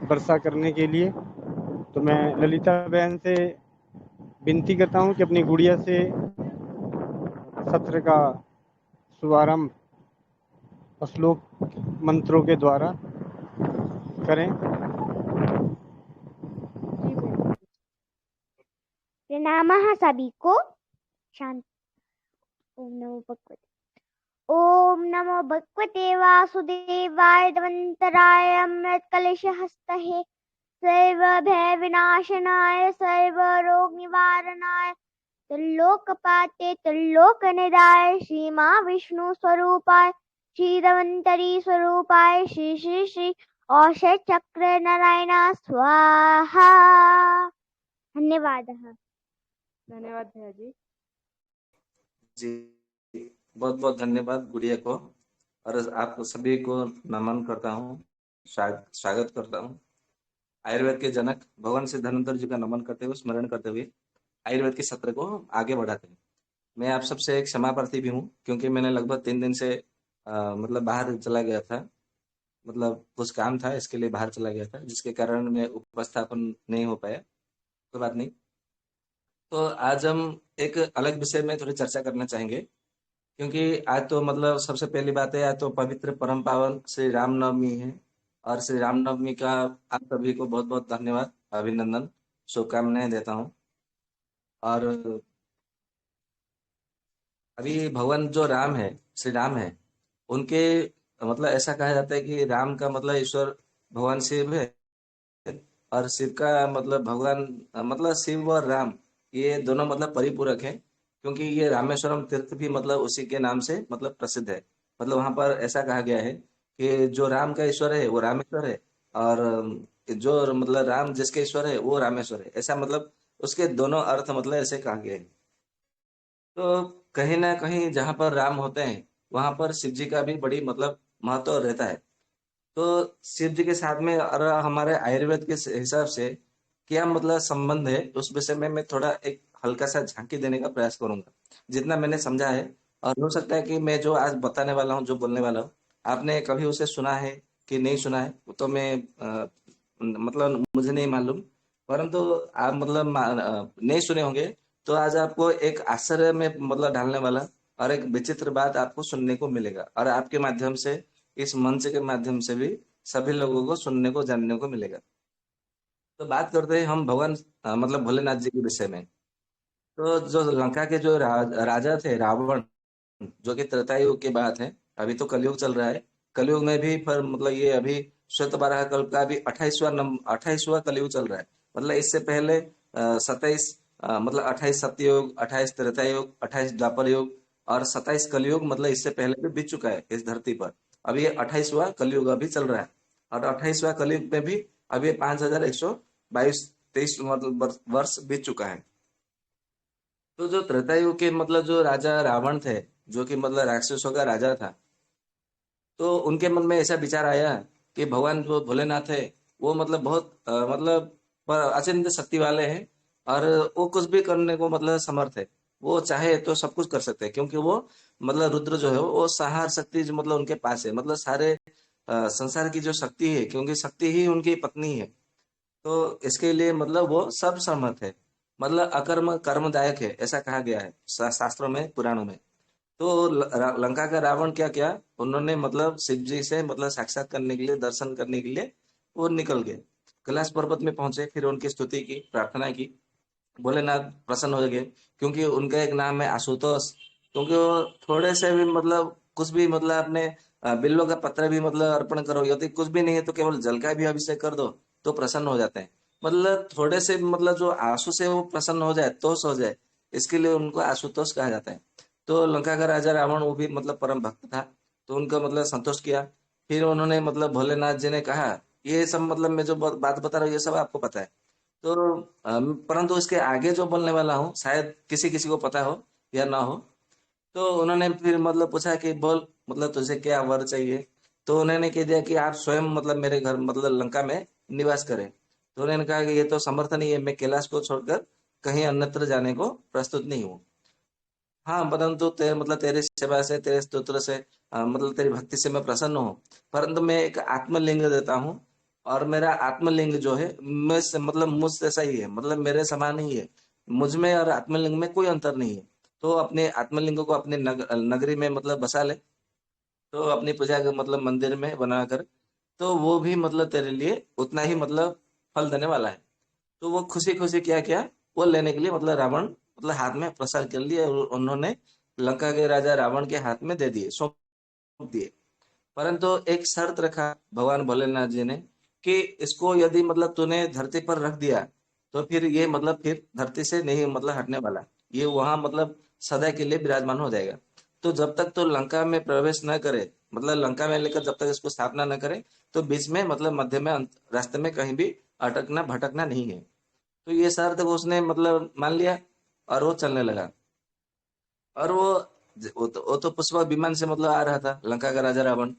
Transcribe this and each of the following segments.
वर्षा करने के लिए। तो मैं ललिता बहन से विनती करता हूँ कि अपनी गुड़िया से सत्र का शुभारंभ श्लोक मंत्रों के द्वारा करें। जी बिल्कुल। प्रणामः सभी को। शांत। ओम नमो भगवते वासुदेवाय दवंतराय अमृतकलशहस्तये सर्वभय विनाशनाय सर्व रोग निवारणाय त्रिलोकपाते त्रिलोकनिदाय श्री माँ विष्णु स्वरूपाय श्री धन्वंतरी स्वरूपाय श्री श्री श्री औषध चक्र नारायण स्वाहा। धन्यवाद भैया जी। जी बहुत बहुत धन्यवाद गुड़िया को, और आप सभी को नमन करता हूँ, स्वागत करता हूँ। आयुर्वेद के जनक भगवान श्री धन्वंतरि जी का नमन करते हुए, स्मरण करते हुए आयुर्वेद के सत्र को आगे बढ़ाते हैं। मैं आप सबसे एक क्षमा प्रार्थी भी हूँ, क्योंकि मैंने लगभग 3 दिन से मतलब बाहर चला गया था, मतलब कुछ काम था, इसके लिए बाहर चला गया था, जिसके कारण मैं उपस्थापन नहीं हो पाया। कोई बात नहीं। तो आज हम एक अलग विषय में थोड़ी चर्चा करना चाहेंगे, क्योंकि आज तो मतलब सबसे पहली बात है, आज तो पवित्र परम पावन श्री रामनवमी है, और श्री रामनवमी का आप सभी को बहुत बहुत धन्यवाद, अभिनंदन, शुभकामनाएं देता हूँ। और अभी भगवान जो राम है, श्री राम है, उनके मतलब ऐसा कहा जाता है कि राम का मतलब ईश्वर भगवान शिव है, और शिव का मतलब भगवान मतलब शिव और राम, ये दोनों मतलब परिपूरक हैं, क्योंकि ये रामेश्वरम तीर्थ भी मतलब उसी के नाम से मतलब प्रसिद्ध है। मतलब वहां पर ऐसा कहा गया है कि जो राम का ईश्वर है वो रामेश्वर है, और जो मतलब राम जिसके ईश्वर है वो रामेश्वर है, ऐसा मतलब उसके दोनों अर्थ मतलब ऐसे कहा गया है। तो कहीं ना कहीं जहां पर राम होते हैं वहां पर शिव जी का भी बड़ी मतलब महत्व रहता है। तो शिव जी के साथ में और हमारे आयुर्वेद के हिसाब से क्या मतलब संबंध है, उस विषय में मैं थोड़ा एक हल्का सा झांकी देने का प्रयास करूंगा, जितना मैंने समझा है। और हो सकता है कि मैं जो आज बताने वाला हूँ, जो बोलने वाला हूँ, आपने कभी उसे सुना है कि नहीं सुना है, वो तो मैं मतलब मुझे नहीं मालूम, परंतु आप मतलब नहीं सुने होंगे। तो आज आपको एक आश्चर्य में मतलब ढालने वाला और एक विचित्र बात आपको सुनने को मिलेगा, और आपके माध्यम से, इस मंच के माध्यम से भी सभी लोगों को सुनने को, जानने को मिलेगा। तो बात करते हैं हम भगवान मतलब भोलेनाथ जी के विषय में। तो जो लंका के जो राजा थे रावण, जो कि त्रेता युग की बात है, अभी तो कलयुग चल रहा है। कलयुग में भी पर मतलब ये अभी श्वेत बारह कल्प का भी 28वां कलयुग चल रहा है। मतलब इससे पहले 27 मतलब 28 सत्ययुग, 28 त्रेता युग, 28 द्वापर युग और 27 कलयुग, मतलब इससे पहले भी बीत चुका है इस धरती पर। अभी ये 28वां कलयुग अभी चल रहा है, और 28वां कलयुग में भी अभी 5122 23 मतलब वर्ष बीत चुका है। तो जो त्रेता युग के मतलब जो राजा रावण थे, जो कि मतलब राक्षसों का राजा था, तो उनके मन में ऐसा विचार आया कि भगवान जो भोलेनाथ है वो मतलब बहुत मतलब अचिंत्य शक्ति वाले हैं, और वो कुछ भी करने को मतलब समर्थ है। वो चाहे तो सब कुछ कर सकते हैं, क्योंकि वो मतलब रुद्र जो है वो संहार शक्ति जो मतलब उनके पास है, मतलब सारे संसार की जो शक्ति है, क्योंकि शक्ति ही उनकी पत्नी है। तो इसके लिए मतलब वो सब समर्थ है, मतलब अकर्म कर्मदायक है, ऐसा कहा गया है शास्त्रों में, पुराणों में। तो लंका का रावण क्या किया, उन्होंने मतलब शिव जी से मतलब साक्षात करने के लिए, दर्शन करने के लिए वो निकल गए। कैलाश पर्वत में पहुंचे, फिर उनकी स्तुति की, प्रार्थना की। भोलेनाथ प्रसन्न हो गए, क्योंकि उनका एक नाम है आशुतोष। क्योंकि वो थोड़े से भी मतलब कुछ भी मतलब अपने बिल्लों का पत्र भी मतलब अर्पण करो, यदि कुछ भी नहीं है तो केवल जल का भी अभिषेक कर दो तो प्रसन्न हो जाते हैं। मतलब थोड़े से मतलब जो आंसू से वो प्रसन्न हो जाए, तोष हो जाए, इसके लिए उनको आशुतोष कहा जाता है। तो लंका का राजा रावण वो भी मतलब परम भक्त था, तो उनका मतलब संतुष्ट किया। फिर उन्होंने मतलब भोलेनाथ जी ने कहा, ये सब मतलब मैं जो बात बता रहा हूँ ये सब आपको पता है। तो परंतु इसके आगे जो बोलने वाला हूँ शायद किसी किसी को पता हो या ना हो। तो उन्होंने फिर मतलब पूछा कि बोल, मतलब तुझे क्या वर चाहिए। तो उन्होंने कह दिया कि आप स्वयं मतलब मेरे घर मतलब लंका में निवास करें। तो उन्होंने कहा कि ये तो समर्थ नहीं है, मैं कैलाश को छोड़कर कहीं अन्यत्र जाने को प्रस्तुत नहीं हूँ। हाँ, परंतु तेरे मतलब तेरी सेवा से, तेरे स्तोत्र से मतलब तेरी भक्ति से मैं प्रसन्न हूँ, परंतु मैं एक आत्मलिंग देता हूँ, और मेरा आत्मलिंग जो है मैं से मतलब मुझ जैसा ही है, मतलब मेरे समान ही है। मुझ में और आत्मलिंग में कोई अंतर नहीं है। तो अपने आत्मलिंग को अपने नगरी में मतलब बसा ले, तो अपनी पूजा के मतलब मंदिर में बनाकर, तो वो भी मतलब तेरे लिए उतना ही मतलब फल देने वाला है। तो वो खुशी खुशी क्या किया, वो लेने के लिए मतलब रावण मतलब हाथ में प्रसाद कर लिया, और उन्होंने लंका के राजा रावण के हाथ में दे दिए, सौंप दिए। परंतु एक शर्त रखा भगवान भोलेनाथ जी ने, कि इसको यदि मतलब तूने धरती पर रख दिया, तो फिर ये मतलब फिर धरती से नहीं मतलब हटने वाला, ये वहां मतलब सदा के लिए विराजमान हो जाएगा। तो जब तक तो लंका में प्रवेश न करे, मतलब लंका में लेकर जब तक इसको स्थापना न करे, तो बीच में मतलब मध्य में रास्ते में कहीं भी अटकना भटकना नहीं है। तो ये शर्त को उसने मतलब मान लिया, और वो चलने लगा। और वो तो पुष्पक विमान से मतलब आ रहा था लंका का राजा रावण।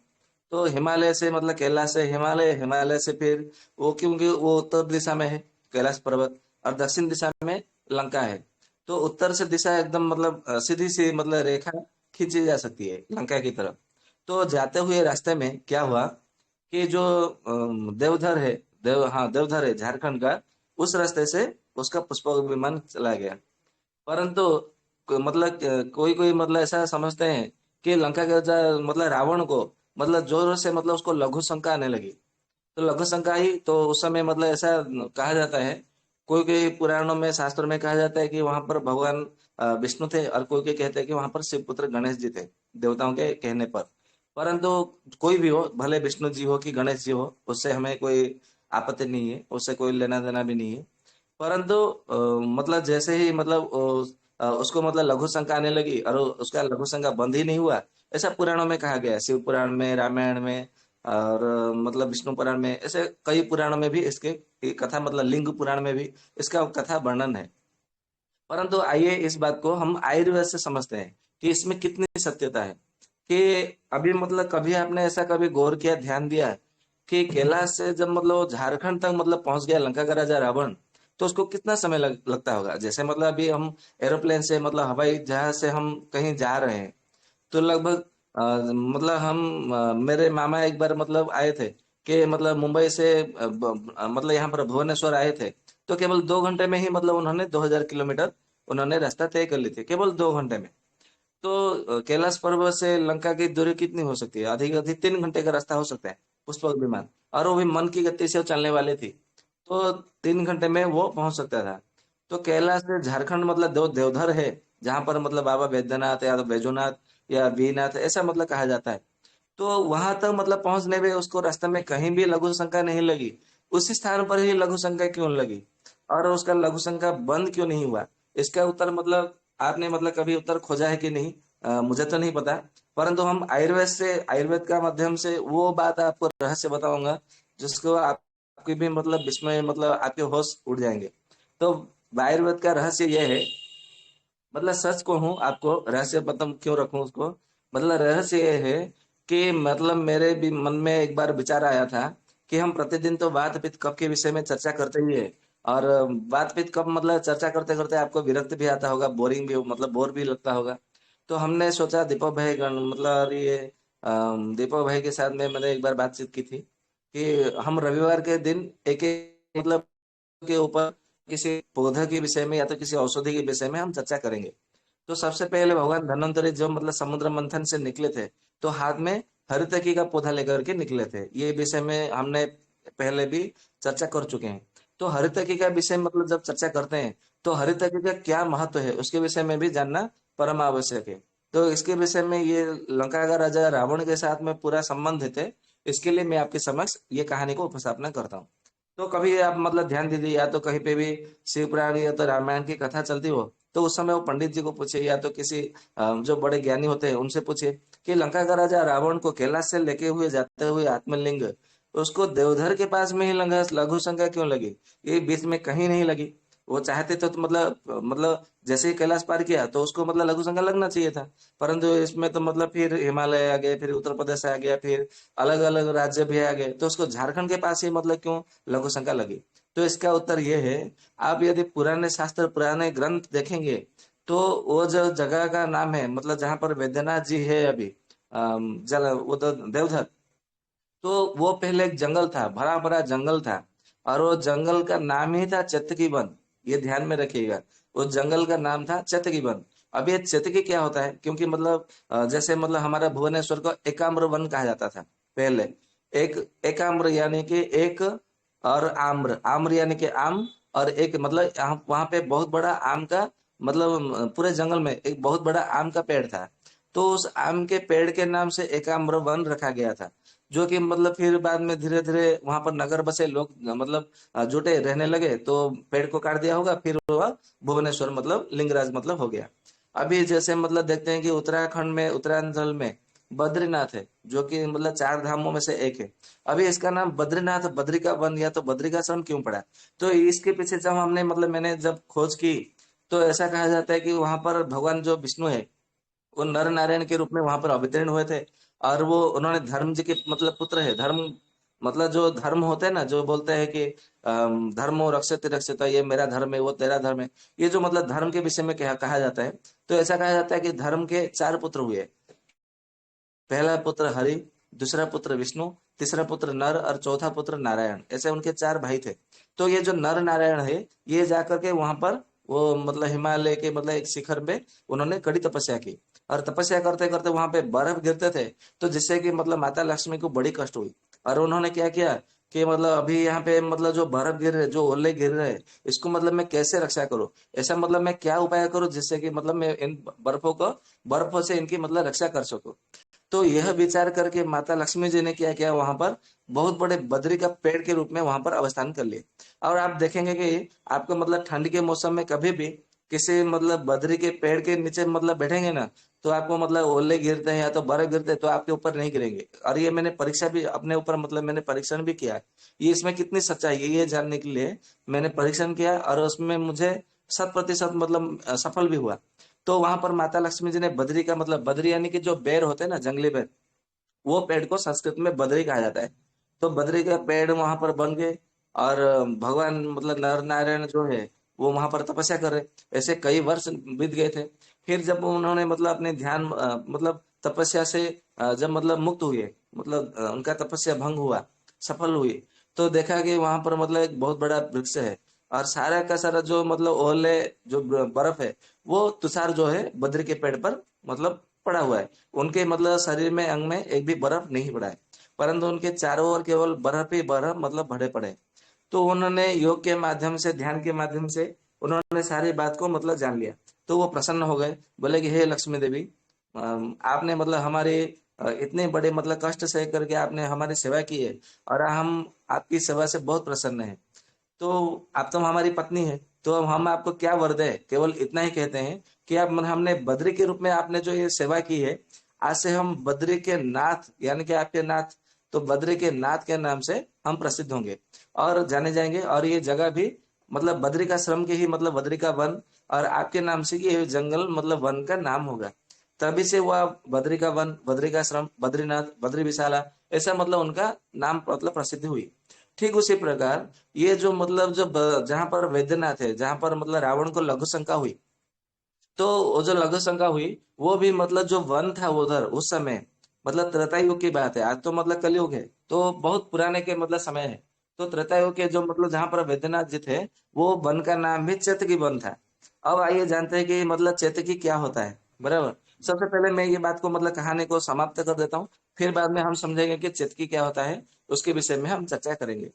तो हिमालय से मतलब कैलाश से हिमालय, हिमालय से फिर वो, क्योंकि वो उत्तर दिशा में है कैलाश पर्वत, और दक्षिण दिशा में लंका है। तो उत्तर से दिशा एकदम मतलब सीधी सी मतलब रेखा खींची जा सकती है लंका की तरफ। तो जाते हुए रास्ते में क्या हुआ, कि जो देवधर है, देवधर है झारखंड का, उस रास्ते से उसका पुष्पक विमान चला गया। परंतु मतलब कोई कोई मतलब ऐसा समझते हैं कि लंका के मतलब रावण को मतलब जोर से मतलब उसको लघु शंका आने लगी। तो लघु शंका ही तो उस समय मतलब ऐसा कहा जाता है, कोई कोई पुराणों में शास्त्रों में कहा जाता है कि वहां पर भगवान विष्णु थे, और कोई कोई कहते हैं कि वहां पर शिव पुत्र गणेश जी थे, देवताओं के कहने पर। परंतु कोई भी हो, भले विष्णु जी हो कि गणेश जी हो, उससे हमें कोई आपत्ति नहीं है, उससे कोई लेना देना भी नहीं है। परंतु मतलब जैसे ही मतलब उसको मतलब लघु शंका आने लगी, और उसका लघु शंका बंद ही नहीं हुआ। ऐसा पुराणों में कहा गया है, शिव पुराण में, रामायण में, और मतलब विष्णु पुराण में, ऐसे कई पुराणों में भी इसके ये कथा मतलब लिंग पुराण में भी इसका कथा वर्णन है। परंतु आइए इस बात को हम आयुर्वेद से समझते हैं कि इसमें कितनी सत्यता है। कि अभी मतलब कभी आपने ऐसा कभी गौर किया, ध्यान दिया कि कैलाश से जब मतलब झारखंड तक मतलब पहुंच गया लंका का राजा रावण, तो उसको कितना समय लगता होगा। जैसे मतलब अभी हम एरोप्लेन से मतलब हवाई जहाज से हम कहीं जा रहे हैं, तो लगभग मतलब हम मेरे मामा एक बार मतलब आए थे, कि मतलब मुंबई से मतलब यहाँ पर भुवनेश्वर आए थे। तो केवल 2 घंटे में ही मतलब उन्होंने 2000 किलोमीटर उन्होंने रास्ता तय कर ली थी, केवल 2 घंटे में। तो कैलाश पर्वत से लंका की दूरी कितनी हो सकती है, अधिक अधिक 3 घंटे का रास्ता हो सकता है पुष्पक विमान, और वो भी मन की गति से वो चलने वाली थी। तो 3 घंटे में वो पहुंच सकता था। तो कैलाश से झारखंड मतलब देवधर है, जहां पर मतलब बाबा बैद्यनाथ या तो बैजूनाथ या बीनाथ ऐसा मतलब कहा जाता है। तो वहां तक मतलब पहुंचने में उसको रास्ते में कहीं भी लघु शंका नहीं लगी। उसी स्थान पर ही लघु शंका क्यों लगी, और उसका लघु शंका बंद क्यों नहीं हुआ? इसका उत्तर मतलब आपने मतलब कभी उत्तर खोजा है कि नहीं, मुझे तो नहीं पता। परंतु हम आयुर्वेद से, आयुर्वेद का माध्यम से वो बात आपको रहस्य बताऊंगा, जिसको आपकी भी मतलब विस्मय मतलब आपके होश उड़ जाएंगे। तो आयुर्वेद का रहस्य यह है, मतलब सच को हूँ आपको रहस्य मतलब क्यों रखूं उसको, मतलब रहस्य ये है कि मतलब मेरे भी मन में एक बार विचार आया था कि हम प्रतिदिन तो वात पित्त कफ के विषय में चर्चा करते ही है। और वात पित्त कफ मतलब चर्चा करते करते आपको विरक्त भी आता होगा, बोरिंग भी मतलब बोर भी लगता होगा। तो हमने सोचा दीपक भाई मतलब ये दीपक भाई के साथ में मैंने एक बार बातचीत की थी, कि हम रविवार के दिन एक एक मतलब के ऊपर किसी पौधे के विषय में या तो किसी औषधि के विषय में हम चर्चा करेंगे। तो सबसे पहले भगवान धन्वंतरी जब मतलब समुद्र मंथन से निकले थे, तो हाथ में हरितकी का पौधा लेकर के निकले थे। ये विषय में हमने पहले भी चर्चा कर चुके हैं। तो हरितकी का विषय मतलब जब चर्चा करते हैं, तो हरितकी का क्या महत्व है उसके विषय में भी जानना परम आवश्यक है। तो इसके विषय में ये लंका का राजा रावण के साथ में पूरा संबंधित है। इसके लिए मैं आपके समक्ष ये कहानी को उपस्थापना करता हूँ। तो कभी आप मतलब ध्यान दीजिए, या तो कहीं पे भी शिव पुराण या तो रामायण की कथा चलती हो, तो उस समय वो पंडित जी को पूछे, या तो किसी जो बड़े ज्ञानी होते हैं उनसे पूछे, कि लंका का राजा रावण को कैलाश से लेके हुए जाते हुए आत्मलिंग उसको देवधर के पास में ही लघु शंका क्यों लगी? ये बीच में कहीं नहीं लगी। वो चाहते तो मतलब जैसे ही कैलाश पार किया तो उसको मतलब लघु शंका लगना चाहिए था। परंतु इसमें तो मतलब फिर हिमालय आ गए, फिर उत्तर प्रदेश आ गया, फिर अलग अलग राज्य भी आ गए, तो उसको झारखंड के पास ही मतलब क्यों लघु शंका लगी? तो इसका उत्तर ये है, आप यदि पुराने शास्त्र पुराने ग्रंथ देखेंगे, तो वो जो जगह का नाम है मतलब जहां पर वैद्यनाथ जी है अभी, जल वो तो देवधर, तो वो पहले एक जंगल था, भरा भरा जंगल था, और वो जंगल का नाम ही था चेतकी वन। ये ध्यान में रखिएगा, उस जंगल का नाम था चेतकी वन। अब ये चेतकी क्या होता है, क्योंकि मतलब जैसे मतलब हमारा भुवनेश्वर को एकाम्र वन कहा जाता था पहले। एक एकाम्र यानी कि एक, और आम्र, आम्र यानी कि आम, और एक मतलब यहाँ वहां पे बहुत बड़ा आम का मतलब पूरे जंगल में एक बहुत बड़ा आम का पेड़ था। तो उस आम के पेड़ के नाम से एकाम्र वन रखा गया था, जो कि मतलब फिर बाद में धीरे धीरे वहां पर नगर बसे, लोग मतलब जुटे रहने लगे, तो पेड़ को काट दिया होगा, फिर वह भुवनेश्वर मतलब लिंगराज मतलब हो गया। अभी जैसे मतलब देखते हैं कि उत्तराखंड में, उत्तरांचल में बद्रीनाथ है, जो कि मतलब चार धामों में से एक है। अभी इसका नाम बद्रीनाथ, बद्री का वन या तो बद्रिकाश्रम क्यों पड़ा? तो इसके पीछे जब हमने मतलब मैंने जब खोज की, तो ऐसा कहा जाता है कि वहां पर भगवान जो विष्णु है, वो नर नारायण के रूप में वहां पर अवतीर्ण हुए थे। और वो उन्होंने धर्म जी के मतलब पुत्र है। धर्म मतलब जो धर्म होते हैं ना, जो बोलते हैं कि धर्मो रक्षते रक्षिता, ये मेरा धर्म है, वो तेरा धर्म है। ये जो मतलब धर्म के विषय में कहा जाता है, तो ऐसा कहा जाता है कि धर्म के चार पुत्र हुए। पहला पुत्र हरि, दूसरा पुत्र विष्णु, तीसरा पुत्र नर, और चौथा पुत्र नारायण। ऐसे उनके चार भाई थे। तो ये जो नर नारायण है, ये जाकर के वहां पर वो मतलब हिमालय के मतलब एक शिखर पे उन्होंने कड़ी तपस्या की। और तपस्या करते करते वहां पे बर्फ गिरते थे, तो जिससे कि मतलब माता लक्ष्मी को बड़ी कष्ट हुई। और उन्होंने क्या किया कि मतलब अभी यहाँ पे मतलब जो बर्फ गिर रहे, जो ओले गिर रहे हैं, इसको मतलब मैं कैसे रक्षा करूं, ऐसा मतलब मैं क्या उपाय करूं जिससे कि मतलब मैं इन बर्फों से इनकी मतलब रक्षा कर सकूं। तो यह विचार करके माता लक्ष्मी जी ने क्या किया, वहां पर बहुत बड़े बद्री का पेड़ के रूप में वहां पर अवस्थान कर लिए। और आप देखेंगे कि आपको मतलब ठंड के मौसम में कभी भी किसी मतलब बद्री के पेड़ के नीचे मतलब बैठेंगे ना, तो आपको मतलब ओले गिरते हैं या तो बर्फ गिरते हैं, तो आपके ऊपर नहीं गिरेंगे। और ये मैंने परीक्षा भी अपने ऊपर मतलब मैंने परीक्षण भी किया। ये इसमें कितनी सच्चाई है ये जानने के लिए मैंने परीक्षण किया, और उसमें मुझे 100% मतलब सफल भी हुआ। तो वहां पर माता लक्ष्मी जी ने बद्री का मतलब, बद्री यानी कि जो बेर होते हैं ना, जंगली बेर, वो पेड़ को संस्कृत में बद्री कहा जाता है। तो बद्री का पेड़ वहां पर बन गए, और भगवान मतलब नर नारायण जो है वो वहां पर तपस्या कर रहे। ऐसे कई वर्ष बीत गए थे। फिर जब उन्होंने मतलब अपने ध्यान मतलब तपस्या से जब मतलब मुक्त हुए, मतलब उनका तपस्या भंग हुआ, सफल हुई, तो देखा कि वहां पर मतलब एक बहुत बड़ा वृक्ष है, और सारा का सारा जो मतलब ओले, जो बर्फ है, वो तुषार जो है बद्री के पेड़ पर मतलब पड़ा हुआ है। उनके मतलब शरीर में, अंग में एक भी बर्फ नहीं पड़ा है, परंतु उनके चारों ओर केवल बर्फ ही बर्फ मतलब भरे पड़े। तो उन्होंने योग के माध्यम से, ध्यान के माध्यम से उन्होंने सारी बात को मतलब जान लिया। तो वो प्रसन्न हो गए, बोले कि हे लक्ष्मी देवी, आपने मतलब हमारे इतने बड़े मतलब कष्ट सह करके आपने हमारी सेवा की है, और हम आपकी सेवा से बहुत प्रसन्न हैं। तो आप तो हमारी पत्नी है, तो अब हम आपको क्या वर दें? केवल इतना ही कहते हैं कि आप हमने बद्री के रूप में आपने जो ये सेवा की है, आज से हम बद्री के नाथ यानी कि आपके नाथ, तो बद्री के नाथ के नाम से हम प्रसिद्ध होंगे और जाने जाएंगे। और ये जगह भी मतलब बद्री का श्रम के ही मतलब बद्री का वन, और आपके नाम से ये जंगल मतलब वन का नाम होगा। तभी से वह बद्री का वन, बद्री का श्रम, बद्रीनाथ, बद्री विशाला, ऐसा मतलब उनका नाम मतलब प्रसिद्ध हुई। ठीक उसी प्रकार ये जो मतलब जो जहां पर वैद्यनाथ है, जहां पर मतलब रावण को लघु शंका हुई, तो वो जो लघु शंका हुई, वो भी मतलब जो वन था उधर उस समय, मतलब त्रेता युग की बात है, आज तो मतलब कलयुग है, तो बहुत पुराने के मतलब समय है। तो त्रेता युग के जो मतलब जहां पर वैद्यनाथ जी थे, वो वन का नाम भी चेतकी वन था। अब आइए जानते हैं कि मतलब चेतकी क्या होता है। बराबर। सबसे पहले मैं ये बात को मतलब कहानी को समाप्त कर देता हूँ, फिर बाद में हम समझेंगे कि चेतकी क्या होता है, उसके विषय में हम चर्चा करेंगे।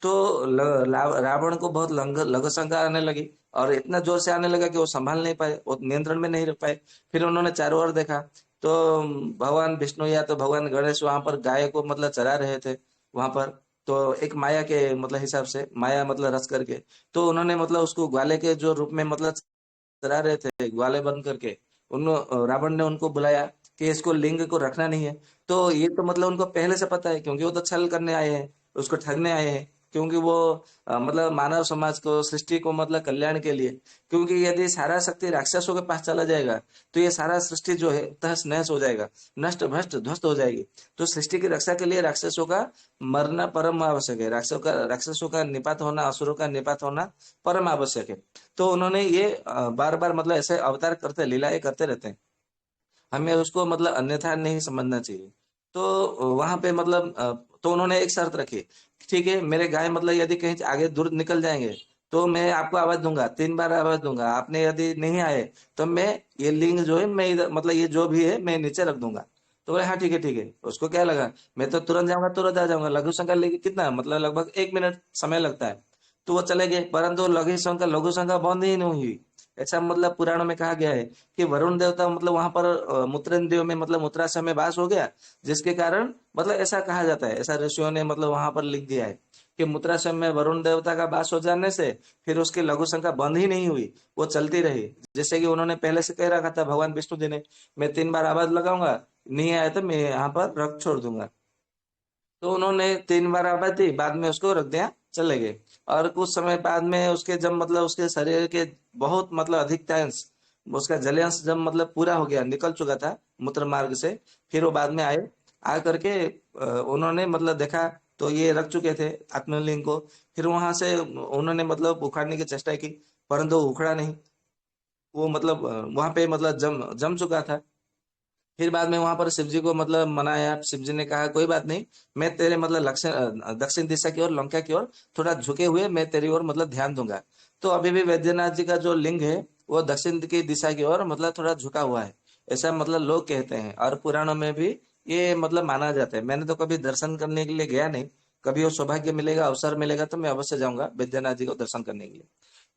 तो रावण को बहुत लघु शंका आने लगी, और इतना जोर से आने लगा कि वो संभाल नहीं पाए, वो नियंत्रण में नहीं रख पाए। फिर उन्होंने चारों ओर देखा, तो भगवान विष्णु या तो भगवान गणेश वहां पर गाय को मतलब चरा रहे थे वहां पर। तो एक माया के मतलब हिसाब से, माया मतलब रच करके, तो उन्होंने मतलब उसको ग्वाले के जो रूप में मतलब चरा रहे थे, ग्वाले बन करके। उन रावण ने उनको बुलाया कि इसको लिंग को रखना नहीं है। तो ये तो मतलब उनको पहले से पता है, क्योंकि वो तो छल करने आए हैं, उसको ठगने आए हैं, क्योंकि वो मतलब मानव समाज को, सृष्टि को मतलब कल्याण के लिए। क्योंकि यदि सारा शक्ति राक्षसों के पास चला जाएगा, तो ये सारा सृष्टि जो है तहस नहस हो जाएगा, नष्ट भ्रष्ट ध्वस्त हो जाएगी। तो सृष्टि की रक्षा के लिए राक्षसों का मरना परम आवश्यक है, राक्षसों का निपात होना, असुरों का निपात होना परम आवश्यक है। तो उन्होंने ये बार बार मतलब ऐसे अवतार करते, लीलाएं करते रहते हैं, हमें उसको मतलब अन्यथा नहीं समझना चाहिए। तो वहां पे मतलब तो उन्होंने एक शर्त रखी, ठीक है मेरे गाय मतलब यदि कहीं आगे दूर निकल जाएंगे तो मैं आपको आवाज दूंगा, 3 बार आवाज दूंगा, आपने यदि नहीं आए तो मैं ये लिंग जो है मैं इधर मतलब ये जो भी है मैं नीचे रख दूंगा। तो बोले हाँ ठीक है ठीक है। उसको क्या लगा मैं तो तुरंत जाऊंगा तुरंत आ जाऊंगा, लघु शंका लेके कितना मतलब लगभग 1 मिनट समय लगता है। तो वो चले गए, परंतु लघु शंका बंद ही नहीं हुई। ऐसा मतलब पुराणों में कहा गया है कि वरुण देवता मतलब वहां पर मूत्रेंद्रियों में मतलब मूत्राशय में वास हो गया, जिसके कारण मतलब ऐसा कहा जाता है, ऐसा ऋषियों ने मतलब वहां पर लिख दिया है कि मूत्राशय में वरुण देवता का वास हो जाने से फिर उसकी लघु शंका बंद ही नहीं हुई, वो चलती रही। जैसे कि उन्होंने पहले से कह रखा था भगवान विष्णु जी ने, मैं 3 बार आवाज लगाऊंगा, नहीं आया तो मैं यहाँ पर रख छोड़ दूंगा। तो उन्होंने 3 बार आवाज दी, बाद में उसको रख दिया, चले गए। और कुछ समय बाद में उसके जब मतलब उसके शरीर के बहुत मतलब अधिकांश उसका जलियांश जब मतलब पूरा हो गया निकल चुका था मूत्र मार्ग से, फिर वो बाद में आए, आ करके उन्होंने मतलब देखा तो ये रख चुके थे आत्मलिंग को। फिर वहां से उन्होंने मतलब उखाड़ने की चेष्टा की, परंतु वो उखड़ा नहीं, वो मतलब वहां पे मतलब जम जम चुका था। फिर बाद में वहां पर शिव जी को मतलब मनाया, शिव जी ने कहा कोई बात नहीं, मैं तेरे मतलब दक्षिण दिशा की ओर लंका की ओर थोड़ा झुके हुए मैं तेरी ओर मतलब ध्यान दूंगा। तो अभी भी वैद्यनाथ जी का जो लिंग है वो दक्षिण की दिशा की ओर मतलब थोड़ा झुका हुआ है, ऐसा मतलब लोग कहते हैं और पुराणों में भी ये मतलब माना जाता है। मैंने तो कभी दर्शन करने के लिए गया नहीं, कभी वो सौभाग्य मिलेगा अवसर मिलेगा तो मैं अवश्य जाऊंगा वैद्यनाथ जी को दर्शन करने के लिए।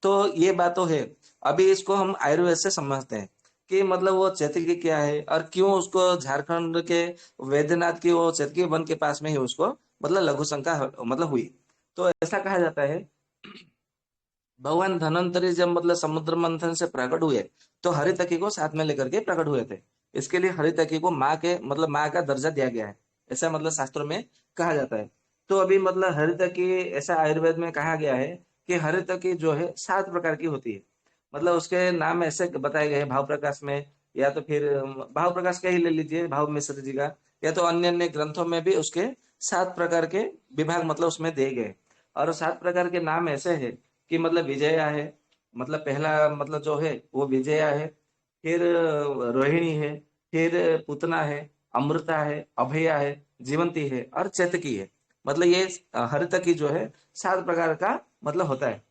तो ये बात तो है। अभी इसको हम आयुर्वेद से समझते हैं कि मतलब वो चेतकी क्या है और क्यों उसको झारखंड के वैद्यनाथ की वो चेतकी वन के पास में ही उसको मतलब लघु शंका मतलब हुई। तो ऐसा कहा जाता है भगवान धन्वंतरी जब मतलब समुद्र मंथन से प्रकट हुए तो हरितकी को साथ में लेकर के प्रकट हुए थे। इसके लिए हरितकी को माँ के मतलब माँ का दर्जा दिया गया है, ऐसा मतलब शास्त्रों में कहा जाता है। तो अभी मतलब हरितकी ऐसा आयुर्वेद में कहा गया है कि हरितकी जो है 7 प्रकार की होती है। मतलब उसके नाम ऐसे बताए गए हैं भाव प्रकाश में, या तो फिर भाव प्रकाश का ही ले लीजिए भाव मिश्र जी का, या तो अन्य अन्य ग्रंथों में भी उसके 7 प्रकार के विभाग मतलब उसमें दिए गए। और 7 प्रकार के नाम ऐसे है कि मतलब विजया है, मतलब पहला मतलब जो है वो विजया है, फिर रोहिणी है, फिर पूतना है, अमृता है, अभया है, जीवंती है और चेतकी है। मतलब ये हरितकी जो है 7 प्रकार का मतलब होता है।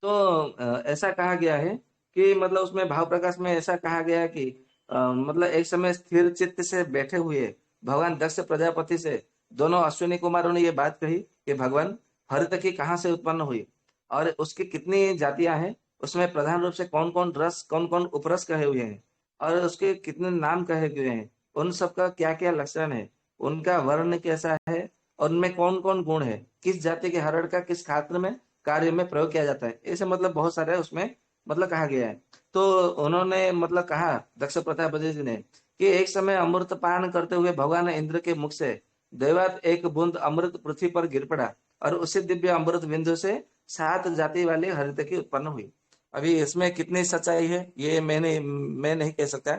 तो ऐसा कहा गया है कि मतलब उसमें भाव प्रकाश में ऐसा कहा गया है कि मतलब एक समय स्थिर चित्त से बैठे हुए भगवान दक्ष प्रजापति से दोनों अश्विनी कुमारों ने ये बात कही कि भगवान हरितकी कहाँ से उत्पन्न हुई और उसकी कितनी जातियां हैं, उसमें प्रधान रूप से कौन कौन रस कौन कौन उपरस कहे हुए हैं और उसके कितने नाम कहे हुए हैं, उन सबका क्या क्या लक्षण है, उनका वर्ण कैसा है और उनमें कौन कौन गुण है, किस जाति के हरण का किस खात्र में कार्य में प्रयोग किया जाता है, ऐसे मतलब बहुत सारे उसमें मतलब कहा गया है। तो उन्होंने मतलब कहा दक्ष प्रजापति जी ने कि एक समय अमृत पान करते हुए भगवान इंद्र के मुख से दैवात एक बूंद अमृत पृथ्वी पर गिर पड़ा और उसी दिव्य अमृत बिंदु से 7 जाति वाली हरितकी उत्पन्न हुई। अभी इसमें कितनी सच्चाई है ये मैं नहीं कह सकता,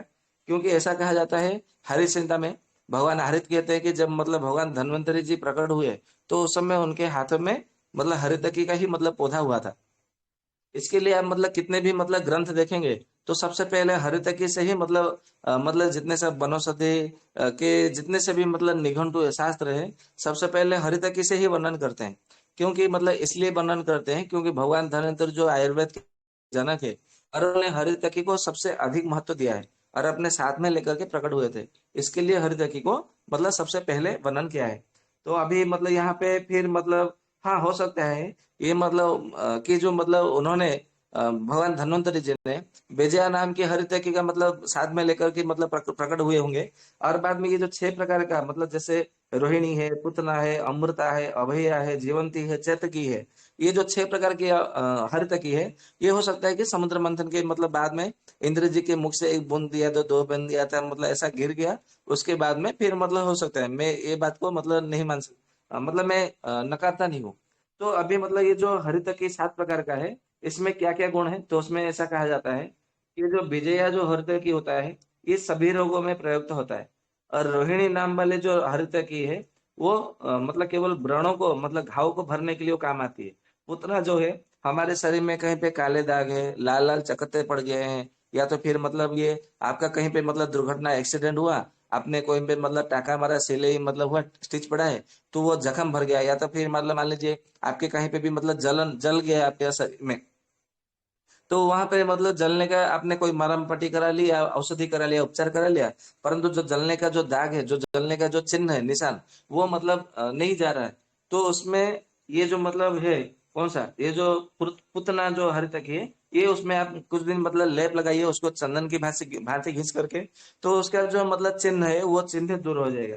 क्योंकि ऐसा कहा जाता है हरिश्चंद्र में भगवान हरित कहते हैं कि जब मतलब भगवान धन्वंतरी जी प्रकट हुए तो उस समय उनके हाथों में मतलब हरितकी का ही मतलब पौधा हुआ था। इसके लिए आप मतलब कितने भी मतलब ग्रंथ देखेंगे तो सबसे पहले हरितकी से ही मतलब मतलब जितने सब वनौषधि के जितने से भी मतलब निघंटु शास्त्र है सबसे पहले हरितकी से ही वर्णन करते हैं। क्योंकि मतलब इसलिए वर्णन करते हैं क्योंकि भगवान धन्वंतरि जो आयुर्वेद के जनक है और उन्होंने हरितकी को सबसे अधिक महत्व दिया है और अपने साथ में लेकर के प्रकट हुए थे, इसके लिए हरितकी को मतलब सबसे पहले वर्णन किया है। तो अभी मतलब यहाँ पे फिर मतलब हाँ हो सकता है ये मतलब कि जो मतलब उन्होंने भगवान धन्वंतरि जी ने विजया नाम की हरितकी का मतलब साथ में लेकर के मतलब प्रकट हुए होंगे। और बाद में ये जो 6 प्रकार का मतलब जैसे रोहिणी है, पूतना है, अमृता है, अभया है, जीवंती है, चेतकी है, ये जो 6 प्रकार की हरितकी है, ये हो सकता है कि समुद्र मंथन के मतलब बाद में इंद्र जी के मुख से एक बूंद दिया तो 2 बूंद दिया था मतलब ऐसा गिर गया, उसके बाद में फिर मतलब हो सकता है, मैं ये बात को मतलब नहीं मान सकता, मतलब मैं नकारता नहीं हूँ। तो अभी मतलब ये जो हरितकी 7 प्रकार का है इसमें क्या क्या गुण है, तो उसमें ऐसा कहा जाता है कि जो विजया जो हरितकी होता है ये सभी रोगों में प्रयुक्त होता है। और रोहिणी नाम वाले जो हरितकी है वो मतलब केवल व्रणों को मतलब घाव को भरने के लिए वो काम आती है। पूतना जो है हमारे शरीर में कहीं पे काले दाग है, लाल लाल चकत्ते पड़ गए हैं, या तो फिर मतलब ये आपका कहीं पे मतलब दुर्घटना एक्सीडेंट हुआ आपने कोई पे मतलब टाका मारा, सिलाई मतलब हुआ, स्टिच पड़ा है, तो वो जख्म भर गया, या तो फिर मतलब मान लीजिए आपके कहीं पे भी मतलब जलन जल गया आपके शरीर में, तो वहां पे मतलब जलने का आपने कोई मरहम पट्टी करा ली या औषधि करा लिया, उपचार करा लिया, परंतु जो जलने का जो दाग है, जो जलने का जो चिन्ह है, निशान, वो मतलब नहीं जा रहा है। तो उसमें ये जो मतलब है, कौन सा, ये जो पुतना जो हरितकी है, ये उसमें आप कुछ दिन मतलब लेप लगाइए उसको चंदन की भांति घिस करके, तो उसका जो मतलब चिन्ह है वो चिन्ह दूर हो जाएगा।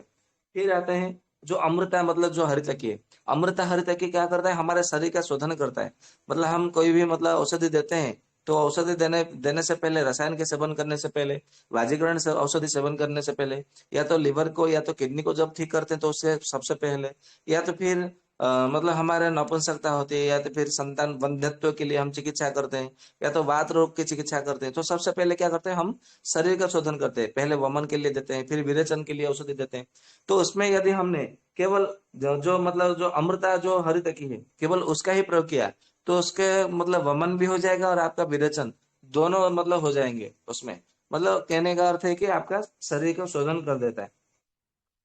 फिर आते हैं जो अमृता मतलब जो हरितकी है। अमृता हरितकी क्या करता है, हमारे शरीर का शोधन करता है। मतलब हम कोई भी मतलब औषधि देते हैं, तो औषधि देने देने से पहले, रसायन के सेवन करने से पहले, वाजीकरण से औषधि सेवन करने से पहले, या तो लिवर को या तो किडनी को जब ठीक करते हैं तो उससे सबसे पहले, या तो फिर मतलब हमारे नपुंसकता होती है, या तो फिर संतान बंधत्व के लिए हम चिकित्सा करते हैं, या तो वात रोग की चिकित्सा करते हैं, तो सबसे पहले क्या करते हैं, हम शरीर का शोधन करते हैं। पहले वमन के लिए देते हैं, फिर विरेचन के लिए औषधि देते हैं। तो उसमें यदि हमने केवल जो मतलब जो अमृता जो हरितकी है, केवल उसका ही प्रयोग किया, तो उसके मतलब वमन भी हो जाएगा और आपका विरेचन दोनों मतलब हो जाएंगे उसमें। मतलब कहने का अर्थ है कि आपका शरीर को शोधन कर देता है।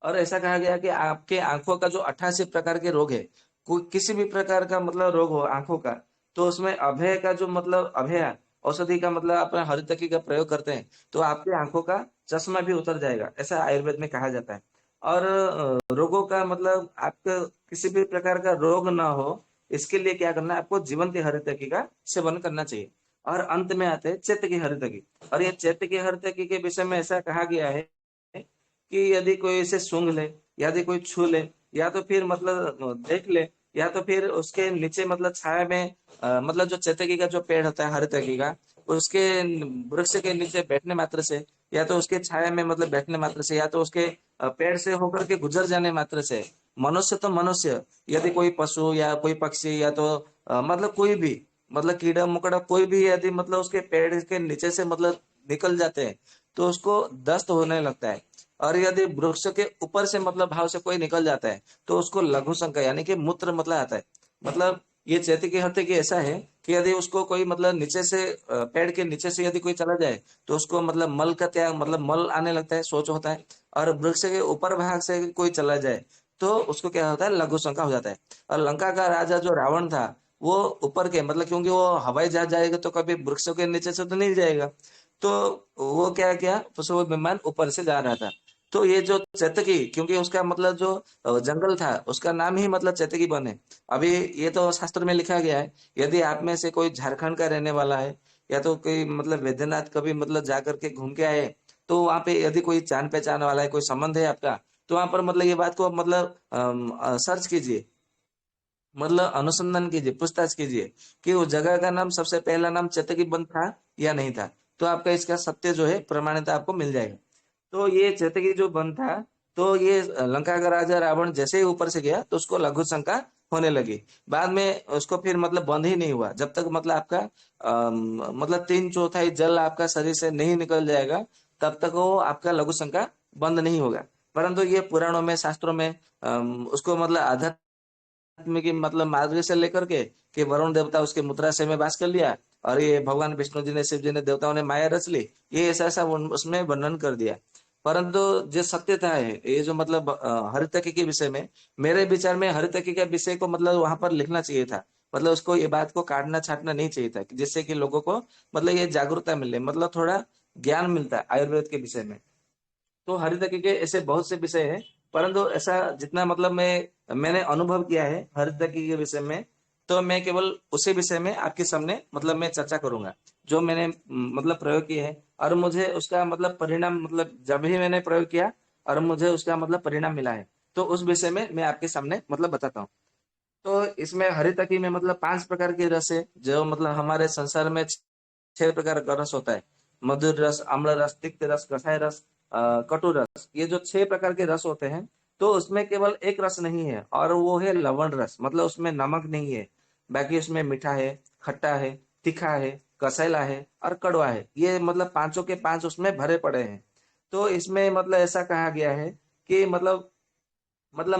और ऐसा कहा गया कि आपके आंखों का जो 88 प्रकार के रोग है, कोई किसी भी प्रकार का मतलब रोग हो आंखों का, तो उसमें अभय का जो मतलब अभय औषधि का मतलब अपना हरितकी का प्रयोग करते हैं, तो आपके आंखों का चश्मा भी उतर जाएगा, ऐसा आयुर्वेद में कहा जाता है। और रोगों का मतलब आपका किसी भी प्रकार का रोग ना हो, इसके लिए क्या करना है, आपको जीवंत हरितकी का सेवन करना चाहिए। और अंत में आते हैं चैत्य की हरितकी। और ये चैत्य की हरितकी के विषय में ऐसा कहा गया है कि यदि कोई इसे सूंघ ले, यदि कोई छू ले, या तो फिर मतलब देख ले, या तो फिर उसके नीचे मतलब छाया में मतलब जो चेतकी का जो पेड़ होता है हरितकी का, उसके वृक्ष के नीचे बैठने मात्र से, या तो उसके छाया में मतलब बैठने मात्र से, या तो उसके पेड़ से होकर के गुजर जाने मात्र से, मनुष्य तो मनुष्य, यदि कोई पशु या कोई पक्षी या तो मतलब कोई भी मतलब कीड़ा मकोड़ा कोई भी यदि मतलब उसके पेड़ के नीचे से मतलब निकल जाते हैं, तो उसको दस्त होने लगता है। और यदि वृक्ष के ऊपर से मतलब भाव से कोई निकल जाता है, तो उसको लघु शंका यानी कि मूत्र मतलब आता है। मतलब ये चैत्य की हत्या की ऐसा है कि यदि उसको कोई मतलब नीचे से पेड़ के नीचे से यदि कोई चला जाए, तो उसको मतलब मल का त्याग मतलब मल आने लगता है, शौच होता है। और वृक्ष के ऊपर भाग से कोई चला जाए, तो उसको क्या होता है, लघु शंका हो जाता है। और लंका का राजा जो रावण था, वो ऊपर के मतलब क्योंकि वो हवाई जहाज जाएगा तो कभी वृक्षों के नीचे से तो नहीं जाएगा, तो वो क्या किया, वो विमान ऊपर से जा रहा था। तो ये जो चैतकी, क्योंकि उसका मतलब जो जंगल था उसका नाम ही मतलब चैतकी वन है। अभी ये तो शास्त्र में लिखा गया है, यदि आप में से कोई झारखंड का रहने वाला है, या तो कोई मतलब वैद्यनाथ कभी मतलब जा करके घूम के आए, तो वहां पे यदि कोई जान पहचान वाला है, कोई संबंध है आपका, तो वहां पर मतलब ये बात को मतलब सर्च कीजिए, मतलब अनुसंधान कीजिए, पूछताछ कीजिए कि उस जगह का नाम सबसे पहला नाम चेतकी बंद था या नहीं था। तो आपका इसका सत्य जो है प्रमाणित आपको मिल जाएगा। तो ये चेतकी जो बंद था, तो ये लंका का राजा रावण जैसे ही ऊपर से गया तो उसको लघु शंका होने लगी। बाद में उसको फिर मतलब बंद ही नहीं हुआ, जब तक मतलब आपका मतलब 3/4 जल आपका शरीर से नहीं निकल जाएगा, तब तक वो आपका लघु शंका बंद नहीं होगा। परंतु ये पुराणों में, शास्त्रों में उसको मतलब आध्यात्म की मतलब मार्ग से लेकर के कि वरुण देवता उसके मुद्राशय में वास कर लिया, और ये भगवान विष्णु जी ने, शिव जी ने, देवताओं ने माया रच ली, ये ऐसा ऐसा उसमें वर्णन कर दिया। परंतु जो सत्यता है, ये जो मतलब हरितकी के विषय में, मेरे विचार में हरितकी के विषय को मतलब वहां पर लिखना चाहिए था। मतलब उसको ये बात को काटना छाटना नहीं चाहिए था, जिससे कि लोगों को मतलब ये जागरूकता मिले, मतलब थोड़ा ज्ञान मिलता है आयुर्वेद के विषय में। तो हरितकी के ऐसे बहुत से विषय हैं, परंतु ऐसा जितना मतलब मैंने अनुभव किया है हरितकी के विषय में, तो मैं केवल उसी विषय में आपके सामने मतलब मैं चर्चा करूंगा, जो मैंने मतलब प्रयोग किए हैं, और मुझे उसका मतलब परिणाम, मतलब जब भी मैंने प्रयोग किया और मुझे उसका मतलब परिणाम मिला है, तो उस विषय में मैं आपके सामने मतलब बताता हूँ। तो इसमें हरितकी में मतलब 5 प्रकार के रस है, जो मतलब हमारे संसार में 6 प्रकार का रस होता है। मधुर रस, अम्ल रस, तिक्त रस, कसाय रस, कटु रस, ये जो 6 प्रकार के रस होते हैं, तो उसमें केवल एक रस नहीं है, और वो है लवण रस, मतलब उसमें नमक नहीं है। बाकी उसमें मीठा है, खट्टा है, तीखा है, कसैला है और कड़वा है, ये मतलब पांचों के पांच उसमें भरे पड़े हैं। तो इसमें मतलब ऐसा कहा गया है कि मतलब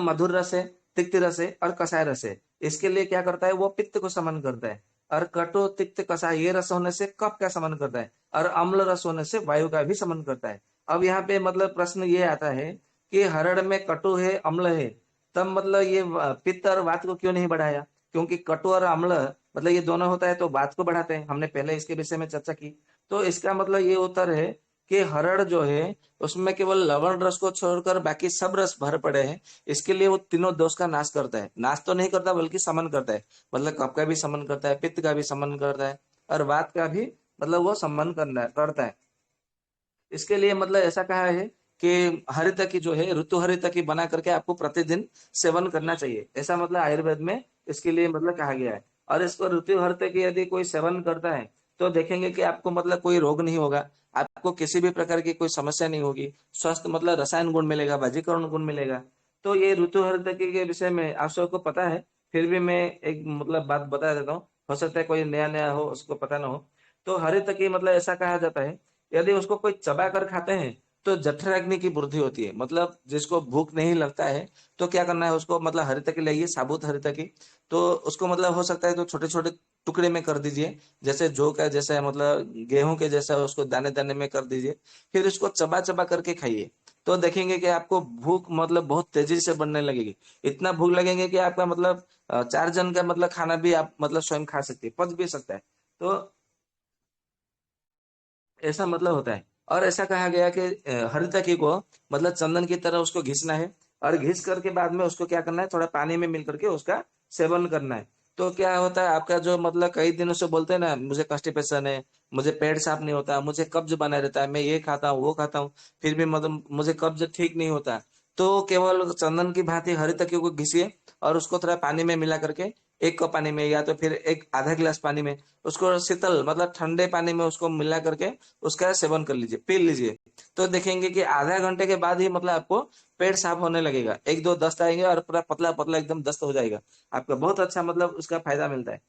मधुर रस है, तिक्त रस है और कसाय रस है। इसके लिए क्या करता है, वो पित्त को समन करता है। और कटु, तिक्त, कसाय ये रस होने से कफ का समन करता है, और अम्ल रस होने से वायु का भी समन करता है। अब यहाँ पे मतलब प्रश्न ये आता है कि हरड़ में कटु है, अम्ल है, तब मतलब ये पित्त और वात को क्यों नहीं बढ़ाया? क्योंकि कटु और अम्ल मतलब ये दोनों होता है तो वात को बढ़ाते हैं, हमने पहले इसके विषय में चर्चा की। तो इसका मतलब ये उत्तर है कि हरड़ जो है उसमें केवल लवण रस को छोड़कर बाकी सब रस भर पड़े हैं। इसके लिए वो तीनों दोष का नाश करता है, नाश तो नहीं करता बल्कि समन करता है। मतलब कफ का भी समन करता है, पित्त का भी समन करता है, और वात का भी मतलब वो समन करता है। इसके लिए मतलब ऐसा कहा है कि हरित की जो है ऋतु हरित की बना करके आपको प्रतिदिन सेवन करना चाहिए, ऐसा मतलब आयुर्वेद में इसके लिए मतलब कहा गया है। और इसको ऋतु हरित की यदि कोई सेवन करता है तो देखेंगे कि आपको मतलब कोई रोग नहीं होगा, आपको किसी भी प्रकार की कोई समस्या नहीं होगी, स्वस्थ मतलब रसायन गुण मिलेगा, बाजीकरण गुण मिलेगा। तो ये ऋतु हरित के विषय में आप सबको पता है, फिर भी मैं एक मतलब बात बता देता हूँ, हो सकता है कोई नया नया हो उसको पता ना हो। तो हरित की मतलब ऐसा कहा जाता है, यदि उसको कोई चबा कर खाते हैं तो जठराग्नि की वृद्धि होती है। मतलब जिसको भूख नहीं लगता है तो क्या करना है उसको, मतलब हरित की लाइए, साबुत हरित की, तो उसको मतलब हो सकता है तो छोटे छोटे टुकड़े में कर दीजिए, जैसे जौ का जैसा मतलब गेहूं के जैसा उसको दाने दाने में कर दीजिए, फिर उसको चबा चबा करके खाइए। तो देखेंगे कि आपको भूख मतलब बहुत तेजी से बढ़ने लगेगी, इतना भूख लगेंगे कि आपका मतलब 4 जन का मतलब खाना भी आप मतलब स्वयं खा सकते हैं, पच भी सकता है। तो ऐसा मतलब होता है। और ऐसा कहा गया कि हरितकी को मतलब चंदन की तरह उसको घिसना है, और घिस करके बाद में उसको क्या करना है, थोड़ा पानी में मिल करके उसका सेवन करना है। तो क्या होता है आपका जो मतलब कई दिनों से बोलते हैं ना मुझे कॉन्स्टिपेशन है, मुझे पेट साफ नहीं होता, मुझे कब्ज बना रहता है, मैं ये खाता हूँ वो खाता हूँ, फिर भी मतलब मुझे कब्ज ठीक नहीं होता, तो केवल चंदन की भांति हरितकी को घिसिए और उसको थोड़ा पानी में मिला करके, 1 कप पानी में या तो फिर एक आधा गिलास पानी में उसको शीतल मतलब ठंडे पानी में उसको मिला करके उसका सेवन कर लीजिए, पी लीजिए। तो देखेंगे कि आधा घंटे के बाद ही मतलब आपको पेट साफ होने लगेगा, एक दो दस्त आएंगे और पूरा पतला पतला एकदम दस्त हो जाएगा आपका, बहुत अच्छा मतलब उसका फायदा मिलता है।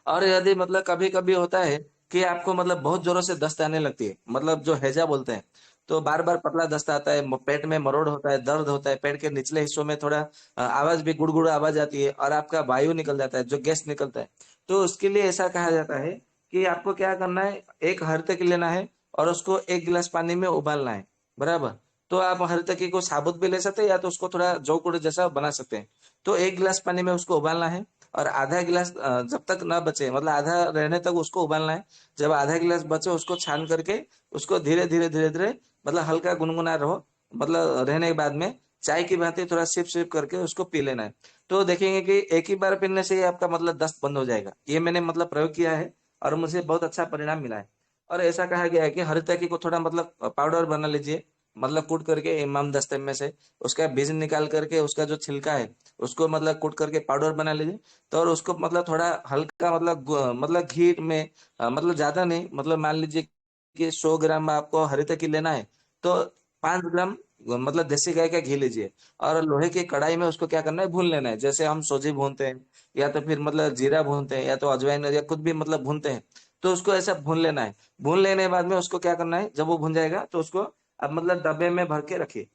और यदि मतलब कभी कभी होता है कि आपको मतलब बहुत जोरों से दस्त आने लगती है, मतलब जो हैजा बोलते हैं, तो बार बार पतला दस्त आता है, पेट में मरोड़ होता है, दर्द होता है, पेट के निचले हिस्सों में थोड़ा आवाज भी गुड़गुड़ आवाज आती है, और आपका वायु निकल जाता है, जो गैस निकलता है। तो उसके लिए ऐसा कहा जाता है कि आपको क्या करना है, एक हरतकी लेना है और उसको 1 गिलास पानी में उबालना है, बराबर। तो आप हरतकी को साबुत भी ले सकते हैं या तो उसको थोड़ा जौ गुड़ जैसा बना सकते हैं। तो 1 गिलास पानी में उसको उबालना है, और आधा गिलास जब तक ना बचे मतलब आधा रहने तक उसको उबालना है। जब आधा गिलास बचे उसको छान करके उसको धीरे धीरे धीरे धीरे मतलब हल्का गुनगुना रहो, मतलब रहने के बाद में चाय की भांति थोड़ा सिप सिप करके उसको पी लेना है। तो देखेंगे कि एक ही बार पीने से ही आपका मतलब दस्त बंद हो जाएगा, ये मैंने मतलब प्रयोग किया है और मुझे बहुत अच्छा परिणाम मिला है। और ऐसा कहा गया है कि हर तरह को थोड़ा मतलब पाउडर बना लीजिए, मतलब कूट करके इमाम दस्ते में से उसका बीज निकाल करके उसका जो छिलका है उसको मतलब कूट करके पाउडर बना लीजिए। तो और उसको मतलब थोड़ा हल्का मतलब मतलब घी में मतलब ज्यादा नहीं, मतलब मान लीजिए कि 100 ग्राम आपको हरी की लेना है तो 5 ग्राम मतलब देसी गाय का घी लीजिए, और लोहे की कढ़ाई में उसको क्या करना है, भून लेना है, जैसे हम सोजी भूनते हैं या तो फिर मतलब जीरा भूनते हैं या तो अजवाइन या खुद भी मतलब भूनते हैं। तो उसको ऐसा भून लेना है, भून लेने के बाद में उसको क्या करना है, जब वो भून जाएगा तो उसको अब मतलब डब्बे में भर के रखिए।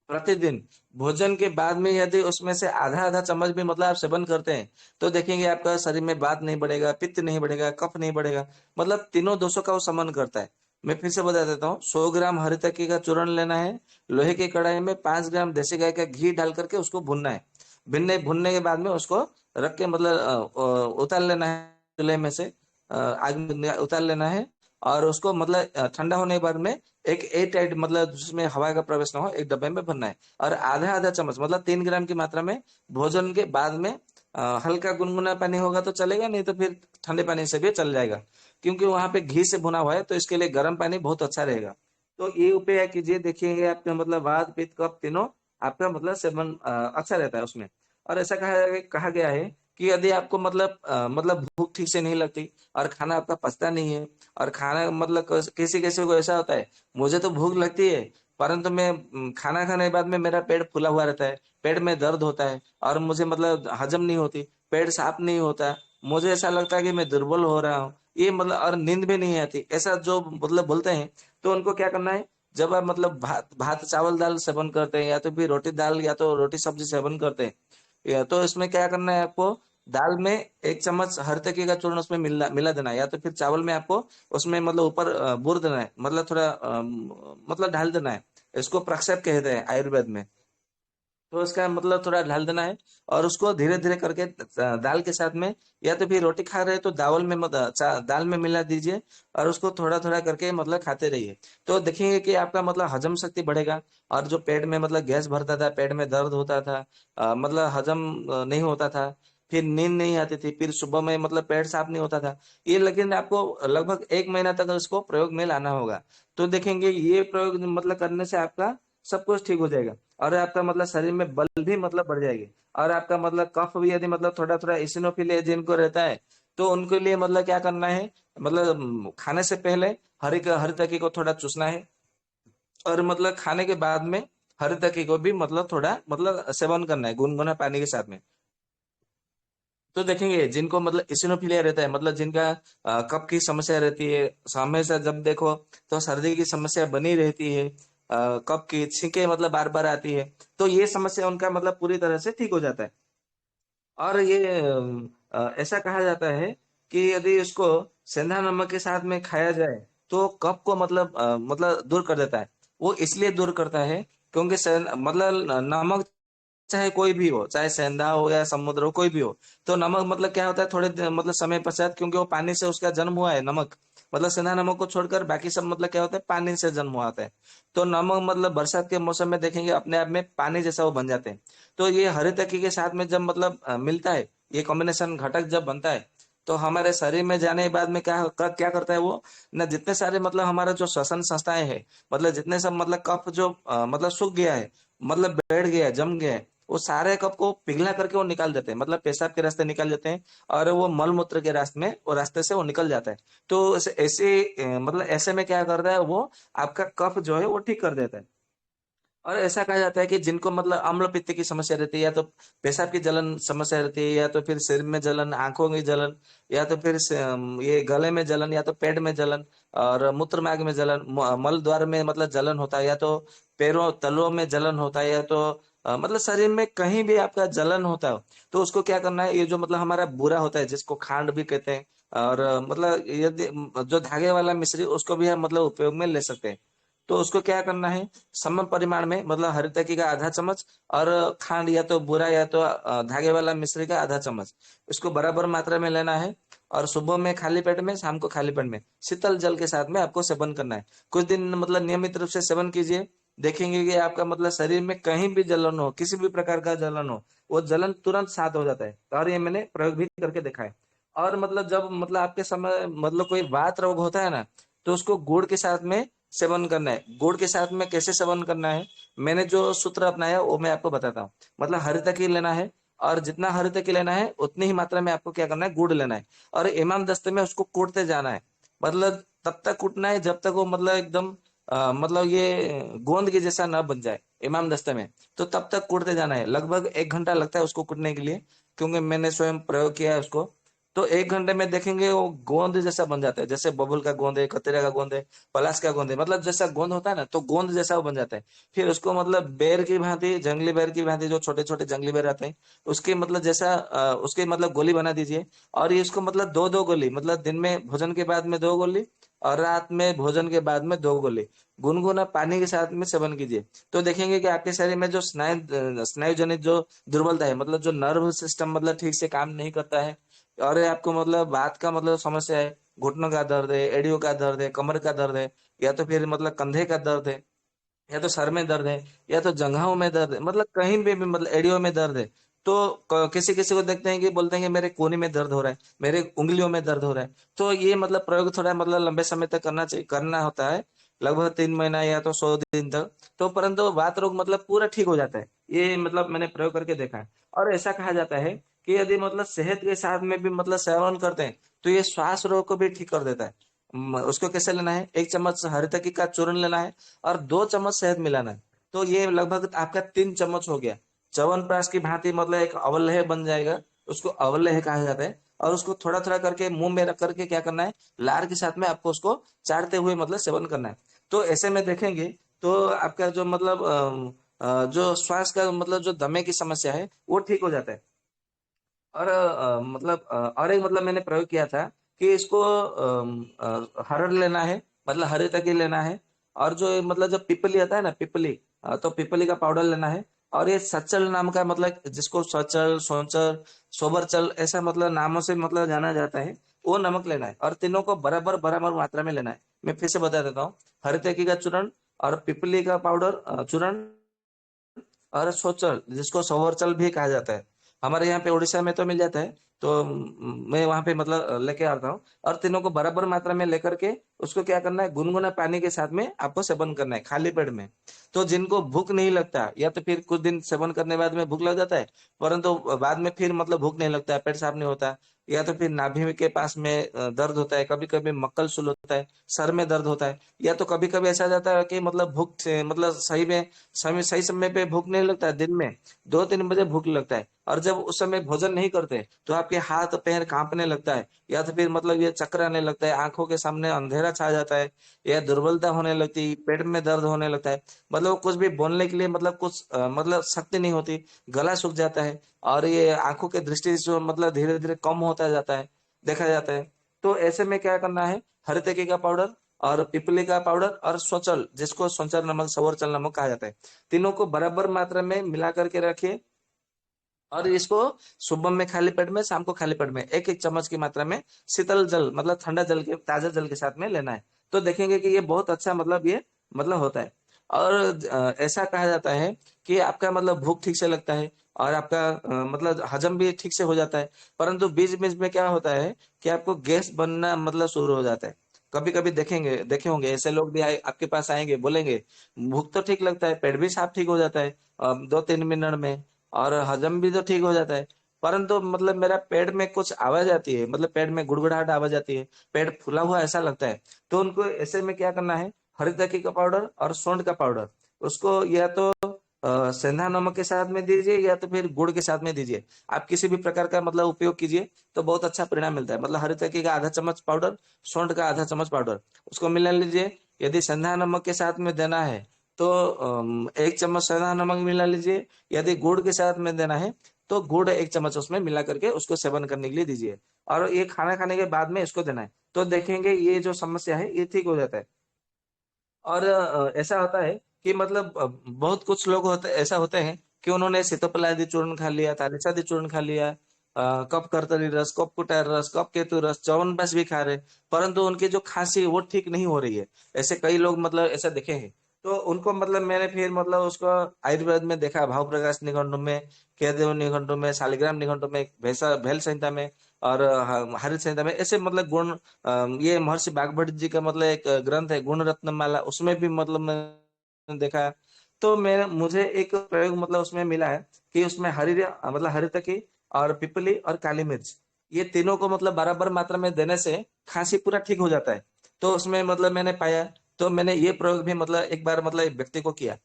प्रतिदिन भोजन के बाद में यदि उसमें से आधा आधा चम्मच भी मतलब आप सेवन करते हैं तो देखेंगे आपका शरीर में बात नहीं बढ़ेगा, पित्त नहीं बढ़ेगा, कफ नहीं बढ़ेगा, मतलब तीनों दोषों का वो समन करता है। मैं फिर से बता देता हूँ, 100 ग्राम हरितकी का चूर्ण लेना है, लोहे की कढ़ाई में 5 ग्राम देसी गाय का घी डाल करके उसको भुनना है। भुनने भुनने के बाद में उसको रख के मतलब उतार लेना है चूल्हे में से, आग में उतार लेना है। और उसको मतलब ठंडा होने के बाद में एक एयर टाइट मतलब जिसमें हवा का प्रवेश ना हो एक डब्बे में भरना है, और आधा आधा चम्मच मतलब 3 ग्राम की मात्रा में भोजन के बाद में हल्का गुनगुना पानी होगा तो चलेगा, नहीं तो फिर ठंडे पानी से भी चल जाएगा, क्योंकि वहां पे घी से भुना हुआ है तो इसके लिए गर्म पानी बहुत अच्छा रहेगा। तो ये उपाय कीजिए, देखिएगा आपका मतलब वात पित्त कफ तीनों आपका मतलब सेवन अच्छा रहता है उसमें। और ऐसा कहा गया है कि यदि आपको मतलब भूख ठीक से नहीं लगती और खाना आपका पचता नहीं है, और खाना मतलब किसी किसी को ऐसा होता है, मुझे तो भूख लगती है परंतु मैं खाना खाने के बाद में मेरा पेट फूला हुआ रहता है, पेट में दर्द होता है और मुझे मतलब हजम नहीं होती, पेट साफ नहीं होता, मुझे ऐसा लगता है कि मैं दुर्बल हो रहा हूँ, ये मतलब और नींद भी नहीं आती, ऐसा जो मतलब बोलते हैं। तो उनको क्या करना है, जब आप मतलब भात भात चावल दाल सेवन करते हैं या तो फिर रोटी दाल या तो रोटी सब्जी सेवन करते हैं, तो इसमें क्या करना है आपको, दाल में 1 चम्मच हर तरीके का चूर्ण उसमें मिला मिला देना है, या तो फिर चावल में आपको उसमें मतलब ऊपर बूर देना है, मतलब थोड़ा मतलब ढाल देना है। इसको प्रक्षेप कहते हैं आयुर्वेद में। तो उसका मतलब थोड़ा ढाल देना है, और उसको धीरे धीरे करके दाल के साथ में, या तो फिर रोटी खा रहे हैं तो दावल में दाल में मिला दीजिए, और उसको थोड़ा थोड़ा करके मतलब खाते रहिए। तो देखेंगे कि आपका मतलब हजम शक्ति बढ़ेगा, और जो पेट में मतलब गैस भरता था, पेट में दर्द होता था, मतलब हजम नहीं होता था, फिर नींद नहीं आती थी, फिर सुबह में मतलब पेट साफ नहीं होता था, ये लेकिन आपको लगभग 1 महीना तक इसको प्रयोग में लाना होगा। तो देखेंगे ये प्रयोग मतलब करने से आपका सब कुछ ठीक हो जाएगा, और आपका मतलब शरीर में बल भी मतलब बढ़ जाएगी, और आपका मतलब कफ भी यदि मतलब थोड़ा थोड़ा इसिनोफिलिया जिनको रहता है, तो उनके लिए मतलब क्या करना है, मतलब खाने से पहले हरी तकी को थोड़ा चूसना है, और मतलब खाने के बाद में हरी तकी को भी मतलब थोड़ा मतलब सेवन करना है गुनगुना पानी के साथ में। तो देखेंगे जिनको मतलब इसिनोफिलिया रहता है, मतलब जिनका कफ की समस्या रहती है, हमेशा जब देखो तो सर्दी की समस्या बनी रहती है, कफ की छींके मतलब बार बार आती है, तो ये समस्या उनका मतलब पूरी तरह से ठीक हो जाता है। और ये ऐसा कहा जाता है कि यदि इसको सेंधा नमक के साथ में खाया जाए तो कफ को मतलब मतलब दूर कर देता है। वो इसलिए दूर करता है क्योंकि मतलब नमक चाहे कोई भी हो, चाहे सेंधा हो या समुद्र हो, कोई भी हो, तो नमक मतलब क्या होता है, थोड़े मतलब समय पश्चात, क्योंकि वो पानी से उसका जन्म हुआ है नमक, मतलब सेंधा नमक को छोड़कर बाकी सब मतलब क्या होता है, पानी से जन्म हुआ होता है। तो नमक मतलब बरसात के मौसम में देखेंगे अपने आप में पानी जैसा वो बन जाते हैं। तो ये हरे तकी के साथ में जब मतलब मिलता है, ये कॉम्बिनेशन घटक जब बनता है, तो हमारे शरीर में जाने के बाद में क्या करता है वो, ना जितने सारे मतलब हमारा जो श्वसन संस्थाएं हैं, मतलब जितने सब मतलब कफ जो मतलब सूख गया है, मतलब बैठ गया है, जम गया है, वो सारे कप को पिघला करके वो निकाल देते हैं, मतलब पेशाब के रास्ते निकाल देते हैं, और वो मल मूत्र के रास्ते में वो रास्ते से वो निकल जाता है। तो ऐसे मतलब ऐसे में क्या करता है वो, आपका कफ जो है वो ठीक कर देता है। और ऐसा कहा जाता है कि जिनको मतलब अम्ल पित्त की समस्या रहती है, या तो पेशाब की जलन समस्या रहती है, या तो फिर सिर में जलन, आंखों की जलन, या तो फिर ये गले में जलन, या तो पेट में जलन, और मूत्र मार्ग में जलन, मल द्वार में मतलब जलन होता है, या तो पैरों तलुओं में जलन होता है, या तो मतलब शरीर में कहीं भी आपका जलन होता है, तो उसको क्या करना है, ये जो मतलब हमारा बूरा होता है जिसको खांड भी कहते हैं, और मतलब यदि जो धागे वाला मिश्री, उसको भी हम मतलब उपयोग में ले सकते हैं। तो उसको क्या करना है, सम परिमाण में मतलब हरी तकी का आधा चम्मच, और खांड या तो बूरा या तो धागे वाला मिश्री का आधा चम्मच, इसको बराबर मात्रा में लेना है, और सुबह में खाली पेट में, शाम को खाली पेट में शीतल जल के साथ में आपको सेवन करना है। कुछ दिन मतलब नियमित रूप से सेवन कीजिए, देखेंगे कि आपका मतलब शरीर में कहीं भी जलन हो, किसी भी प्रकार का जलन हो, वो जलन तुरंत शांत हो जाता है, और ये मैंने प्रयोग भी करके देखा है। और मतलब जब मतलब आपके समय मतलब कोई वात रोग होता है ना, तो उसको गुड़ के साथ में सेवन करना है। गुड़ के साथ में कैसे सेवन करना है, मैंने जो सूत्र अपनाया वो मैं आपको बताता हूँ। मतलब हरी तकी लेना है, और जितना हरी तकी लेना है उतनी ही मात्रा में आपको क्या करना है, गुड़ लेना है, और इमाम दस्ते में उसको कूटते जाना है। मतलब तब तक कूटना है जब तक वो मतलब एकदम मतलब ये गोंद के जैसा ना बन जाए इमाम दस्ते में, तो तब तक कूटते जाना है। लगभग 1 घंटा लगता है उसको कूटने के लिए, क्योंकि मैंने स्वयं प्रयोग किया है उसको। तो 1 घंटे में देखेंगे वो गोंद जैसा बन जाता है, जैसे बबुल का गोंद है, कतेरा का गोंद है, पलाश का गोंद है, मतलब जैसा गोंद होता है ना, तो गोंद जैसा वो बन जाता है। फिर उसको मतलब बेर की भांति, जंगली बेर की भांति, जो छोटे छोटे जंगली बेर आते हैं, उसके मतलब जैसा उसके मतलब गोली बना दीजिए। और ये इसको मतलब दो दो गोली, मतलब दिन में भोजन के बाद में 2 गोली, और रात में भोजन के बाद में 2 गोली गुनगुना पानी के साथ में सेवन कीजिए। तो देखेंगे कि आपके शरीर में जो स्नायु जनित जो दुर्बलता है, मतलब जो नर्व सिस्टम मतलब ठीक से काम नहीं करता है, और आपको मतलब बात का मतलब समस्या है, घुटनों का दर्द है, एड़ियों का दर्द है, कमर का दर्द है, या तो फिर मतलब कंधे का दर्द है, या तो सर में दर्द है, या तो जंघाओं में दर्द है, मतलब कहीं भी मतलब एड़ियों में दर्द है, तो किसी किसी को देखते हैं कि बोलते हैं कि मेरे कोहनी में दर्द हो रहा है, मेरे उंगलियों में दर्द हो रहा है। तो ये मतलब प्रयोग थोड़ा मतलब लंबे समय तक करना चाहिए, करना होता है, लगभग 3 महीना या तो 100 दिन तक। तो परंतु वात रोग मतलब पूरा ठीक हो जाता है, ये मतलब मैंने प्रयोग करके देखा है। और ऐसा कहा जाता है कि यदि मतलब सेहत के साथ में भी मतलब सेवन करते हैं, तो ये श्वास रोग को भी ठीक कर देता है। उसको कैसे लेना है, 1 चम्मच हरी तकी का चूर्ण लेना है, और 2 चम्मच शहद मिलाना है। तो ये लगभग आपका 3 चम्मच हो गया। च्यवनप्राश की भांति मतलब एक अवलेह बन जाएगा, उसको अवलेह कहा जाता है। और उसको थोड़ा थोड़ा करके मुंह में रख करके क्या करना है, लार के साथ में आपको उसको चाटते हुए मतलब सेवन करना है। तो ऐसे में देखेंगे तो आपका जो मतलब जो श्वास का मतलब जो दमे की समस्या है वो ठीक हो जाता है। और मतलब और एक मतलब मैंने प्रयोग किया था कि इसको हरड़ लेना है, मतलब हरे तकी लेना है। और जो ये मतलब जो पिपली आता है ना, पिपली, तो पिपली का पाउडर लेना है। और ये सचल नाम का, मतलब जिसको सचल, सोचर, सोबरचल ऐसा मतलब नामों से मतलब जाना जाता है, वो नमक लेना है। और तीनों को बराबर बराबर मात्रा में लेना है। मैं फिर से बता देता हूँ। हरे तकी का चूर्ण, और पिपली का पाउडर चूर्ण, और सोचल जिसको सोवरचल भी कहा जाता है। हमारे यहाँ पे उड़ीसा में तो मिल जाता है। तो मैं वहां पे मतलब लेके आता हूँ। और तीनों को बराबर मात्रा में लेकर के उसको क्या करना है, गुनगुना पानी के साथ में आपको सेवन करना है खाली पेट में। तो जिनको भूख नहीं लगता, या तो फिर कुछ दिन सेवन करने के बाद में भूख लग जाता है, परंतु बाद में फिर मतलब भूख नहीं लगता है, पेट साफ नहीं होता, या तो फिर नाभि के पास में दर्द होता है, कभी कभी मक्कल सुल होता है, सर में दर्द होता है, या तो कभी कभी ऐसा जाता है कि मतलब भूख से मतलब सही में सही समय पे भूख नहीं लगता है, दिन में 2-3 बजे भूख लगता है। और जब उस समय भोजन नहीं करते तो आपके हाथ पैर कांपने लगता है, या तो फिर मतलब ये चक्कर आने लगता है, आंखों के सामने अंधेरा छा जाता है, या दुर्बलता होने लगती है, पेट में दर्द होने लगता है। मतलब वो कुछ भी बोलने के लिए मतलब कुछ मतलब शक्ति नहीं होती, गला सूख जाता है। और ये आंखों के दृष्टि जो मतलब धीरे धीरे कम होता जाता है, देखा जाता है। तो ऐसे में क्या करना है, हर तरीके का पाउडर, और पिपली का पाउडर, और सोचल जिसको सोचर नमक, सवरचल नमक कहा जाता है, तीनों को बराबर मात्रा में मिला करके रखिए। और इसको सुबह में खाली पेट में, शाम को खाली पेट में एक एक चम्मच की मात्रा में शीतल जल, मतलब ठंडा जल के, ताजा जल के साथ में लेना है। तो देखेंगे कि ये बहुत अच्छा मतलब ये मतलब होता है। और ऐसा कहा जाता है कि आपका मतलब भूख ठीक से लगता है, और आपका मतलब हजम भी ठीक से हो जाता है। परंतु बीच बीच में क्या होता है कि आपको गैस बनना मतलब शुरू हो जाता है। कभी कभी देखे होंगे ऐसे लोग भी आपके पास आएंगे, बोलेंगे भूख तो ठीक लगता है, पेट भी साफ ठीक हो जाता है 2-3 मिनट में, और हजम भी तो ठीक हो जाता है, परंतु मतलब मेरा पेट में कुछ आवाज आती है, मतलब पेट में गुड़गुड़ाहट आवाज आती है, पेट फूला हुआ ऐसा लगता है। तो उनको ऐसे में क्या करना है, हरी तकी का पाउडर और सोंठ का पाउडर, उसको या तो सेंधा नमक के साथ में दीजिए, या तो फिर गुड़ के साथ में दीजिए। आप किसी भी प्रकार का मतलब उपयोग कीजिए तो बहुत अच्छा परिणाम मिलता है। मतलब हरी तकी का आधा चम्मच पाउडर, सोंठ का आधा चम्मच पाउडर, उसको मिला लीजिए। यदि सेंधा नमक के साथ में देना है तो 1 चम्मच सेंधा नमक मिला लीजिए। यदि गुड़ के साथ में देना है तो गुड़ 1 चम्मच उसमें मिला करके उसको सेवन करने के लिए दीजिए। और ये खाना खाने के बाद में इसको देना है, तो देखेंगे ये जो समस्या है ये ठीक हो जाता है। और ऐसा होता है कि मतलब बहुत कुछ लोग होते ऐसा होते हैं कि उन्होंने सीतोपलादी चूर्ण खा लिया, तालिसादी चूर्ण खा लिया, कप करतरी रस, कप कुटार रस, कप केतु रस, च्यवनप्राश भी खा रहे, परंतु उनकी जो खांसी है वो ठीक नहीं हो रही है। ऐसे कई लोग मतलब ऐसा देखे हैं। तो उनको मतलब मैंने फिर मतलब उसको आयुर्वेद में देखा, भाव प्रकाश निघंटु में, केदेव निघंटु में, शालिग्राम निघंटु में, भैसा भेल संहिता में, और हरित संहिता में, ऐसे मतलब गुण ये महर्षि वाग्भट जी का मतलब एक ग्रंथ है गुण रत्नमाला, उसमें भी मतलब मैंने देखा। तो मैं मुझे एक प्रयोग मतलब उसमें मिला है कि उसमें मतलब हरी तकी और पिपली और काली मिर्च, ये तीनों को मतलब बराबर मात्रा में देने से खांसी पूरा ठीक हो जाता है। तो उसमें मतलब मैंने पाया, तो मैंने ये प्रयोग भी मतलब एक बार मतलब एक व्यक्ति को किया,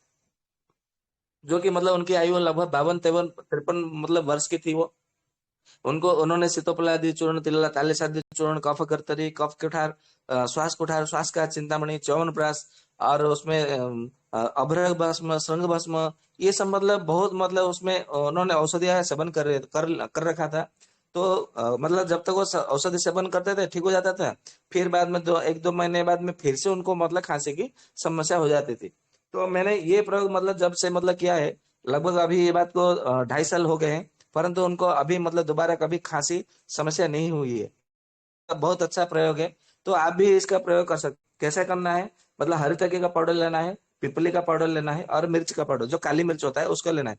जो कि मतलब उनकी आयु लगभग 52-53 मतलब वर्ष की थी वो। उनको उन्होंने सीतोपलादी चूर्ण, तिल्ला तालिसादी चूर्ण, कफ करतरी, कफ कुठार, श्वास कुठार, श्वास का चिंतामणि, च्यवनप्राश, और उसमें अभ्रक भस्म, श्रृंग भस्म, ये सब मतलब बहुत मतलब उसमें उन्होंने औषधियां सेवन कर रखा था। तो मतलब जब तक वो औषधि सेवन करते थे ठीक हो जाता था, फिर बाद में 1-2 महीने बाद में फिर से उनको मतलब खांसी की समस्या हो जाती थी। तो मैंने ये प्रयोग मतलब जब से मतलब किया है, लगभग अभी ये बात को 2.5 साल हो गए हैं, परंतु उनको अभी मतलब दोबारा कभी खांसी समस्या नहीं हुई है। बहुत अच्छा प्रयोग है। तो आप भी इसका प्रयोग कर सकते। कैसे करना है, मतलब हरी तकी का पाउडर लेना है, पिपली का पाउडर लेना है, और मिर्च का पाउडर जो काली मिर्च होता है उसको लेना है।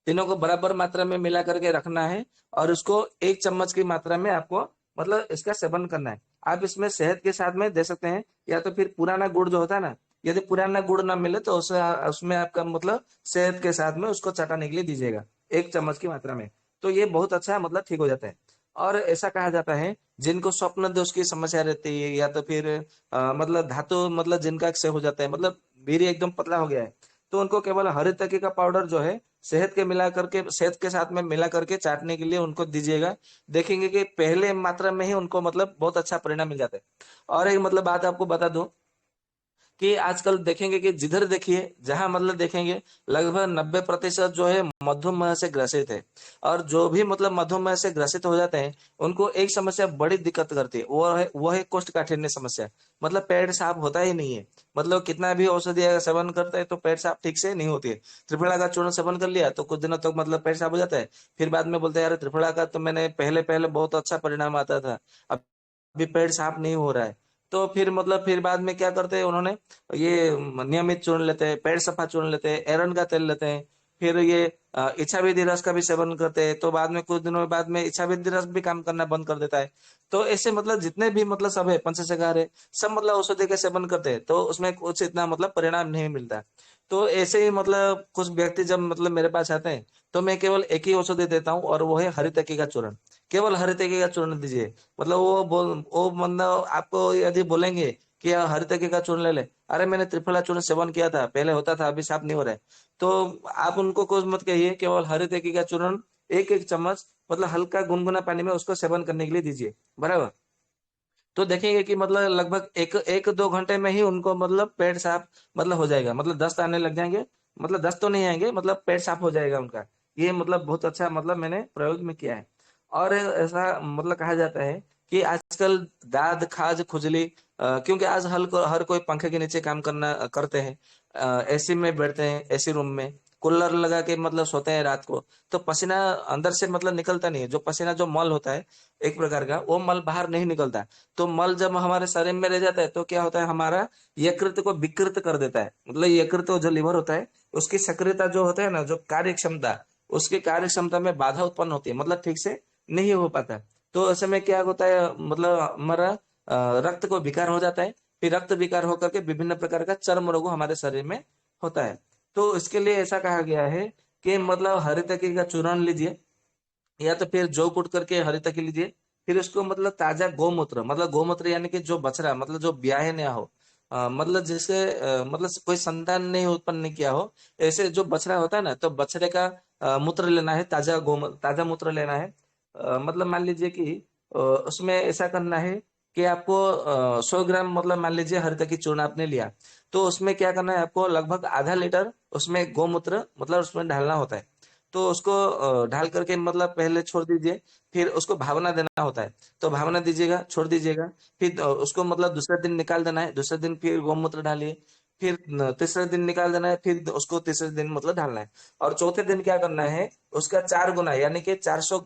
तीनों को बराबर मात्रा में मिला करके रखना है, और उसको 1 चम्मच की मात्रा में आपको मतलब इसका सेवन करना है। आप इसमें शहद के साथ में दे सकते हैं, या तो फिर पुराना गुड़ जो होता है ना, यदि पुराना गुड़ ना मिले तो उसमें आपका मतलब शहद के साथ में उसको चटाने के लिए दीजिएगा 1 चम्मच की मात्रा में। तो ये बहुत अच्छा मतलब ठीक हो जाता है। और ऐसा कहा जाता है जिनको स्वप्न दोष की समस्या रहती है, या तो फिर मतलब धातु मतलब जिनका क्षय हो जाता है, मतलब वीर्य एकदम पतला हो गया है, तो उनको केवल हरी तकी का पाउडर जो है शहद के साथ में मिला करके चाटने के लिए उनको दीजिएगा। देखेंगे कि पहले मात्रा में ही उनको मतलब बहुत अच्छा परिणाम मिल जाता है। और एक मतलब बात आपको बता दूं कि आजकल देखेंगे कि जिधर देखिए जहां मतलब देखेंगे लगभग 90% जो है मधुमेह से ग्रसित है। और जो भी मतलब मधुमेह से ग्रसित हो जाते हैं उनको एक समस्या बड़ी दिक्कत करती है, वो है कोष्ठकाठिन्य समस्या। मतलब पेट साफ होता ही नहीं है। मतलब कितना भी औषधि अगर सेवन करते हैं तो पेट साफ ठीक से नहीं होती है। त्रिफला का चूर्ण सेवन कर लिया तो कुछ दिनों तक मतलब पेट साफ हो जाता है। फिर बाद में बोलते हैं यार त्रिफला का तो मैंने पहले पहले बहुत अच्छा परिणाम आता था, अभी पेट साफ नहीं हो रहा है। तो फिर मतलब फिर बाद में क्या करते हैं उन्होंने, ये नियमित चूर्ण लेते हैं, पेट सफा चूर्ण लेते हैं, एरंड का तेल लेते हैं। फिर ये इच्छाविधि रस का भी सेवन करते हैं, तो बाद में कुछ दिनों बाद में इच्छाविधि रस भी काम करना बंद कर देता है। तो ऐसे मतलब जितने भी मतलब सब है पंचशेखर है, सब मतलब औषधि के सेवन करते हैं तो उसमें कुछ इतना मतलब परिणाम नहीं मिलता। तो ऐसे ही मतलब कुछ व्यक्ति जब मतलब मेरे पास आते हैं तो मैं केवल एक ही औषधि देता हूँ और वो है हरितकी का चूर्ण। केवल हरितकी का चूर्ण दीजिए। मतलब वो मतलब आपको यदि बोलेंगे कि हरितकी का चूर्ण ले ले, अरे मैंने त्रिफला चूर्ण सेवन किया था, पहले होता था अभी साफ नहीं हो रहा है, तो आप उनको कुछ मत कहिए, केवल हरितकी का चूर्ण एक एक चम्मच मतलब हल्का गुनगुना पानी में उसको सेवन करने के लिए दीजिए, बराबर। तो देखेंगे कि मतलब लगभग एक एक दो घंटे में ही उनको मतलब पेट साफ मतलब हो जाएगा, मतलब दस्त आने लग जाएंगे। मतलब दस्त तो नहीं आएंगे, मतलब पेट साफ हो जाएगा उनका। ये मतलब बहुत अच्छा मतलब मैंने प्रयोग में किया है। और ऐसा मतलब कहा जाता है कि आजकल दाद खाज खुजली, क्योंकि आज हर कोई पंखे के नीचे काम करना करते हैं, एसी में बैठते हैं, एसी रूम में कूलर लगा के मतलब सोते हैं रात को। तो पसीना अंदर से मतलब निकलता नहीं है, जो पसीना जो मल होता है एक प्रकार का, वो मल बाहर नहीं निकलता। तो मल जब हमारे शरीर में रह जाता है तो क्या होता है, हमारा यकृत को विकृत कर देता है। मतलब यकृत जो लिवर होता है उसकी सक्रियता जो होता है ना, जो कार्य क्षमता, उसकी कार्य क्षमता में बाधा उत्पन्न होती है, मतलब ठीक से नहीं हो पाता। तो ऐसे में क्या होता है, मतलब हमारा रक्त को विकार हो जाता है। फिर रक्त विकार होकर के विभिन्न प्रकार का चर्म रोग हमारे शरीर में होता है। तो इसके लिए ऐसा कहा गया है कि मतलब हरितकी का चूर्ण लीजिए, या तो फिर जौ कुट करके हरितकी लीजिए। फिर उसको मतलब ताजा गौमूत्र, मतलब गौमूत्र यानी कि जो बछड़ा मतलब जो ब्याहे नया हो, मतलब जिससे मतलब कोई संतान नहीं उत्पन्न नहीं किया हो, ऐसे जो बछड़ा होता है ना, तो बछड़े का मूत्र लेना है, ताजा मूत्र लेना है। मतलब मान लीजिए कि उसमें ऐसा करना है कि आपको 100 ग्राम मतलब मान लीजिए हरितकी चूर्ण आपने लिया, तो उसमें क्या करना है, आपको लगभग आधा लीटर उसमें गौमूत्र मतलब उसमें डालना होता है। तो उसको ढाल करके मतलब पहले छोड़ दीजिए। फिर उसको भावना देना होता है, तो भावना दीजिएगा, छोड़ दीजिएगा। फिर उसको मतलब दूसरे दिन निकाल देना है, दूसरे दिन फिर गौमूत्र डालिए। फिर तीसरे दिन निकाल देना है, फिर उसको तीसरे दिन मतलब ढालना है। और चौथे दिन क्या करना है, उसका 4 गुना यानी कि 400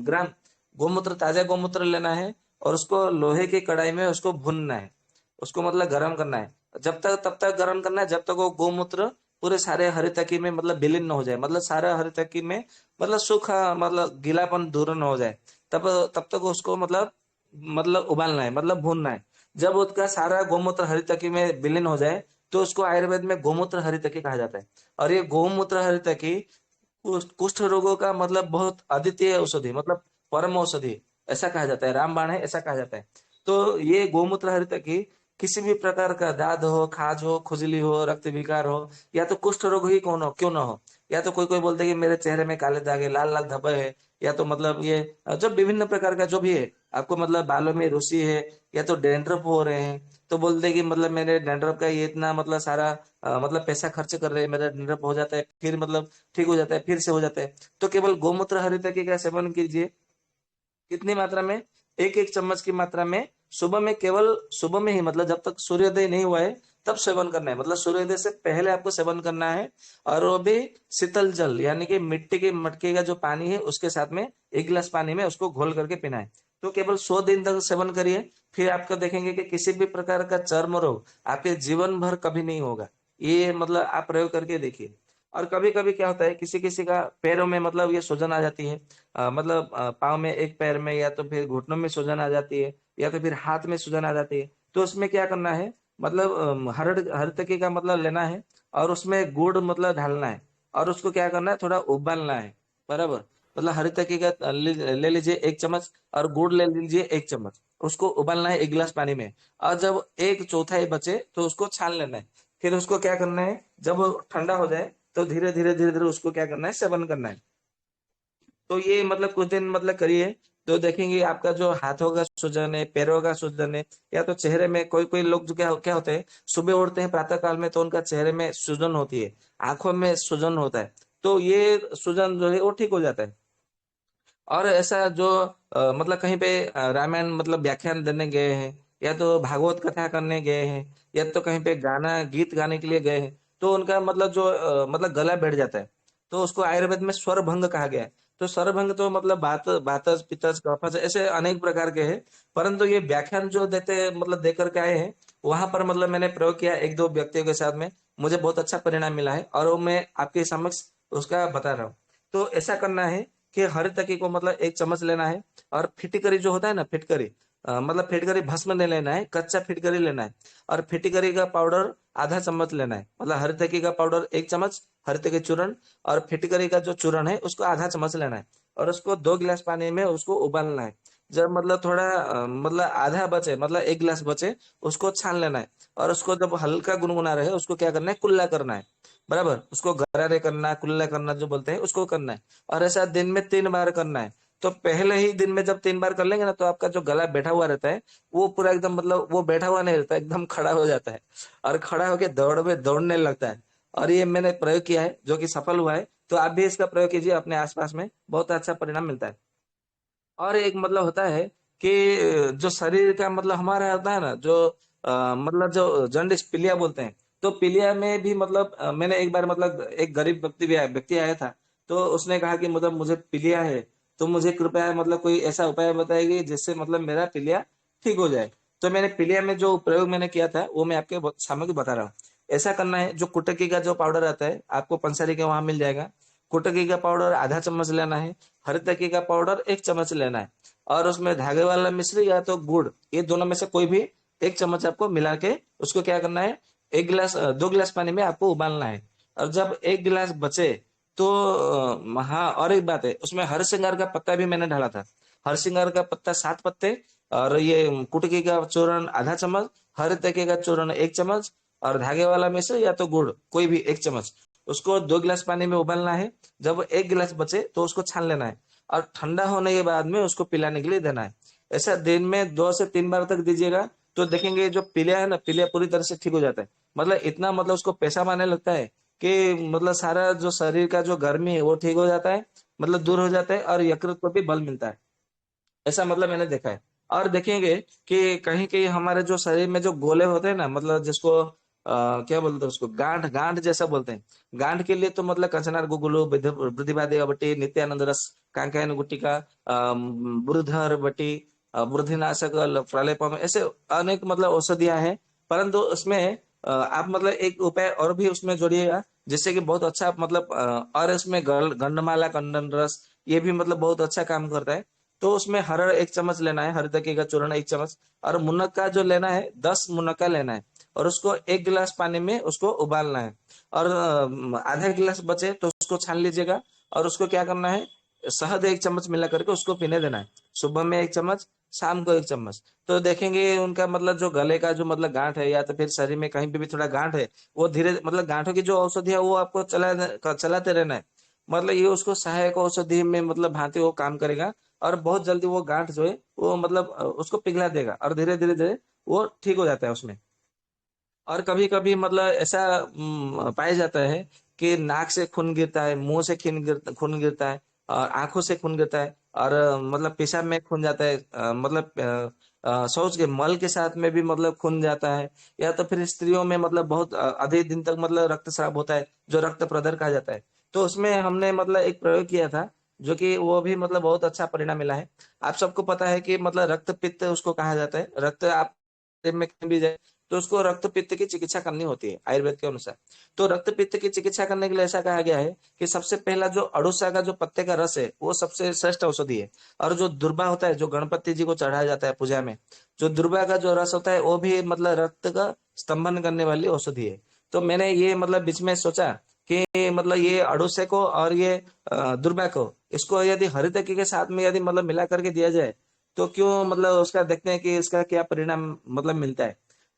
ग्राम गौमूत्र, ताजा गौमूत्र लेना है और उसको लोहे की कढ़ाई में उसको भूनना है। उसको मतलब गर्म करना है, जब तक तब तक गर्म करना है जब तक वो गोमूत्र पूरे सारे हरितकी में मतलब विलीन न हो जाए, मतलब सारा हरितकी में मतलब सूखा मतलब गीलापन दूर न हो जाए। तब तब तक उसको मतलब उबालना है, मतलब भूनना है। जब उसका सारा गोमूत्र हरितकी में विलीन हो जाए तो उसको आयुर्वेद में गोमूत्र हरितकी कहा जाता है। और ये गोमूत्र हरितकी कुष्ठ रोगों का मतलब बहुत अद्वितीय औषधि, मतलब परम औषधि ऐसा कहा जाता है, रामबाण है ऐसा कहा जाता है। तो ये गोमूत्र हरितकी किसी भी प्रकार का दाद हो, खाज हो, खुजली हो, रक्त विकार हो, या तो कुष्ठ रोग ही कौन हो क्यों ना हो, या तो कोई कोई बोलते हैं कि मेरे चेहरे में काले दाग है, लाल लाल धब्बे है, या तो मतलब ये जो विभिन्न प्रकार का जो भी है, आपको मतलब बालों में रुसी है, या तो डैंड्रफ हो रहे हैं, तो बोलते हैं कि मतलब मेरे डैंड्रफ का ये इतना मतलब सारा मतलब पैसा खर्च कर रहे हैं, मेरा डैंड्रफ हो जाता है फिर मतलब ठीक हो जाता है, फिर से हो जाता है। तो केवल गोमूत्र हरितकी का सेवन कीजिए। कितनी मात्रा में, एक एक चम्मच की मात्रा में, सुबह में, केवल सुबह में ही, मतलब जब तक सूर्योदय नहीं हुआ है तब सेवन करना है, मतलब सूर्योदय से पहले आपको सेवन करना है। और वो भी शीतल जल यानी कि मिट्टी के मटके का जो पानी है उसके साथ में 1 गिलास पानी में उसको घोल करके पीना है। तो केवल 100 दिन तक सेवन करिए। फिर आपको देखेंगे कि किसी भी प्रकार का चर्म रोग आपके जीवन भर कभी नहीं होगा। ये मतलब आप प्रयोग करके देखिए। और कभी कभी क्या होता है, किसी किसी का पैरों में मतलब ये सूजन आ जाती है, मतलब पाँव में, एक पैर में, या तो फिर घुटनों में सूजन आ जाती है, या तो फिर हाथ में सूजन आ जाती है। तो उसमें क्या करना है, मतलब हरतकी का मतलब लेना है और उसमें गुड़ मतलब ढालना है। और उसको क्या करना है, थोड़ा उबालना है, बराबर। मतलब हरतकी का ले लीजिए 1 चम्मच और गुड़ ले लीजिए 1 चम्मच, उसको उबालना है 1 गिलास पानी में। और जब 1/4 बचे तो उसको छान लेना है। फिर उसको क्या करना है, जब वो ठंडा हो जाए तो धीरे धीरे उसको क्या करना है, सेवन करना है। तो ये मतलब कुछ दिन मतलब करिए। तो देखेंगे आपका जो हाथों का सूजन है, पैरों का सूजन है, या तो चेहरे में कोई कोई लोग जो क्या क्या होते हैं, सुबह उठते हैं प्रातः काल में तो उनका चेहरे में सूजन होती है, आंखों में सूजन होता है, तो ये सूजन जो है वो ठीक हो जाता है। और ऐसा जो मतलब कहीं पे रामायण मतलब व्याख्यान देने गए हैं, या तो भागवत कथा करने गए हैं, या तो कहीं पे गाना गीत गाने के लिए गए हैं, तो उनका मतलब जो मतलब गला बैठ जाता है, तो उसको आयुर्वेद में स्वर भंग कहा गया है। तो स्वर भंग तो मतलब बातस पित्तस कफस ऐसे अनेक प्रकार के हैं, परंतु ये व्याख्यान जो देते मतलब दे करके आए हैं, वहां पर मतलब मैंने प्रयोग किया एक दो व्यक्तियों के साथ में, मुझे बहुत अच्छा परिणाम मिला है, और वो मैं आपके समक्ष उसका बता रहा हूँ। तो ऐसा करना है कि हर तकी को मतलब एक चम्मच लेना है, और फिटकरी जो होता है ना, फिटकरी मतलब फिटकरी भस्म नहीं लेना है, कच्चा फिटकरी लेना है, और फिटकरी का पाउडर आधा चम्मच लेना है, मतलब हर तकी का पाउडर एक चम्मच, हर तकी चूर्ण, और फिटकरी का जो चूर्ण है उसको आधा चम्मच लेना है, और उसको 2 गिलास पानी में उसको उबालना है। जब मतलब थोड़ा मतलब आधा बचे, मतलब 1 गिलास बचे, उसको छान लेना है, और उसको जब हल्का गुनगुना रहे उसको क्या करना है, कुल्ला करना है, बराबर, उसको गरारे करना, कुल्ला करना जो बोलते हैं उसको करना है। और ऐसा दिन में 3 बार करना है। तो पहले ही दिन में जब 3 बार कर लेंगे ना, तो आपका जो गला बैठा हुआ रहता है वो पूरा एकदम मतलब वो बैठा हुआ नहीं रहता, एकदम खड़ा हो जाता है, और खड़ा होकर दौड़ने लगता है। और ये मैंने प्रयोग किया है जो कि सफल हुआ है, तो आप भी इसका प्रयोग कीजिए अपने आसपास में, बहुत अच्छा परिणाम मिलता है। और एक मतलब होता है कि जो शरीर का मतलब हमारा होता है ना, जो मतलब जो जॉन्डिस पीलिया बोलते हैं, तो पीलिया में भी मतलब मैंने एक बार मतलब एक गरीब व्यक्ति आया था, तो उसने कहा कि मतलब मुझे पीलिया है, तो मुझे कृपया मतलब कोई ऐसा उपाय बताएगी जिससे मतलब मेरा पीलिया ठीक हो जाए। तो मैंने पीलिया में जो प्रयोग मैंने किया था वो मैं आपके सामने बता रहा हूँ। ऐसा करना है, जो कुटकी का जो पाउडर आता है आपको पंसारी के वहां मिल जाएगा, कुटकी का पाउडर आधा चम्मच लेना है, हरतकी का पाउडर 1 चम्मच लेना है, और उसमें धागे वाला मिश्री या तो गुड़, ये दोनों में से कोई भी 1 चम्मच आपको मिला के उसको क्या करना है, 2 गिलास पानी में आपको उबालना है। और जब 1 गिलास बचे, तो हाँ, और एक बात है, उसमें हर सिंगार का पत्ता भी मैंने डाला था, हर सिंगार का पत्ता 7 पत्ते, और ये कुटकी का चूर्ण आधा चम्मच, हर तके का चूर्ण 1 चम्मच, और धागे वाला मिश्री या तो गुड़ कोई भी 1 चम्मच, उसको 2 गिलास पानी में उबालना है। जब 1 गिलास बचे तो उसको छान लेना है, और ठंडा होने के बाद में उसको पिलाने के लिए देना है। ऐसा दिन में 2 से 3 बार तक दीजिएगा, तो देखेंगे जो पीलिया है ना, पीलिया पूरी तरह से ठीक हो जाता है। मतलब इतना मतलब उसको पेशाब आने लगता है कि मतलब सारा जो शरीर का जो गर्मी है वो ठीक हो जाता है, मतलब दूर हो जाता है, और यकृत को भी बल मिलता है। ऐसा मतलब मैंने देखा है। और देखेंगे कि कहीं कहीं हमारे जो शरीर में जो गोले होते हैं ना, मतलब जिसको क्या बोलते हैं, उसको गांठ गांठ जैसा बोलते हैं। गांठ के लिए तो मतलब कंचनार गुगुलु वृद्धिवादी बटी, नित्यानंद रस, कांकायन गुटिका, बुरधर बटी, बुद्धिनाशक, प्रलेपम, ऐसे अनेक मतलब औषधियां हैं। परंतु उसमें आप मतलब एक उपाय और भी उसमें जोड़िएगा, जिससे कि बहुत अच्छा मतलब और इसमें गंडमाला कंदन रस, ये भी मतलब बहुत अच्छा काम करता है। तो उसमें हरड़ 1 चम्मच लेना है, हर तकी का चूर्ण 1 चम्मच, और मुनक्का जो लेना है 10 मुनक्का लेना है, और उसको 1 गिलास पानी में उसको उबालना है। और आधा गिलास बचे तो उसको छान लीजिएगा, और उसको क्या करना है, शहद 1 चम्मच मिला करके उसको पीने देना है। सुबह में 1 चम्मच, शाम को 1 चम्मच। तो देखेंगे उनका मतलब जो गले का जो मतलब गांठ है, या तो फिर शरीर में कहीं पे भी थोड़ा गांठ है, वो धीरे मतलब गांठों की जो औषधि है वो आपको चलाते रहना है। मतलब ये उसको सहायक औषधि में मतलब भांति वो काम करेगा, और बहुत जल्दी वो गांठ जो है वो मतलब उसको पिघला देगा, और धीरे धीरे धीरे वो ठीक हो जाता है उसमें। और कभी कभी मतलब ऐसा पाया जाता है कि नाक से खून गिरता है, मुंह से खून गिरता है, और आंखों से खून गिरता है, और मतलब पेशाब में खून जाता है, मतलब शौच के मल के साथ में भी मतलब खून जाता है, या तो फिर स्त्रियों में मतलब बहुत अधिक दिन तक मतलब रक्तस्राव होता है, जो रक्त प्रदर कहा जाता है। तो उसमें हमने मतलब एक प्रयोग किया था, जो कि वो भी मतलब बहुत अच्छा परिणाम मिला है। आप सबको पता है कि मतलब रक्त पित्त उसको कहा जाता है, रक्त आप में कहीं भी जाए तो उसको रक्त पित्त की चिकित्सा करनी होती है आयुर्वेद के अनुसार। तो रक्त पित्त की चिकित्सा करने के लिए ऐसा कहा गया है कि सबसे पहला जो अड़ुसा का जो पत्ते का रस है वो सबसे श्रेष्ठ औषधि है। और जो दुर्बा होता है, जो गणपति जी को चढ़ाया जाता है पूजा में, जो दुर्बा का जो रस होता है वो भी मतलब रक्त का स्तंभन करने वाली औषधि है। तो मैंने ये मतलब बीच में सोचा कि मतलब ये अड़ुसे को और ये दुर्बा को, इसको यदि हरितकी के साथ में यदि मतलब मिला करके दिया जाए, तो क्यों मतलब उसका देखते हैं कि इसका क्या परिणाम मतलब मिलता है।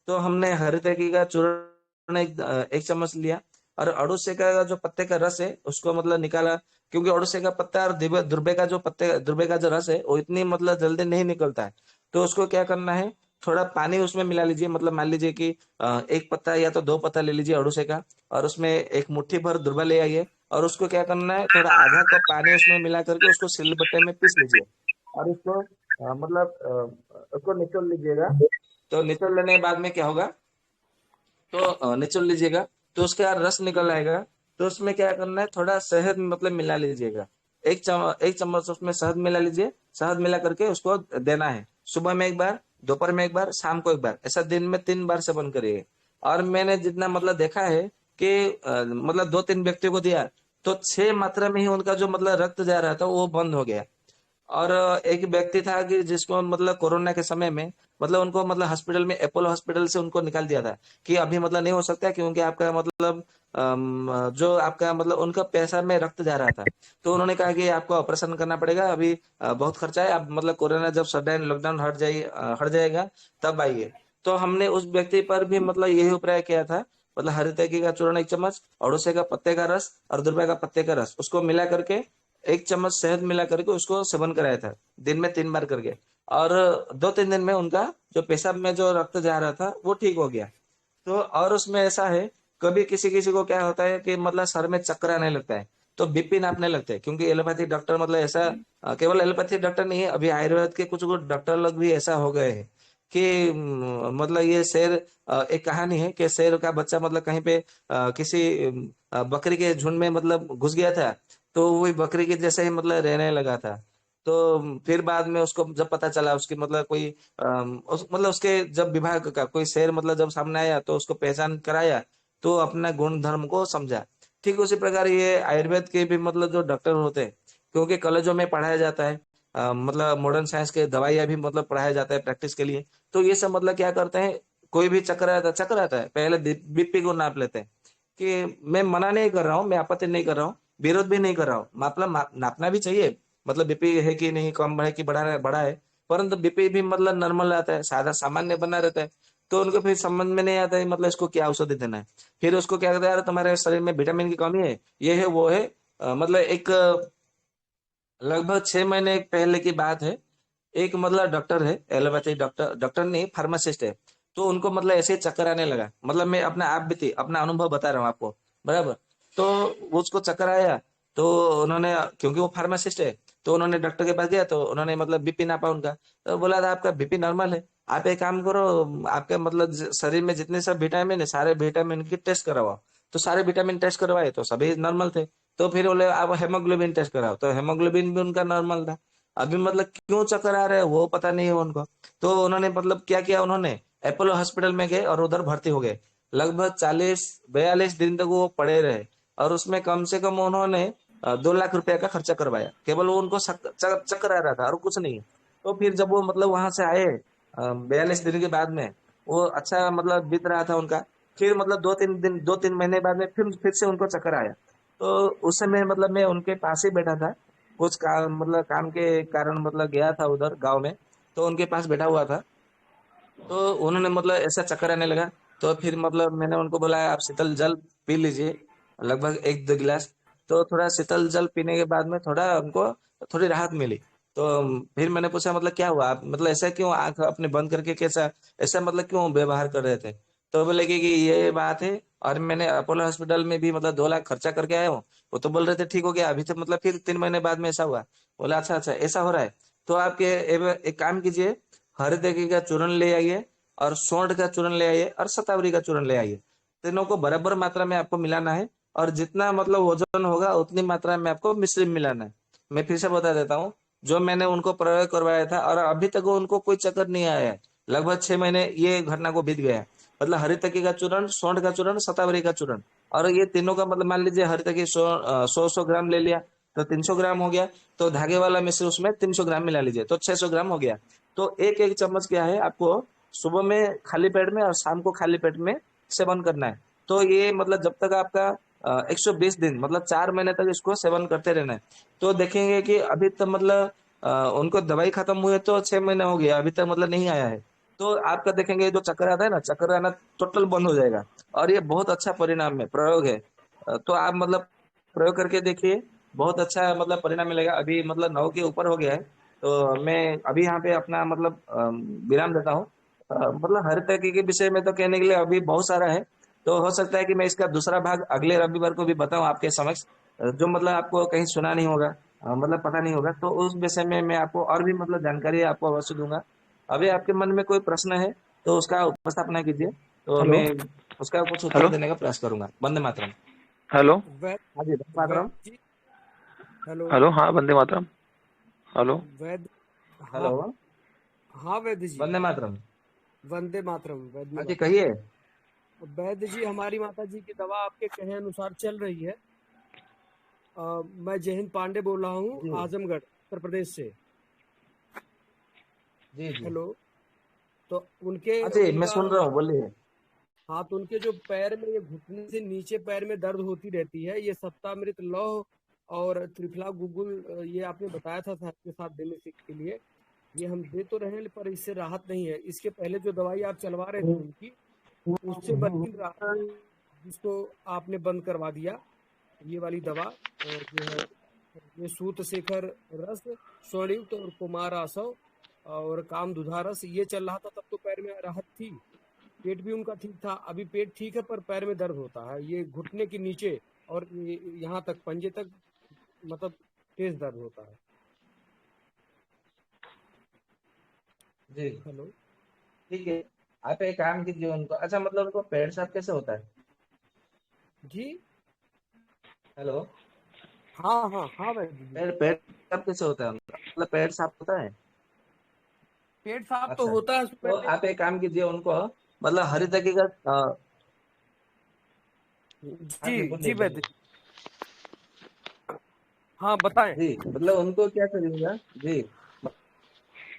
तो हमने हरी तकी का चूर्ण 1 चम्मच लिया, और अड़ूसे का जो पत्ते का रस है उसको मतलब निकाला, क्योंकि अड़ूसे का पत्ता और दुर्बे का जो पत्ते दुर्बे का जो रस है वो इतनी मतलब जल्दी नहीं निकलता है। तो उसको क्या करना है, थोड़ा पानी उसमें मिला लीजिए, मतलब मान लीजिए कि एक पत्ता या तो दो पत्ता ले लीजिए अड़ूसे का, और उसमें एक मुट्ठी भर दुर्बा ले आइए, और उसको क्या करना है, थोड़ा आधा कप पानी उसमें मिला करके उसको सिलबट्टे में पीस लीजिए, और उसको उसको निचोड़ लीजिएगा। तो निचोड़ लेने के बाद में क्या होगा, तो निचोड़ लीजिएगा, तो उसका रस निकल आएगा। तो उसमें क्या करना है, थोड़ा शहद मतलब मिला लीजिएगा, एक चम्मच उसमें शहद मिला लीजिए। शहद मिला करके उसको देना है, सुबह में एक बार, दोपहर में एक बार, शाम को एक बार, ऐसा दिन में 3 बार सेवन करिए। और मैंने जितना मतलब देखा है कि मतलब 2-3 व्यक्तियों को दिया, तो 6 मात्रा में ही उनका जो मतलब रक्त जा रहा था वो बंद हो गया। और एक व्यक्ति था कि जिसको मतलब कोरोना के समय में मतलब उनको मतलब हॉस्पिटल में, अपोलो हॉस्पिटल से उनको निकाल दिया था कि अभी मतलब नहीं हो सकता, क्योंकि आपका मतलब जो आपका मतलब उनका पैसा में रक्त जा रहा था। तो उन्होंने कहा कि आपको ऑपरेशन करना पड़ेगा अभी, बहुत खर्चा है, आप मतलब कोरोना जब शटडाउन लॉकडाउन हट जाएगा तब आइए। तो हमने उस व्यक्ति पर भी मतलब यही उपाय किया था, मतलब हरी का चूर्ण 1 चम्मच, अड़ोसे का पत्ते का रस और दुर्बा का पत्ते का रस, उसको मिला करके 1 चम्मच शहद मिला करके उसको सेवन कराया था, दिन में 3 बार करके। और 2-3 दिन में उनका जो पेशाब में जो रक्त जा रहा था वो ठीक हो गया। तो और उसमें ऐसा है, कभी किसी किसी को क्या होता है कि मतलब सर में चक्कर आने लगता है, तो बीपी नापने लगते हैं, क्योंकि एलोपैथिक डॉक्टर मतलब ऐसा, केवल एलोपैथिक डॉक्टर नहीं है, अभी आयुर्वेद के कुछ कुछ डॉक्टर लोग भी ऐसा हो गए हैं कि मतलब ये शेर, एक कहानी है कि शेर का बच्चा मतलब कहीं पे किसी बकरी के झुंड में मतलब घुस गया था, तो वही बकरी के जैसे ही मतलब रहने लगा था। तो फिर बाद में उसको जब पता चला, उसकी मतलब कोई मतलब उसके जब विभाग का कोई शेर मतलब जब सामने आया तो उसको पहचान कराया, तो अपना गुण धर्म को समझा। ठीक उसी प्रकार ये आयुर्वेद के भी मतलब जो डॉक्टर होते हैं, क्योंकि कॉलेजों में पढ़ाया जाता है, मतलब मॉडर्न साइंस के दवाइयाँ भी मतलब पढ़ाया जाता है प्रैक्टिस के लिए। तो ये सब मतलब क्या करते हैं, कोई भी चक्कर आता है पहले बीपी को नाप लेते हैं। कि मैं मना नहीं कर रहा हूँ, मैं आपत्ति नहीं कर रहा हूँ, विरोध भी नहीं कर रहा हूँ, मतलब नापना भी चाहिए, मतलब बीपी है कि नहीं, कम है कि बड़ा है, परंतु बीपी भी मतलब नॉर्मल आता है, सादा सामान्य बना रहता है। तो उनको फिर समझ में नहीं आता है मतलब इसको क्या औषधि देना है। फिर उसको क्या कहते हैं, यार तुम्हारे शरीर में विटामिन की कमी है, ये है वो है। मतलब एक लगभग 6 महीने पहले की बात है, एक मतलब डॉक्टर है, एलोपैथी डॉक्टर, डॉक्टर नहीं फार्मासिस्ट है। तो उनको मतलब ऐसे ही चक्कर आने लगा, मतलब मैं अपना आप बीती अपना अनुभव बता रहा हूँ आपको, बराबर। तो उसको चक्कर आया, तो उन्होंने, क्योंकि वो फार्मासिस्ट है, तो उन्होंने डॉक्टर के पास गया, तो उन्होंने मतलब बीपी नापा उनका, तो बोला था आपका बीपी नॉर्मल है, आप एक काम करो, आपके मतलब शरीर में जितने सब विटामिन है सारे विटामिन की टेस्ट करवाओ। तो सारे विटामिन टेस्ट करवाए तो सभी नॉर्मल थे। तो फिर बोले आप हेमोग्लोबिन टेस्ट कराओ, तो हेमोग्लोबिन भी उनका नॉर्मल था। अभी मतलब क्यों चक्कर आ रहे हैं वो पता नहीं है उनको। तो उन्होंने मतलब क्या किया, उन्होंने अपोलो हॉस्पिटल में गए और उधर भर्ती हो गए। लगभग 40-42 दिन तक वो पड़े रहे, और उसमें कम से कम उन्होंने 2 लाख रुपए का खर्चा करवाया, केवल वो उनको चक्कर आ रहा था और कुछ नहीं। तो फिर जब वो मतलब वहां से आए 42 दिन के बाद में, वो अच्छा मतलब बीत रहा था उनका। फिर मतलब 2-3 दिन, 2-3 महीने बाद में फिर से उनको चक्कर आया। तो उस समय मतलब मैं उनके पास ही बैठा था, कुछ काम मतलब काम के कारण मतलब गया था उधर गांव में, तो उनके पास बैठा हुआ था। तो उन्होंने मतलब ऐसा चक्कर आने लगा, तो फिर मतलब मैंने उनको बोला आप शीतल जल पी लीजिए, लगभग 1-2 गिलास। तो थोड़ा शीतल जल पीने के बाद में थोड़ा उनको थोड़ी राहत मिली। तो फिर मैंने पूछा मतलब क्या हुआ, आप मतलब ऐसा क्यों आंख अपने बंद करके कैसा, ऐसा मतलब क्यों व्यवहार कर रहे थे। तो बोले कि ये बात है, और मैंने अपोलो हॉस्पिटल में भी मतलब 2 लाख खर्चा करके आया हूँ। वो तो बोल रहे थे ठीक हो गया, अभी तो मतलब फिर 3 महीने बाद में ऐसा हुआ। बोला अच्छा अच्छा ऐसा हो रहा है। तो आपके एक काम कीजिए, हरदगी का चूर्ण ले आइए, और सौंठ का चूर्ण ले आइए, और शतावरी का चूर्ण ले आइए। तीनों को बराबर मात्रा में आपको मिलाना है, और जितना मतलब वजन होगा उतनी मात्रा में आपको मिश्री मिलाना है। मैं फिर से बता देता हूँ, जो मैंने उनको प्रयोग करवाया था और अभी तक उनको कोई चक्कर नहीं आया है, लगभग 6 महीने ये घटना को बीत गया है। मतलब हरितकी का चूर्ण, सौंठ का चूर्ण, शतावरी का चूर्ण, और ये तीनों का मतलब मान लीजिए हरितकी 100-100 ग्राम ले लिया, तो 300 ग्राम हो गया। तो धागे वाला मिश्र उसमें 300 ग्राम मिला लीजिए, तो 600 ग्राम हो गया। तो एक एक चम्मच क्या है आपको सुबह में खाली पेट में और शाम को खाली पेट में सेवन करना है। तो ये मतलब जब तक आपका 120 दिन मतलब 4 महीने तक इसको सेवन करते रहना है। तो देखेंगे कि अभी तक मतलब उनको दवाई खत्म हुए तो 6 महीने हो गया, अभी तक मतलब नहीं आया है। तो आपका देखेंगे जो चक्कर आता है ना, चक्कर आना टोटल बंद हो जाएगा। और ये बहुत अच्छा परिणाम है, प्रयोग है। तो आप मतलब प्रयोग करके देखिए, बहुत अच्छा मतलब परिणाम मिलेगा। अभी मतलब 9 के ऊपर हो गया है, तो मैं अभी यहाँ पे अपना मतलब विराम देता हूँ। मतलब हर तरीके के विषय में तो कहने के लिए अभी बहुत सारा है, तो हो सकता है कि मैं इसका दूसरा भाग अगले रविवार को भी बताऊं आपके समक्ष, जो मतलब आपको कहीं सुना नहीं होगा, मतलब पता नहीं होगा, तो उस विषय में मैं आपको और भी मतलब जानकारी आपको अवश्य दूंगा। अभी आपके मन में कोई प्रश्न है तो उसका उपस्थापना कीजिए, तो हेलो। मैं उसका कुछ उत्तर हेलो। देने का प्रयास करूंगा। वंदे मातरम। हेलो। वैद हाँ जी, वंदे मातरम। वैद जी। हेलो। हेलो। हाँ, वंदे मातरम। हेलो। वैद। हाँ। हेलो। हाँ वैद जी। वंदे मातरम। वंदे मातरम। वैद हाँ जी, मातरम। कहिए। वैद जी, हमारी माता जी की दवा आपके कहे अनुसार चल रही है। मैं जयहिंद पांडे बोल रहा हूँ, जी आजमगढ़ उत्तर प्रदेश से। जी जी। हेलो। तो उनके हाँ जी, मैं उनका सुन रहा हूँ, बोलिए। हाँ, तो उनके जो पैर में, ये घुटने से नीचे पैर में दर्द होती रहती है, ये सप्तामृत लौह और त्रिफला गुगुल, ये आपने बताया था के साथ देने के लिए। ये हम दे तो रहे हैं, पर इससे राहत नहीं है। इसके पहले जो दवाई आप चलवा रहे थे उनकी, उससे बदतर राहत, जिसको आपने बंद करवा दिया। ये वाली दवा जो है, ये सूत शेखर रस, स्वर्णयुक्त और कुमार आसव और काम दुधा रस, ये चल रहा था। तब तो पैर में राहत थी, पेट भी उनका ठीक था। अभी पेट ठीक है, पर पैर में दर्द होता है, ये घुटने के नीचे और यहाँ तक पंजे तक, मतलब तेज दर्द होता है। जी, हेलो। ठीक है। आप एक काम कीजिए उनको, अच्छा मतलब उनको पेट साफ कैसे होता है? जी। हेलो। हाँ हाँ हाँ वैद्य जी। पेट पेट साफ कैसे होता है उनका, मतलब पेट साफ होता है? पेट साफ तो अच्छा, होता है, उससे तो पहले। आप एक काम कीजिए उनको, मतलब हर तरीके का हाँ जी जी, बोलिए जी वैद्य बोलिए। जी। हाँ बताएं। जी, मतलब उनको क्या करिएगा जी,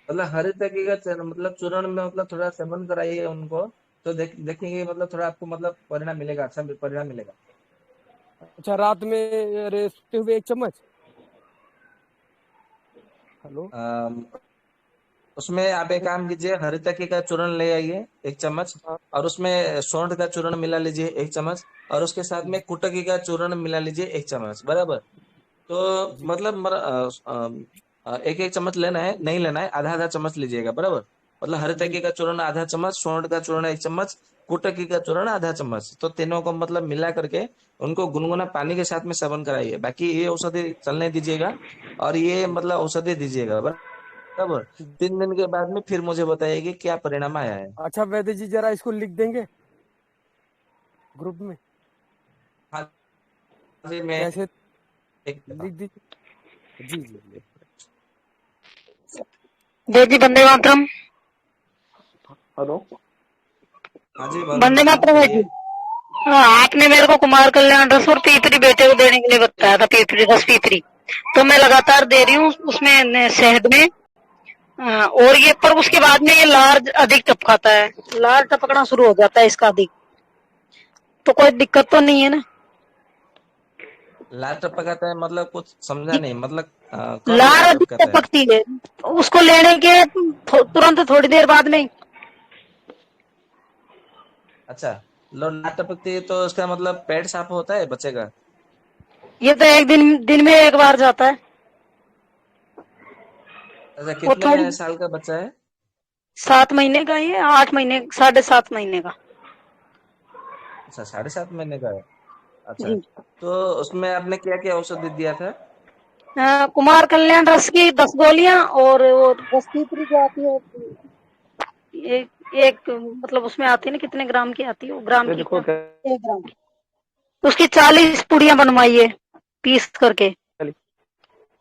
मतलब हर तरीके का मतलब चूर्ण में मतलब थोड़ा सेवन कराइए उनको, तो देखेंगे मतलब थोड़ा आपको मतलब परिणाम मिलेगा, अच्छा परिणाम मिलेगा। अच्छा, रात में सोते हुए 1 चम्मच। हेलो। अम, उसमें आप एक काम कीजिए, हरी तकी का चूर्ण ले आइए 1 चम्मच, हाँ और उसमें सौंठ का चूर्ण मिला लीजिए 1 चम्मच, और उसके साथ में जी कुटकी का चूर्ण मिला लीजिए 1 चम्मच, बराबर। तो जी मतलब एक एक चम्मच लेना है, नहीं लेना है, आधा आधा चम्मच लीजिएगा, बराबर। मतलब हरी जी तकी का चूर्ण आधा चम्मच, सौंठ का चूर्ण 1 चम्मच, कुटकी का चूर्ण आधा चम्मच, तो तीनों को मतलब मिला करके उनको गुनगुना पानी के साथ में सेवन कराइए। बाकी ये औषधि चलने दीजिएगा, और ये जी। मतलब औषधि दीजिएगा, बराबर। 3 दिन के बाद में फिर मुझे बताइए कि क्या परिणाम आया है। अच्छा वैद्य जी, जरा इसको लिख देंगे ग्रुप में, हाँ जी, मैं कैसे? एक देता लिख हूँ। दीजिए। जी जी जी। जय जी वंदे मातरम। हेलो। हाँ जी, वंदे वंदे मातरम, मातरम है जी। कहिए। हाँ, आपने मेरे को कुमार कल्याण रस और पीपरी बेटे को देने के लिए बताया था, पीपरी रस पीपरी, तो मैं लगातार दे रही हूँ उसमें शहद में। और ये पर हाँ उसके जी। बाद में ये लार अधिक टपकाता है, लार टपकना शुरू हो जाता है इसका अधिक, तो कोई दिक्कत तो नहीं है ना? लाल टपकाता है मतलब कुछ समझा जी, नहीं, मतलब कब लार लाल अधिक टपकाता है? टपकती है, उसको लेने के तुरंत थोड़ी देर बाद में। अच्छा, लो लाल टपकती है तो उसका मतलब पेट साफ होता है बच्चे का? ये तो एक दिन दिन में एक बार जाता है। अच्छा, वो कितने थोड़ी साल का बच्चा है? 7 महीने का, ये 8 महीने, 7.5 महीने का। अच्छा, 7.5 महीने का है। अच्छा, जी। तो उसमें आपने क्या क्या औषधि दिया था? कुमार कल्याण रस की 10 गोलियां, और वो रसपीपरी जो आती है, एक एक मतलब उसमें आती है ना, कितने ग्राम की आती है वो, ग्राम ये की देखो क्या, क्या 1 ग्राम की, उसकी 40 पुड़ियां बनवाइए पीस करके,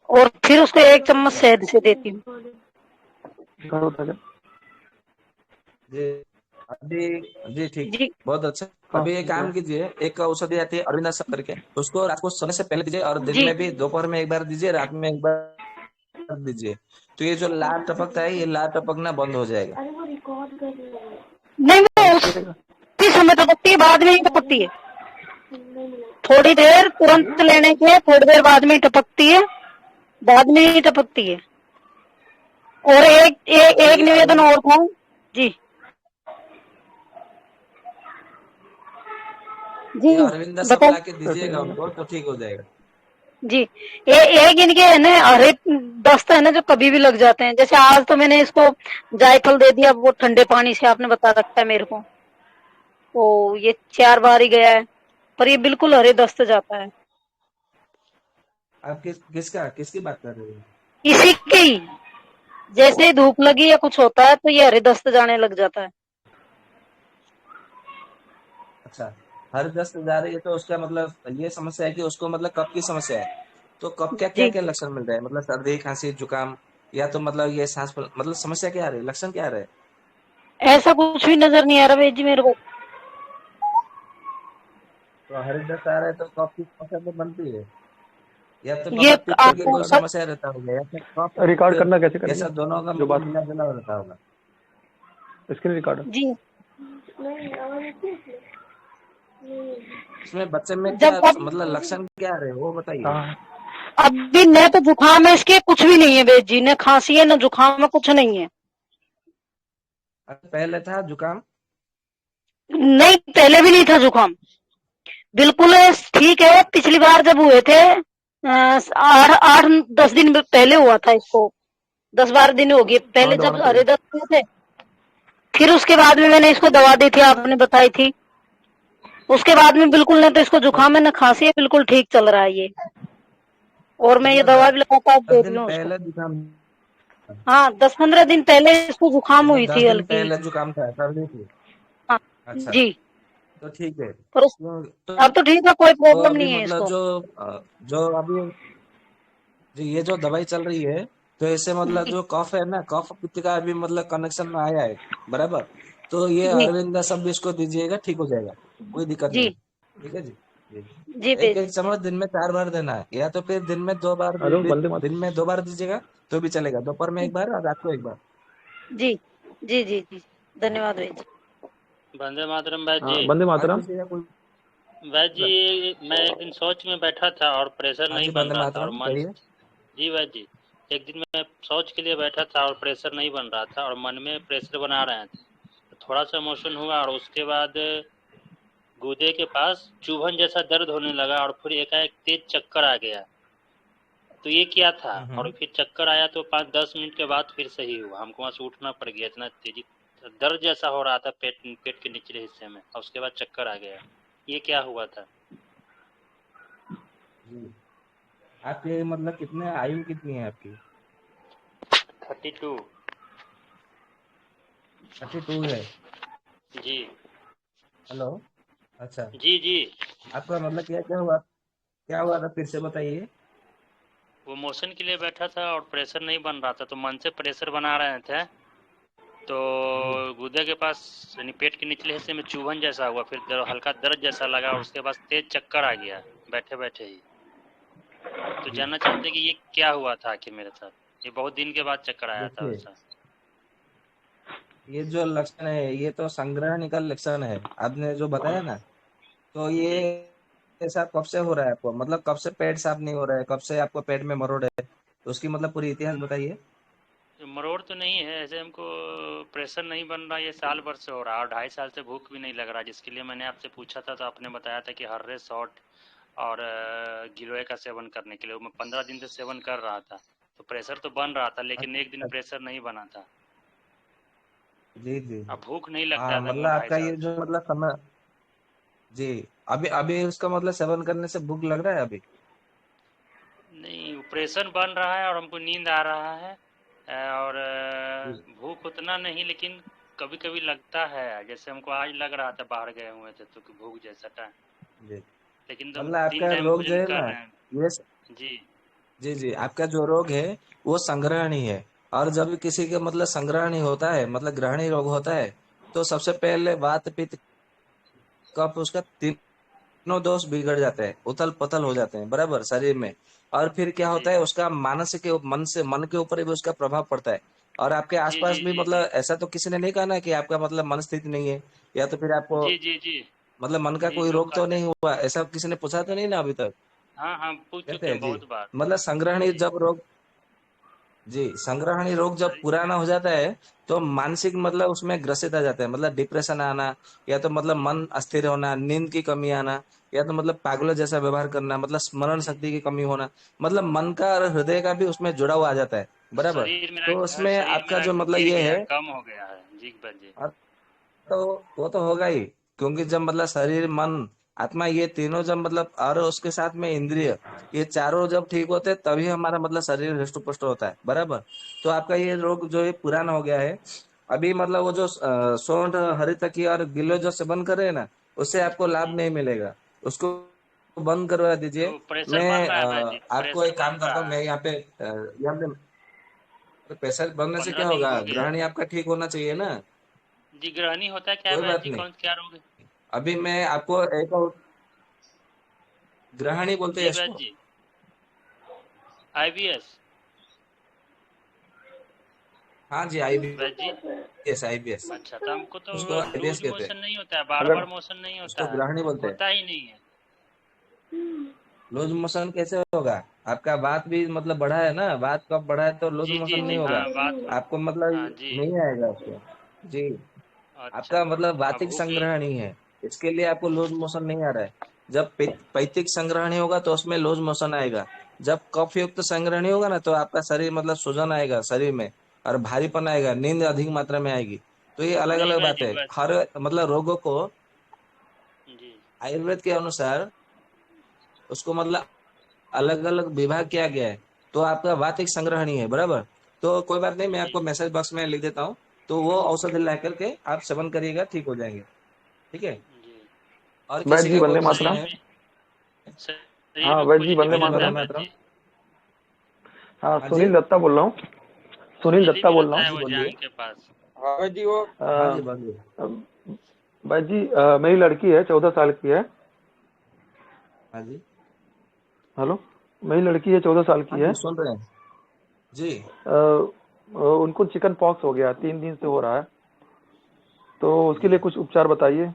और फिर उसको 1 चम्मच शहद से देती हूँ। लिखा होता है? जी, अभी जी ठीक, जी बहुत अच्छा। हाँ, अभी एक काम बताओ। कीजिए, एक औषधि आती है अरविंद करके, उसको रात को सोने से पहले दीजिए, और दिन जी। में भी, दोपहर में एक बार दीजिए, रात में एक बार दीजिए, तो ये जो लाल टपकता है, ये लाल टपकना बंद हो जाएगा। नहीं, वो चलेगा। उसी समय टपकती है, बाद में ही टपकती है। थोड़ी देर, जी। तुरंत लेने के थोड़ी देर बाद में ही टपकती है, बाद में ही टपकती है। और तो एक ये निवेदन अरविंद, और था। जी जी ये अरविंदा सब बताओ ला के दीजिएगा उनको तो ठीक हो जाएगा। जी। एक इनके है ना हरे दस्त है ना जो कभी भी लग जाते हैं। जैसे आज तो मैंने इसको जायफल दे दिया, वो ठंडे पानी से आपने बता रखा है मेरे को, तो ये 4 बार ही गया है, पर ये बिल्कुल हरे दस्त जाता है। आप किसकी बात कर रहे हो? इसी के ही, जैसे ही धूप लगी या कुछ होता है तो ये हरे दस्त जाने लग जाता है। अच्छा, हर दस्त जा रही है तो उसका मतलब ये समस्या है कि उसको मतलब कब की समस्या है? तो कब क्या क्या जी क्या लक्षण मिल रहे हैं? मतलब सर्दी, खांसी, जुकाम, या तो मतलब ये मतलब समस्या क्या आ रही है? लक्षण क्या आ रहे हैं? ऐसा कुछ भी नजर नहीं आ रहा भाई जी मेरे को। तो हर दस्त आ रहा है तो कफ की समस्या तो बनती है, या तो ये मतलब पित्त की आपको कोई सब समस्या रहता होगा, या फिर कफ रिकॉर्ड करना कैसे पित्त, ये करेंगे सब दोनों का जो मतलब बात मिला जुला रहता होगा। Screen record? जी। इसमें बच्चे में क्या जब मतलब लक्षण क्या आ रहे हैं वो बताइए। हाँ अभी न तो जुकाम है इसके, कुछ भी नहीं है बेच जी, न खांसी है न जुकाम है, कुछ नहीं है। पहले था जुकाम? नहीं, पहले भी नहीं था जुकाम, बिल्कुल ठीक है। पिछली बार जब हुए थे 8-10 दिन पहले हुआ था इसको, 10-12 दिन हो गए हाँ पहले जब दोबारा हरे करिए। दस्त हुए थे। फिर उसके बाद में मैंने इसको दवा दी थी, आपने बताई थी। उसके बाद में बिल्कुल न तो इसको जुकाम है न खांसी है, बिल्कुल ठीक चल रहा है ये। और मैं ये मतलब दवा भी लगातार दस दे रही दिन हूँ उसको। पहले जुकाम? हाँ, 10-15 दिन पहले इसको जुकाम मतलब हुई दस थी दिन हल्की। पहले जुकाम था, सर्दी थी? हाँ अच्छा, जी। तो ठीक है। पर अब तो ठीक है, कोई तो प्रॉब्लम अभी नहीं है मतलब इसको। जो अभी जो ये जो दवाई चल रही है, तो इससे मतलब जी जो कफ है ना, कफ पित्त का अभी मतलब कनेक्शन में आया है, बराबर? तो ये जी अरविंदा सब भी इसको दीजिएगा, ठीक हो जाएगा, कोई दिक्कत जी नहीं। ठीक है जी। जी। जी एक बेच। एक चम्मच दिन में 4 बार देना है, या तो फिर दिन में 2 बार हेलो वंदे दिन मातरम। में 2 बार दीजिएगा तो भी चलेगा, दोपहर में 1 बार और रात को 1 बार। जी जी जी जी, धन्यवाद बेच। वंदे मातरम वैद हाँ जी। वंदे और मातरम। किसी का कोई? वैद जी, मैं एक दिन शौच में बैठा था और प्रेशर हाँ नहीं जी, बन वंदे रहा था, और मातरम मन। कहिए। जी वैद जी, एक दिन मैं शौच के लिए बैठा था और प्रेशर नहीं बन रहा था, और मन में प्रेशर बना रहे थे। तो थोड़ा सा मोशन हुआ और उसके बाद गुर्दे के पास चुभन जैसा दर्द होने लगा, और फिर एकाएक तेज चक्कर आ गया। तो ये क्या था? और फिर चक्कर आया तो 5-10 मिनट के बाद फिर सही हुआ। हमको वहाँ से उठना पड़ गया, इतना तेजी दर्द जैसा हो रहा था पेट के निचले हिस्से में, और उसके बाद चक्कर आ गया। ये क्या हुआ था? जी, आपके मतलब कितने आयु कितनी है आपकी? 32। 32 है? जी हेलो। अच्छा, जी जी। आपका मतलब क्या हुआ था फिर से बताइए। वो मोशन के लिए बैठा था और प्रेशर नहीं बन रहा था, तो मन से प्रेशर बना रहे थे। तो जी। गुर्दे के पास यानी पेट के निचले हिस्से में चुभन जैसा हुआ, फिर हल्का दर्द जैसा लगा, और उसके बाद तेज चक्कर आ गया बैठे बैठे ही। तो जी, जानना चाहते हैं कि ये क्या हुआ था आखिर मेरे साथ? ये बहुत दिन के बाद चक्कर आया था देखिए, वैसा। ये जो लक्षण है ये तो संग्रहण का लक्षण है, आपने जो बताया ना। तो ये जी। ऐसा कब से हो रहा है आपको? मतलब कब से पेट साफ नहीं हो रहा है, कब से आपको पेट में मरोड़ है? तो उसकी मतलब पूरी इतिहास बताइए। मरोड़ तो नहीं है ऐसे, हमको प्रेशर नहीं बन रहा, ये साल भर से हो रहा है, और 2.5 साल से भूख भी नहीं लग रहा, जिसके लिए मैंने आपसे पूछा था। तो आपने बताया था कि हर्रे सॉल्ट और गिलोय का सेवन करने के लिए। वो मैं 15 दिन से सेवन कर रहा था, तो प्रेशर तो बन रहा था, लेकिन एक दिन अच्छा, प्रेशर नहीं बना था। जी जी जी। अब भूख नहीं लगता हाँ, था मतलब मैं ढाई आपका साल ये से। जो मतलब समय। जी। अभी अभी उसका मतलब सेवन करने से भूख लग रहा है अभी? नहीं, प्रेशर बन रहा है और हमको नींद आ रहा है, और जी भूख उतना नहीं, लेकिन कभी कभी लगता है, जैसे हमको आज लग रहा था बाहर गए हुए थे तो कि भूख जैसा था। जी। लेकिन तो हम मतलब 3 आपका टाइम रोग जो भोजन है कर ना, रहे हैं। ये जी जी जी, आपका जो रोग है वो संग्रहणी है। और जब किसी के मतलब संग्रहणी होता है, मतलब ग्रहणी रोग होता है, तो सबसे पहले वात पित्त कफ, उसका तीनों दोष बिगड़ जाते हैं, उथल पुथल हो जाते हैं, बराबर, शरीर में। और फिर क्या जी होता है, उसका मानसिक मन के ऊपर भी उसका प्रभाव पड़ता है। और आपके जी आसपास जी भी जी जी मतलब ऐसा तो किसी ने नहीं कहा ना कि आपका मतलब मन स्थित नहीं है, या तो फिर आपको जी जी जी मतलब मन का जी कोई लोग रोग तो कहते नहीं हैं। हुआ, ऐसा किसी ने पूछा तो नहीं ना अभी तक? हाँ हाँ, पूछ कहते चुके हैं हैं जी। बहुत बार। मतलब संग्रहणी जी जब रोग जी, संग्रहणी रोग जब पुराना हो जाता है तो मानसिक मतलब उसमें ग्रसित आ जाता है, मतलब डिप्रेशन आना, या तो मतलब मन अस्थिर होना, नींद की कमी आना, या तो मतलब पागलों जैसा व्यवहार करना, मतलब स्मरण शक्ति की कमी होना, मतलब मन का और हृदय का भी उसमें जुड़ाव आ जाता है, बराबर। तो उसमें शरीर आपका मेरा जो मतलब गिर ये गया, है, कम हो गया है जी जी। तो वो तो होगा ही, क्योंकि जब मतलब शरीर मन आत्मा ये तीनों जब मतलब और उसके साथ में इंद्रिय, ये चारों जब ठीक होते हैं तभी हमारा मतलब शरीर हृष्ट पुष्ट होता है, बराबर। तो आपका ये रोग जो है पुराना हो गया है। अभी मतलब वो जो सौंठ, हरी तकी और गिलो जो सेवन कर रहे हैं ना, उससे आपको लाभ नहीं मिलेगा, उसको बंद करवा दीजिए। तो प्रेशर मैं बन रहा है वैद्य जी, आपको प्रेशर एक काम बन करता रहा हूँ, है। मैं यहाँ पे पैसा बनने से 15 क्या दिन होगा, हो गया है ग्रहणी आपका ठीक होना चाहिए ना। जी। ग्रहणी होता है क्या कोई वैद्य बात जी, नहीं, कौन क्या रोग है? अभी मैं आपको एक और ग्रहणी बोलते हैं जी वैद्य इसको। जी, IBS हाँ जी, वैद्य जी। आईबीएस, आईबीएस, अच्छा, तो हमको तो उसको आईबीएस लूज कहते हैं, मोशन नहीं होता है, बार अगर बार मोशन नहीं उसको होता है, ग्रहणी बोलते हैं। होता ही नहीं है। लूज मोशन कैसे होगा, आपका बात भी मतलब बढ़ा है ना, बात कब बढ़ा है तो लूज जी जी मोशन नहीं जी, होगा, हाँ बात। आपको मतलब हाँ जी। नहीं आएगा उसको। जी, अच्छा, आपका मतलब अब वातिक भूख संग्रह नहीं है, इसके लिए आपको लूज मोशन नहीं आ रहा है। जब पैतिक संग्रह नहीं होगा तो उसमें लूज मोशन आएगा। जब कफ युक्त संग्रह नहीं होगा ना तो आपका शरीर मतलब सूजन आएगा शरीर में, और भारीपन आएगा, नींद अधिक मात्रा में आएगी। तो ये अलग नहीं अलग बात वैद्य है, जी, हर मतलब रोगों को जी आयुर्वेद के अनुसार उसको मतलब अलग अलग विभाग किया गया है। तो आपका वातिक संग्रहणी है, बराबर। तो कोई बात नहीं, मैं जी आपको मैसेज बॉक्स में लिख देता हूँ, तो वो औषधि ला करके आप सेवन करिएगा, ठीक हो जाएंगे, ठीक है। जी। और वैद्य किसी जी का वंदे कोई प्रश्न मातरम। है? शरीर हाँ में वैद्य जी वंदे खुजली हाँ जी, रहता वंदे है मातरम। वैद्य मातरम। जी, हाँ हाँ जी, सुनील दत्ता बोल रहा हूँ। सुनील खुजली दत्ता भी बोल रहा रहता हाँ है जी, वो बोलिए। जांग के पास। हाँ जी वो हाँ हूँ। जी, बोलिए। वैद्य जी मेरी लड़की है, 14 साल की है। हाँ जी, हेलो, मेरी लड़की है, 14 साल हाँ की है। जी, सुन रहे हैं जी। उनको चिकन पॉक्स हो गया, 3 दिन से हो रहा है, तो उसके जी लिए कुछ उपचार बताइए।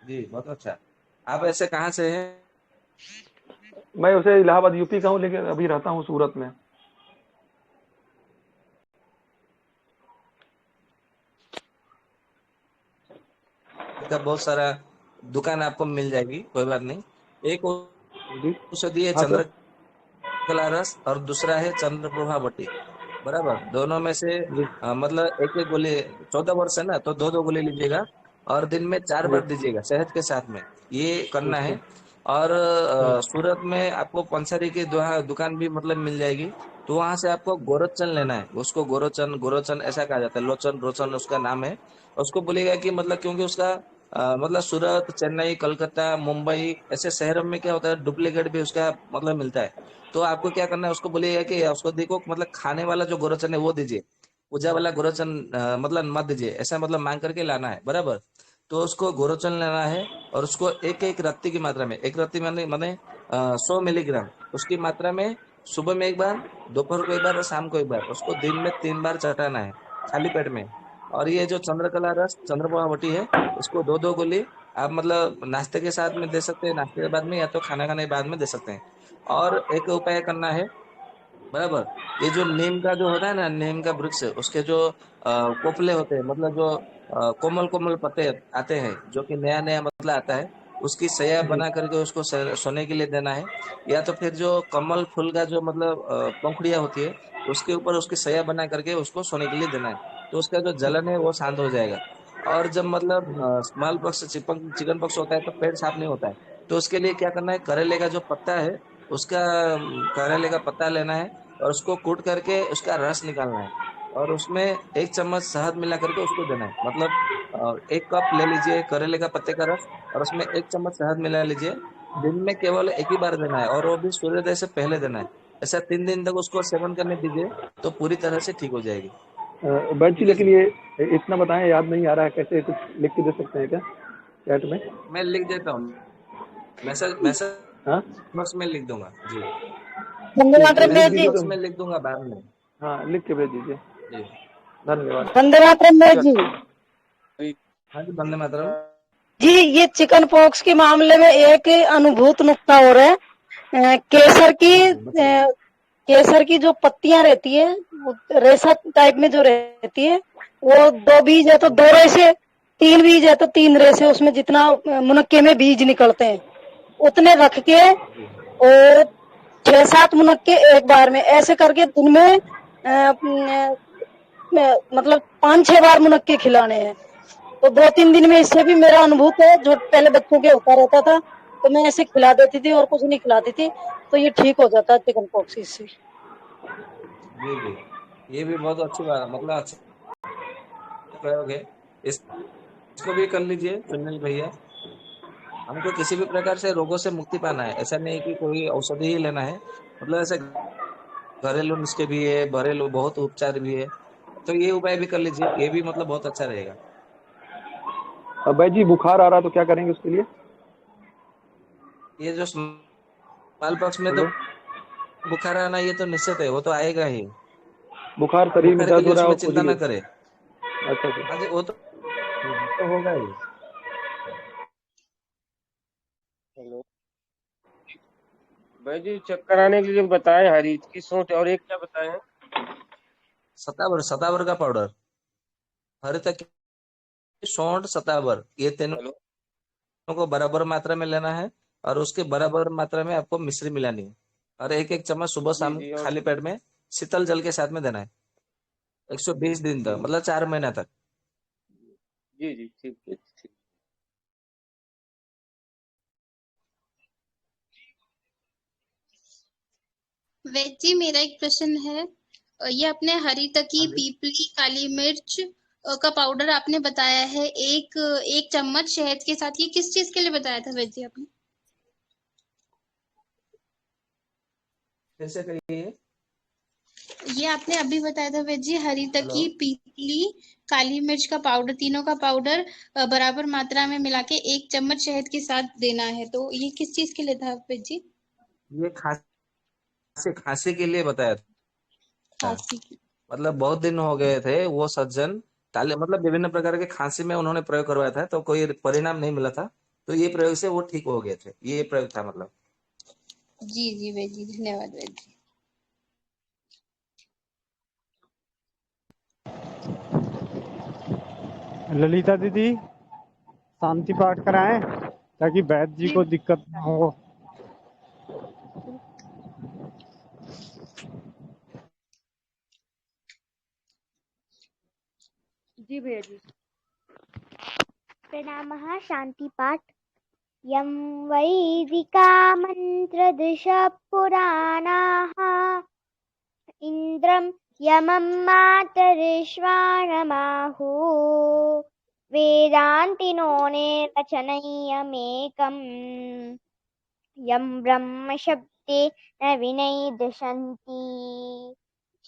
जी, बहुत अच्छा। आप ऐसे कहाँ से हैं? मैं उसे इलाहाबाद यूपी का हूँ, लेकिन अभी रहता हूँ सूरत में। का बहुत सारा दुकान आपको मिल जाएगी, कोई बात नहीं। एक जी औषधि है हाँ सर। चंद्रकला रस, और दूसरा है चंद्रप्रभा बटी, बराबर। दोनों में से जी मतलब एक एक गोली, 14 वर्ष है ना तो दो दो गोली लीजिएगा, और दिन में 4 बार जी दीजिएगा शहद के साथ में, ये करना अच्छा। है। और सूरत में आपको पंसारी की दुकान भी मतलब मिल जाएगी, तो वहां से आपको गोरोचन लेना है, उसको गोरोचन, गोरोचन ऐसा कहा जाता है, लोचन रोचन उसका नाम है। उसको बोलेगा कि मतलब क्योंकि उसका मतलब सूरत, चेन्नई, कलकत्ता, मुंबई ऐसे शहरों में क्या होता है, डुप्लीकेट भी उसका मतलब मिलता है। तो आपको क्या करना है, उसको बोलिएगा कि उसको देखो मतलब खाने वाला जो गोरोचन है वो दीजिए, पूजा वाला गोरोचन मतलब मत दीजिए, ऐसा मतलब मांग करके लाना है, बराबर। तो उसको गोरोचन लेना है, और उसको एक एक रत्ती की मात्रा में, एक रत्ती माने माने 100 मिलीग्राम उसकी मात्रा में, सुबह में एक बार, दोपहर को एक बार और शाम को एक बार, उसको दिन में 3 बार चटाना है, खाली पेट में। और ये जो चंद्रकला रस, चंद्रप्रभा है, इसको दो दो गोली आप मतलब नाश्ते के साथ में दे सकते हैं, नाश्ते के बाद में, या तो खाना खाने के बाद में दे सकते हैं। और एक उपाय करना है, बराबर। ये जो नीम का जो होता है ना, नीम का वृक्ष, उसके जो कोपले होते हैं, मतलब जो कोमल कोमल पत्ते आते हैं, जो कि नया नया मतलब आता है, उसकी सया जी बना करके उसको सोने के लिए देना है। या तो फिर जो कमल फूल का जो मतलब पंखुड़िया होती है, उसके ऊपर उसकी सया बना करके उसको सोने के लिए देना है, तो उसका जो जलन है वो शांत हो जाएगा। और जब मतलब जी स्मॉल पॉक्स, चिकन पॉक्स होता है तो पेट साफ नहीं होता है, तो उसके लिए क्या करना है, करेले का जो पत्ता है, उसका करेले का पत्ता लेना है, और उसको कूट करके उसका रस निकालना है, और उसमें 1 चम्मच शहद मिला करके उसको देना है, मतलब 1 कप ले लीजिए करेले का पत्ते का रस, और उसमें 1 चम्मच शहद मिला लीजिए। दिन में केवल एक ही बार देना है, और वो भी सूर्योदय से पहले देना है। ऐसा 3 दिन तक उसको सेवन करने दीजिए, तो पूरी तरह से ठीक हो जाएगी। वैद्य जी, ठीक है लेकिन जी, ये इतना बताएं, याद नहीं आ रहा है, कैसे कुछ लिख के दे सकते हैं क्या चैट में? मैं लिख देता हूँ, मैसेज मैसेज हाँ बॉक्स में लिख दूंगा जी, वंदे ठीक है, मातरम लिख मैसेज वैद्य दीजिए जी। बॉक्स तो। में लिख दूंगा बाद में। हाँ लिख के भेज दीजिए। जी, धन्यवाद। वंदे मातरम वैद्य जी। हाँ जी, वंदे मातरम। जी, ये चिकन पॉक्स के मामले में एक अनुभूत नुक्ता हो रहा है। केसर की जी जी, बताइए। केसर की जो पत्तियां रहती है, वो रेशा टाइप में जो रहती है, वो 2 बीज है तो 2 रेशे, 3 बीज है तो 3 रेशे, उसमें जितना मुनक्के में बीज निकलते हैं उतने रख के, और 6-7 मुनक्के एक बार में, ऐसे करके दिन में मतलब 5-6 बार मुनक्के खिलाने हैं। तो 2-3 दिन में इससे भी मेरा अनुभूत है, जो पहले बच्चों के होता रहता था तो मैं ऐसे खिला देती थी और कुछ नहीं खिलाती थी, तो ये ठीक हो जाता है चिकन पॉक्स इससे। जी जी, ये भी बहुत अच्छी बात है, मतलब अच्छा प्रयोग है। इसको भी कर लीजिए सुनील भैया। हमको किसी भी प्रकार से रोगों से मुक्ति पाना है, ऐसा नहीं कि कोई औषधि ही लेना है, मतलब ऐसे घरेलू नुस्खे भी है, घरेलू बहुत उपचार भी है, तो ये उपाय भी कर लीजिए, ये भी मतलब बहुत अच्छा रहेगा। भाई जी बुखार आ रहा तो क्या करेंगे उसके लिए? ये जो स्मॉल पॉक्स में तो हेलो, बुखार आना ये तो निश्चित है, वो तो आएगा ही। बुखार, शरीर में बुखार के दर्द लिए हो रहा है उसमें और चिंता खुजली ना होती करे। है। अच्छा जी। हाँ जी, वो तो होगा ही। हेलो भाई जी, चक्कर आने के लिए बताएं हरीज की सोंठ, और एक क्या बताएं हैं? सतावर का पाउडर, हर तक सौंठ, सतावर, ये तीनों हेलो को बराबर मात्रा में लेना है, और उसके बराबर मात्रा में आपको मिश्री मिलानी है, और एक एक चम्मच सुबह जी शाम जी, और खाली पेट में शीतल जल के साथ में देना है, 120 दिन तक, जी मतलब 4 महीना तक। जी जी, ठीक है ठीक। वैद जी, मेरा एक प्रश्न है। ये अपने हरी तकी, हाँ जी, पीपली, काली मिर्च का पाउडर आपने बताया है, एक चम्मच शहद के साथ, ये किस चीज के लिए बताया था वैद जी आपने? फिर से कहिए। ये आपने अभी बताया था वैद जी, हरी हेलो, तकी, पीपली, काली मिर्च का पाउडर, तीनों का पाउडर बराबर मात्रा में मिला के 1 चम्मच शहद के साथ देना है, तो ये किस चीज के लिए था वैद जी? ये खांसी के लिए बताया था। खांसी की। मतलब बहुत दिन हो गए थे वो सज्जन, काले मतलब विभिन्न प्रकार के खांसी में उन्होंने प्रयोग करवाया था, तो कोई परिणाम नहीं मिला था, तो ये प्रयोग से वो ठीक हो गए थे, ये प्रयोग था मतलब। जी जी वैद जी, धन्यवाद वैद जी। ललिता दीदी, शांति पाठ कराएं ताकि वैद्य जी को दिक्कत ना हो। जी भैया जी। प्रणामः। शांति पाठ। यं वैदिका मन्त्रदृशः पुराणाः इन्द्रं यमं मातरिश्वानमाहु वेदान्तिनो निर्वचनयमेकम् यं ब्रह्मशब्देन विनैदशन्ति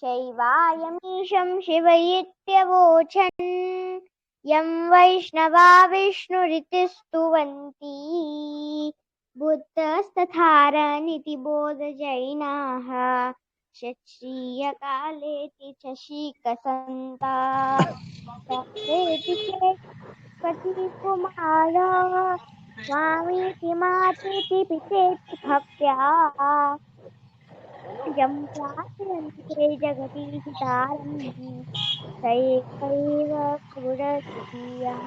शैवायमीशं शिवयित्यवोचन् यं वैष्णवा विष्णुरिति स्तुवन्ति बुद्धस्तथारनिति बोधजैनाः षट्श्रियकालेति शशिकसन्ता पति कुमारा स्वामीति मातेति पितेति भव्या यं प्रार्थयन्ते जगति हितारम् स एकैव प्रभुरद्वितीयः।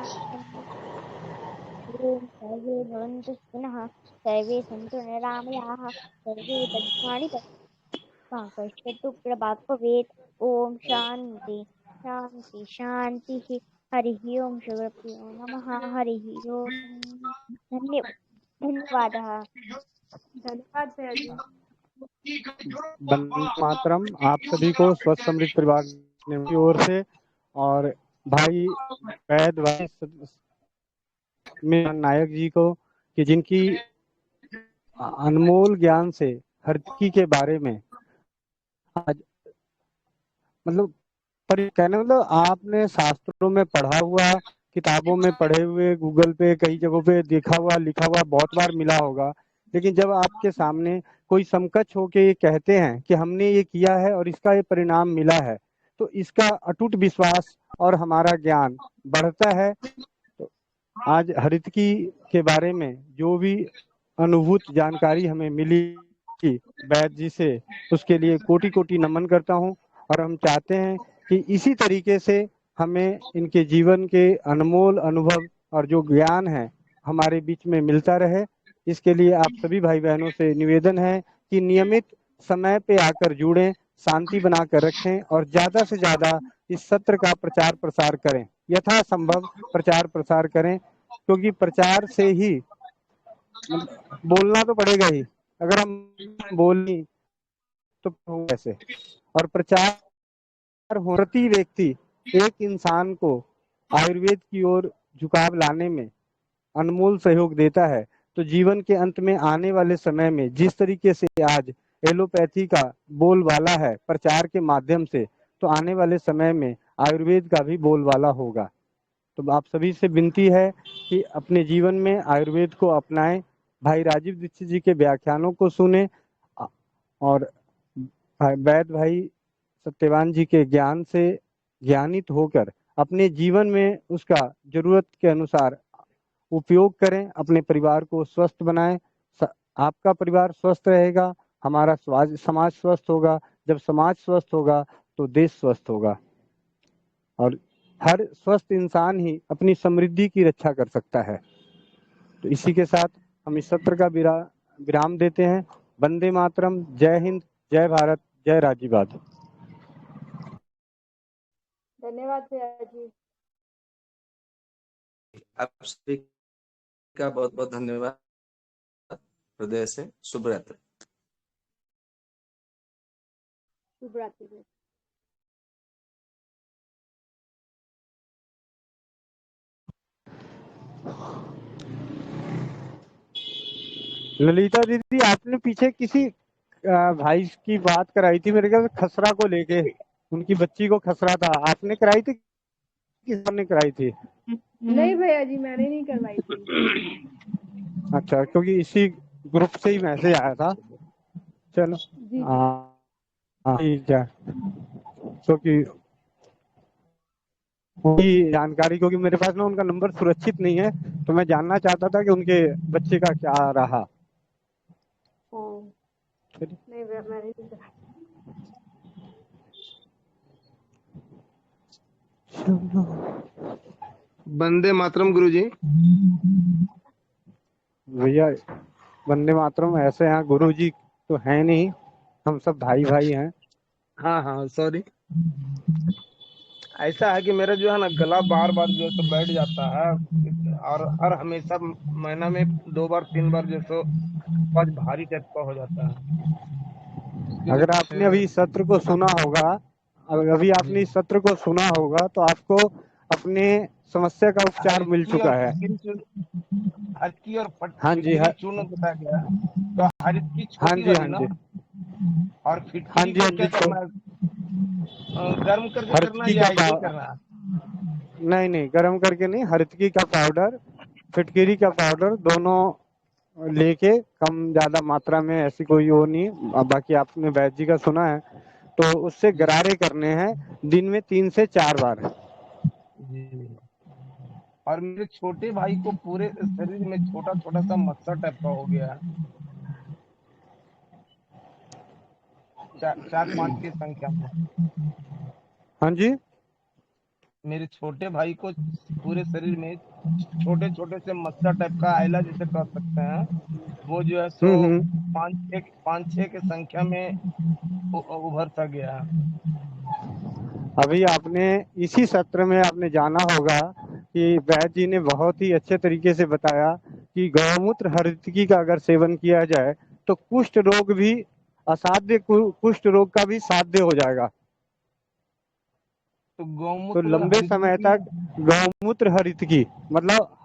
ॐ सर्वे भवन्तु सुखिनः, सर्वे सन्तु निरामयाः, सर्वे भद्राणि पश्यन्तु मा कश्चित् दुःखभाग् भवेत्। ॐ शान्ति शान्ति शान्तिः। हरिः ओम श्रीगुरुभ्यो नमः। हरिः ओम। धन्यवादः। धन्यवाद भैया जी। वंदे मातरम। आप सभी को स्वच्छ समृद्ध परिवार की ओर से, और भाई वैद भाई नायक जी को, कि जिनकी अनमोल ज्ञान से हरकी के बारे में आज मतलब कहने मतलब आपने शास्त्रों में पढ़ा हुआ, किताबों में पढ़े हुए, गूगल पे कई जगहों पे देखा हुआ, लिखा हुआ बहुत बार मिला होगा, लेकिन जब आपके सामने कोई समकक्ष होके ये कहते हैं कि हमने ये किया है और इसका ये परिणाम मिला है, तो इसका अटूट विश्वास और हमारा ज्ञान बढ़ता है। तो आज हरितकी के बारे में जो भी अनुभूत जानकारी हमें मिली, वैद्य जी से उसके लिए कोटि कोटि नमन करता हूँ। और हम चाहते हैं कि इसी तरीके से हमें इनके जीवन के अनमोल अनुभव और जो ज्ञान है हमारे बीच में मिलता रहे। इसके लिए आप सभी भाई बहनों से निवेदन है कि नियमित समय पे आकर जुड़ें, शांति बनाकर रखें और ज़्यादा से ज़्यादा इस सत्र का प्रचार प्रसार करें, यथासंभव प्रचार प्रसार करें, क्योंकि प्रचार से ही बोलना तो पड़ेगा ही। अगर हम बोली तो कैसे? और प्रचार हो प्रति व्यक्ति एक इंसान को आयुर्वेद की ओर झुकाव लाने में अनमोल सहयोग देता है। तो जीवन के अंत में आने वाले समय में जिस तरीके से आज एलोपैथी का बोलबाला है प्रचार के माध्यम से, तो आने वाले समय में आयुर्वेद का भी बोलबाला होगा। तो आप सभी से विनती है कि अपने जीवन में आयुर्वेद को अपनाएं, भाई राजीव दीक्षित जी के व्याख्यानों को सुने और वैद्य भाई सत्यवान जी के ज्ञान से ज्ञानित होकर अपने जीवन में उसका जरूरत के अनुसार उपयोग करें, अपने परिवार को स्वस्थ बनाएं। आपका परिवार स्वस्थ रहेगा, हमारा समाज स्वस्थ होगा। जब समाज स्वस्थ होगा तो देश स्वस्थ होगा और हर स्वस्थ इंसान ही अपनी समृद्धि की रक्षा कर सकता है। तो इसी के साथ हम इस सत्र का विराम देते हैं। वंदे मातरम, जय हिंद, जय भारत, जय राज्यवाद। धन्यवाद भैया जी। आप सभी का बहुत बहुत धन्यवाद। हृदय से शुभ रात्रि। शुभ रात्रि। ललिता दीदी, आपने पीछे किसी भाई की बात कराई थी मेरे ख्याल से खसरा को लेके, उनकी बच्ची को खसरा था, आपने कराई थी किसने कराई थी? नहीं भैया जी, मैंने नहीं करवाई थी। अच्छा, क्योंकि इसी ग्रुप से ही मैसेज आया था। चलो ठीक है, क्योंकि उनकी जानकारी, क्योंकि मेरे पास ना उनका नंबर सुरक्षित नहीं है, तो मैं जानना चाहता था कि उनके बच्चे का क्या रहा। नहीं भैया, मैंने नहीं कराई। वंदे मातरम गुरुजी। भैया वंदे मातरम ऐसे यहाँ गुरु जी तो है नहीं, हम सब भाई भाई हैं। हाँ हाँ सॉरी। ऐसा है कि मेरा जो है ना गला बार बार जो है तो बैठ जाता है और हर हमेशा महीना में 2 बार 3 बार जो सो बहुत भारी टाइप का हो जाता है। अगर आपने अभी इस सत्र को सुना होगा, अभी आपने इस सत्र को सुना होगा तो आपको अपने समस्या का उपचार मिल चुका है। हरितकी और हाँ जी, चूर्ण बताया गया। तो हरितकी हाँ छोटी जी, वाली हाँ ना, जी, और हाँ फिटकरी जी, को हाँ क्या जी, करना है? गर्म करके करना है या ऐसे ही करना है? नहीं नहीं, गर्म करके नहीं, हरितकी का पाउडर, फिटकरी का पाउडर दोनों लेके कम ज्यादा मात्रा में, ऐसी कोई वो नहीं। बाकी आपने वैद्य जी का सुना है, तो उससे गरारे करने हैं दिन में 3 से 4 बार। और मेरे छोटे भाई को पूरे शरीर में छोटा छोटा सा मच्छर टाइप का हो गया है, 4-5 की संख्या में। हाँ जी, मेरे छोटे भाई को पूरे शरीर में छोटे छोटे से मच्छर टाइप का आयला जिसे कह सकते हैं, वो जो है सो 5-6 की संख्या में उभर सा गया है। अभी आपने इसी सत्र में आपने जाना होगा कि वैद्य जी ने बहुत ही अच्छे तरीके से बताया कि गौमूत्र हरितकी का अगर सेवन किया जाए तो कुष्ठ रोग भी असाध्य कुष्ठ रोग का भी साध्य हो जाएगा। तो लंबे समय तक गौमूत्र हरितकी मतलब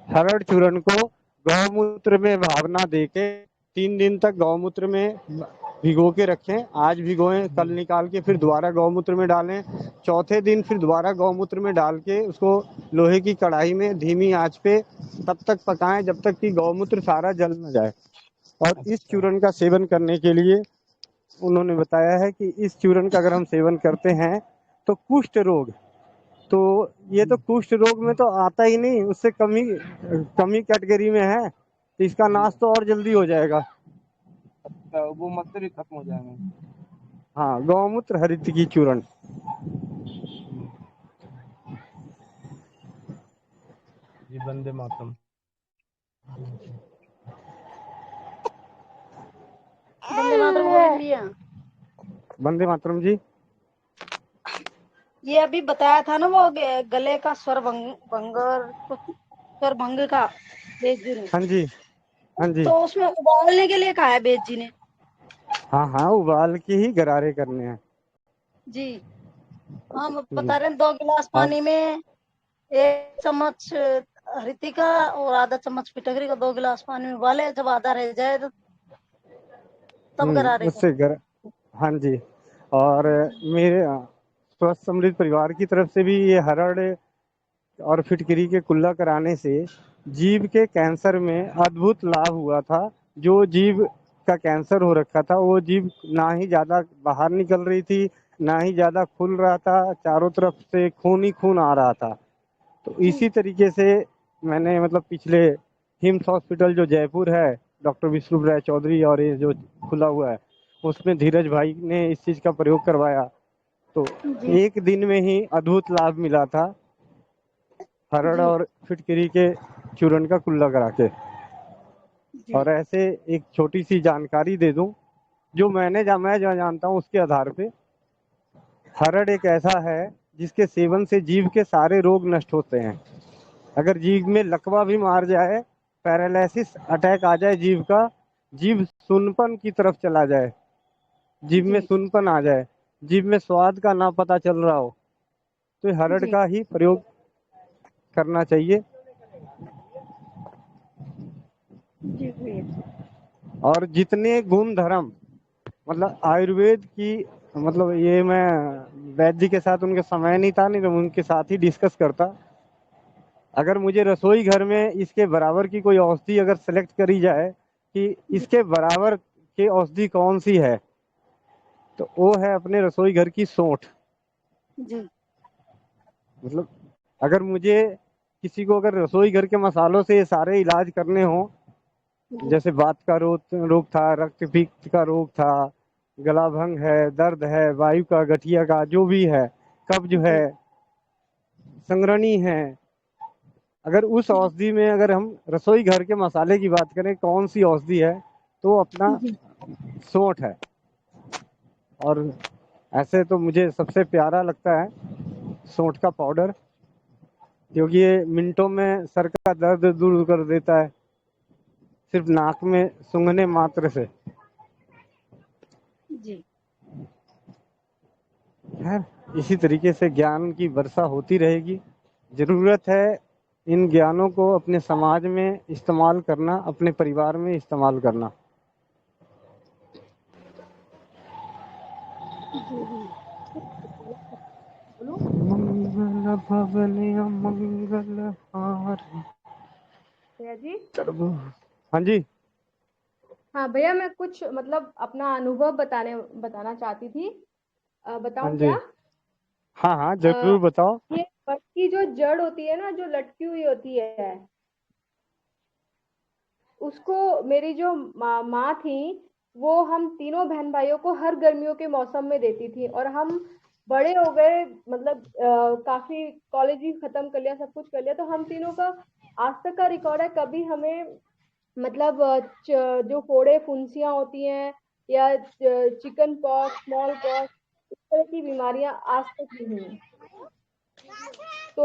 हरड़ चूर्ण को गौमूत्र में भावना देके 3 दिन तक गौमूत्र में भिगो के रखें। आज भिगोएं, कल निकाल के फिर दोबारा गौमूत्र में डालें, चौथे दिन फिर दोबारा गौमूत्र में डाल के उसको लोहे की कढ़ाई में धीमी आंच पे तब तक पकाएं जब तक कि गौमूत्र सारा जल न जाए। और इस चूर्ण का सेवन करने के लिए उन्होंने बताया है कि इस चूर्ण का अगर हम सेवन करते हैं तो कुष्ठ रोग, तो ये तो कुष्ठ रोग में तो आता ही नहीं, उससे कमी कैटेगरी में है, तो इसका नाश तो और जल्दी हो जाएगा। लगता है, वो मच्छर भी खत्म हो जाएंगे। हाँ, गौमूत्र हरित की चूर्ण। जी वंदे मातरम। वंदे मातरम बोलेंगे भैया। वंदे मातरम जी। ये अभी बताया था ना वो गले का स्वर भंगर स्वर भंग का बेच जी ने, हाँ जी, हाँ जी। तो उसमें उबालने के लिए कहा है बेच जी ने। हाँ हाँ, उबाल के ही गरारे करने हैं। जी हम जी। बता रहे हैं 2 गिलास अब पानी में 1 चम्मच हरिती का और आधा चम्मच फिटकरी का 2 गिलास पानी में उबाले, जब आधा रह जाए तो तब गरारे उससे करें। हाँ जी। और मेरे स्वस्थ समृद्ध परिवार की तरफ से भी ये हरड़ और फिटकरी के कुल्ला कराने से जीभ के कैंसर में अद्भुत लाभ हुआ था। जो जीभ का कैंसर हो रखा था, वो जीभ ना ही ज़्यादा बाहर निकल रही थी, ना ही ज़्यादा खुल रहा था, चारों तरफ से खून ही खून आ रहा था। तो इसी तरीके से मैंने मतलब पिछले हिम्स हॉस्पिटल जो जयपुर है, डॉक्टर विष्णु राय चौधरी, और ये जो खुला हुआ है, उसमें धीरज भाई ने इस चीज़ का प्रयोग करवाया, तो जी एक दिन में ही अद्भुत लाभ मिला था हरड़ जी और फिटकरी के चूर्ण का कुल्ला करा के। जी और ऐसे एक छोटी सी जानकारी दे दूं, जो मैं जो जानता हूं उसके आधार पे, हरड़ एक ऐसा है जिसके सेवन से जीभ के सारे रोग नष्ट होते हैं। अगर जीभ में लकवा भी मार जाए, पैरालिसिस अटैक आ जाए जीभ का, जीभ सुनपन की तरफ चला जाए, जीभ में जी सुनपन आ जाए, जीभ में स्वाद का ना पता चल रहा हो, तो हरड़ जी का ही प्रयोग करना चाहिए। जी भैया। और जितने गुण धर्म मतलब आयुर्वेद की, मतलब ये मैं वैद्य जी के साथ उनके समय नहीं था, नहीं तो उनके साथ ही डिस्कस करता। अगर मुझे रसोई घर में इसके बराबर की कोई औषधि अगर सेलेक्ट करी जाए कि इसके बराबर की औषधि कौन सी है, तो वो है अपने रसोई घर की सोंठ। जी मतलब अगर मुझे किसी को अगर रसोई घर के मसालों से ये सारे इलाज करने हो, जी जैसे बात का रोग था, रक्तपित्त का रोग था, गला भंग है, दर्द है, वायु का, गठिया का, जो भी है, कब्ज है, जी संग्रहणी है, अगर उस औषधि में अगर हम रसोई घर के मसाले की बात करें कौन सी औषधि है, तो अपना जी सोंठ है। और ऐसे तो मुझे सबसे प्यारा लगता है सोंठ का पाउडर, क्योंकि ये मिनटों में सर का दर्द दूर कर देता है, सिर्फ नाक में सूंघने मात्र से। जी खैर, इसी तरीके से ज्ञान की वर्षा होती रहेगी। जरूरत है इन ज्ञानों को अपने समाज में इस्तेमाल करना, अपने परिवार में इस्तेमाल करना। जी भैया। बोलो। मंगल भवने मंगल हारी भैया जी। सर्व। हाँ जी। हाँ भैया, मैं कुछ मतलब अपना अनुभव बताना चाहती थी। हाँ बताऊं जी। क्या? हाँ हाँ, अ, जरूर बताओ। ये बट की जो जड़ होती है ना, जो लटकी हुई होती है, उसको मेरी जो माँ थी, वो हम तीनों बहन भाइयों को हर गर्मियों के मौसम में देती थी। और हम बड़े हो गए, मतलब काफी कॉलेज भी खत्म कर लिया, सब कुछ कर लिया, तो हम तीनों का आज तक का रिकॉर्ड है, कभी हमें मतलब जो फोड़े फुंसियां होती हैं या चिकन पॉक्स, स्मॉल पॉक्स, इस तरह की बीमारियां आज तक नहीं हुई। तो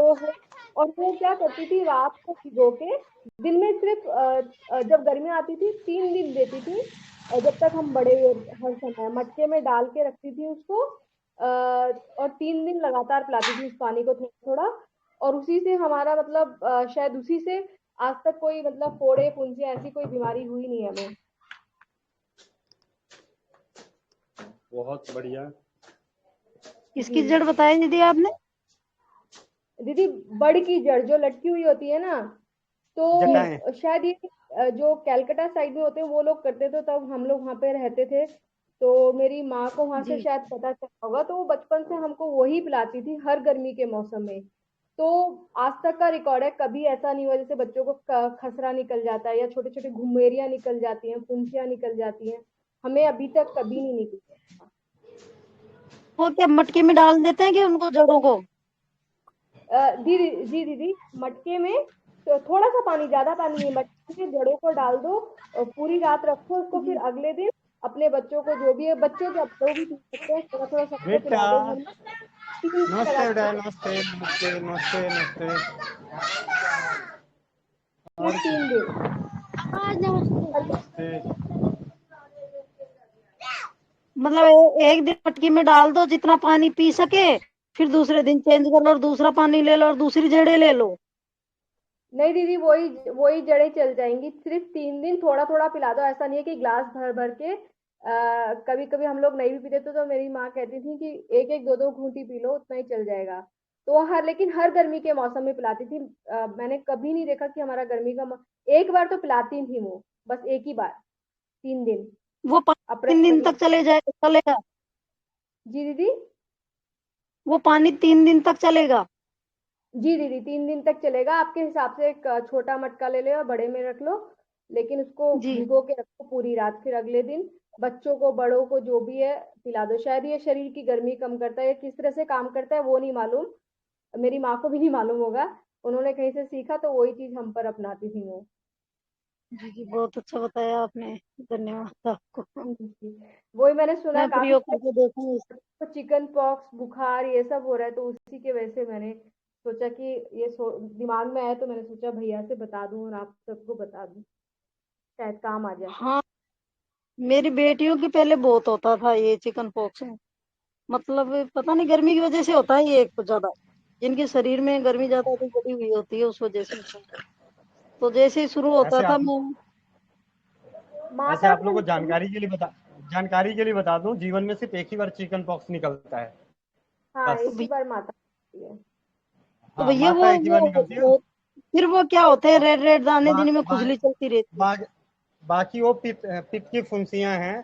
और वो क्या करती थी, रात को भिगो के दिन में सिर्फ जब गर्मियाँ आती थी 3 दिन देती थी। और जब तक हम बड़े हुए, हर समय मटके में डाल के रखती थी उसको, और 3 दिन लगातार पिलाती थी उस पानी को थोड़ा थोड़ा। और उसी से हमारा मतलब शायद उसी से आज तक कोई मतलब फोड़े फुंसियाँ ऐसी कोई बीमारी हुई नहीं है हमें। बहुत बढ़िया। किसकी जी जड़ बताई दीदी आपने? दीदी, बड़ की जड़ जो लटकी हुई होती है ना, जटाएं। तो शायद ये जो कैलकाटा साइड में होते हैं वो लोग करते थे, तब हम लोग वहां पे रहते थे, तो मेरी माँ को वहां से जी शायद पता चला होगा, तो वो बचपन से हमको वही पिलाती थी हर गर्मी के मौसम में। तो आज तक का रिकॉर्ड है, कभी ऐसा नहीं हुआ जैसे बच्चों को खसरा निकल जाता है या छोटे छोटे घुमेरियां निकल जाती हैं, फुंसियां निकल जाती हैं। हमें अभी तक कभी नहीं निकली। वो क्या मटके में डाल देते हैं कि उनको जड़ों को? दीदी जी दीदी, मटके में तो थोड़ा सा पानी, ज्यादा पानी नहीं, मटके में जड़ों को डाल दो और पूरी रात रखो उसको। फिर अगले दिन अपने बच्चों को, जो भी है, बच्चों क्या बड़ों भी पी सकते हैं, थोड़ा थोड़ा सबको बेटा, पिला दो घर में। 3 दिन नमस्ते बेटा, लगातार, नमस्ते नमस्ते नमस्ते नमस्ते। सिर्फ और 3 दिन। नमस्ते। मतलब एक दिन मटकी में डाल दो जितना पानी पी सके, फिर दूसरे दिन चेंज कर लो और दूसरा पानी ले लो और दूसरी जड़ें ले लो। नहीं दीदी, वही वही जड़ें चल जाएंगी। सिर्फ 3 दिन थोड़ा थोड़ा पिला दो, ऐसा नहीं है कि ग्लास भर भर के। कभी कभी हम लोग नहीं भी पीते तो मेरी माँ कहती थी कि एक एक दो दो घूंटी पी लो, उतना ही चल जाएगा। तो लेकिन हर गर्मी के मौसम में पिलाती थी। मैंने कभी नहीं देखा कि हमारा गर्मी का एक बार तो पिलाती थी वो, बस एक ही बार, 3 दिन, वो पानी अप्रैल 3 दिन मई। तक चलेगा? जी दीदी। वो पानी 3 दिन तक चलेगा? जी दीदी, 3 दिन तक चलेगा। आपके हिसाब से एक छोटा मटका ले लो या बड़े में रख लो, लेकिन उसको जी। भिगो के रखो पूरी रात। फिर अगले दिन बच्चों को, बड़ों को, जो भी है, पिला दो। शायद ये शरीर की गर्मी कम करता है, या किस तरह से काम करता है वो नहीं मालूम। मेरी माँ को भी नहीं मालूम होगा, उन्होंने कहीं से सीखा तो वही चीज हम पर अपनाती थी वो। जी जी, बहुत अच्छा बताया आपने, धन्यवाद आपको। वही मैंने सुना मैं काफी प्रयोग करके देखूंगी। चिकन पॉक्स, बुखार, ये सब हो रहा है, तो उसी के वजह से मैंने सोचा कि ये दिमाग में आया, तो मैंने सोचा भैया से बता दूं और आप सबको बता दूं, शायद काम आ जाए। हाँ, मेरी बेटियों की पहले बहुत होता था ये चिकन पॉक्स। मतलब पता नहीं गर्मी की वजह से होता है ये, एक तो ज्यादा जिनके शरीर में गर्मी ज्यादा अधिक बढ़ी हुई होती है उस वजह से होता है। तो जैसे ही शुरू होता ऐसे था आप मैं। ऐसे माता आप को लोगों को नहीं। जानकारी के लिए बता दूं, जीवन में सिर्फ एक ही बार चिकन पॉक्स निकलता है, हाँ, बस। एक ही बार माता होती है। तो हाँ, भैया माता एक ही बार निकलती है। फिर वो क्या होते हैं, बा, रेड रेड दाने बा, जिनमें बा, खुजली चलती रहती है? बा, बाकी वो पित्त की फुंसियां हैं,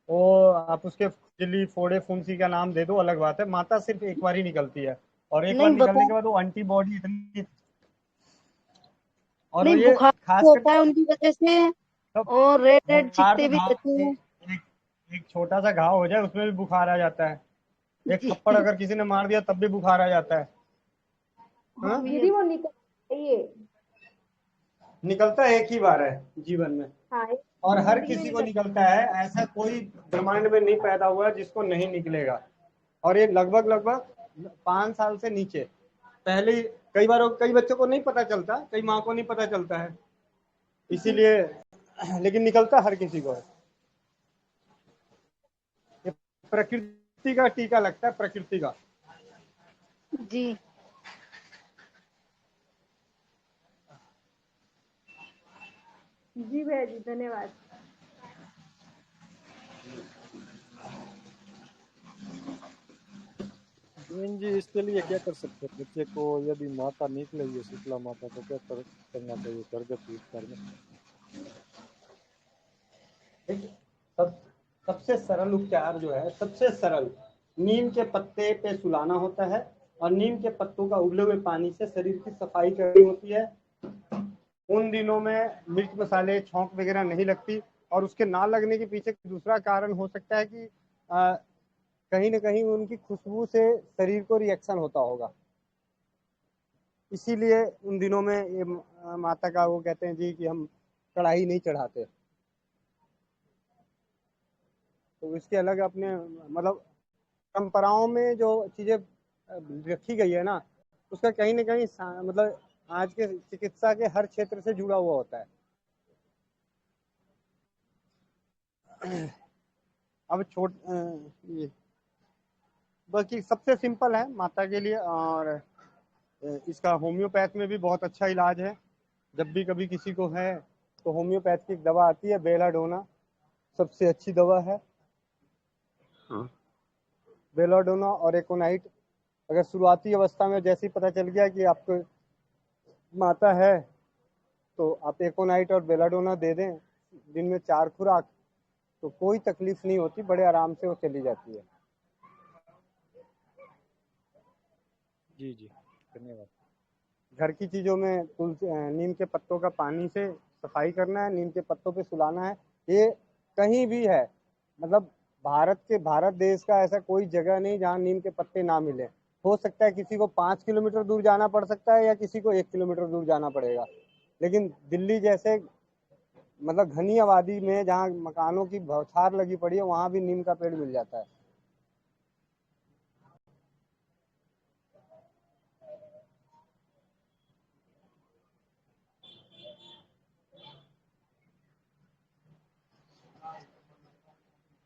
वो आप उसके खुजली, फोड़े, फुंसी का नाम दे दो, अलग बात है। माता सिर्फ एक बार ही निकलती है, और एक बार नहीं बता, निकलने के बाद वो एंटीबॉडी इतनी, और नहीं ये बुखार खास होता है करके उनकी वजह से, तब और रेड रेड बुखार छिकते तो भी रहती हैं। एक छोटा सा घाव हो जाए उसमें भी बुखार आ जाता है। एक जी। थप्पड़ अगर किसी ने मार दिया तब भी बुखार आ जाता है। हाँ हाँ? भैया। दीदी वो निकल चाहिए। निकलता एक ही बार है जीवन में, हाँ, और हर जिंदगी में किसी को निकल। निकलता है। ऐसा कोई ब्रह्मांड में नहीं पैदा हुआ जिसको नहीं निकलेगा। और ये लगभग लगभग 5 साल से नीचे, पहले कई बच्चों को नहीं पता चलता, कई माँ को नहीं पता चलता है, इसीलिए, लेकिन निकलता हर किसी को है। ये प्रकृति का टीका लगता है, प्रकृति का। जी। जी भैया जी, धन्यवाद। बहन जी, इसके लिए क्या कर सकते हैं? बच्चे को यदि माता निकले, ये शीतला माता, तो क्या करना चाहिए घरगथ्थू उपचार में? सब सबसे सरल उपचार जो है, सबसे सरल, नीम के पत्ते पे सुलाना होता है, और नीम के पत्तों का उबले हुए पानी से शरीर की सफाई करनी होती है। उन दिनों में मिर्च मसाले, छौंक वगैरह नहीं लगती, और उसके ना लगने के पीछे दूसरा कारण हो सकता है कि कहीं ना कहीं उनकी खुशबू से शरीर को रिएक्शन होता होगा, इसीलिए उन दिनों में ये माता का वो कहते हैं जी कि हम कढ़ाई नहीं चढ़ाते। तो इसके अलग अपने मतलब परंपराओं में जो चीजें रखी गई है ना, उसका कहीं ना कहीं मतलब आज के चिकित्सा के हर क्षेत्र से जुड़ा हुआ होता है। अब ये बाकी सबसे सिंपल है माता के लिए, और इसका होम्योपैथ में भी बहुत अच्छा इलाज है। जब भी कभी किसी को है तो होम्योपैथ की दवा आती है, बेलाडोना, सबसे अच्छी दवा है। बेलाडोना और एकोनाइट, अगर शुरुआती अवस्था में जैसे ही पता चल गया कि आपको माता है, तो आप एकोनाइट और बेलाडोना दे दें, दिन में 4 खुराक, तो कोई तकलीफ नहीं होती, बड़े आराम से वो चली जाती है। जी जी, धन्यवाद। घर की चीज़ों में तुलसी, नीम के पत्तों का पानी से सफाई करना है, नीम के पत्तों पे सुलाना है। ये कहीं भी है, मतलब भारत देश का ऐसा कोई जगह नहीं जहाँ नीम के पत्ते ना मिले। हो सकता है किसी को 5 किलोमीटर दूर जाना पड़ सकता है या किसी को 1 किलोमीटर दूर जाना पड़ेगा, लेकिन दिल्ली जैसे मतलब घनी आबादी में जहाँ मकानों की बौछार लगी पड़ी है वहां भी नीम का पेड़ मिल जाता है।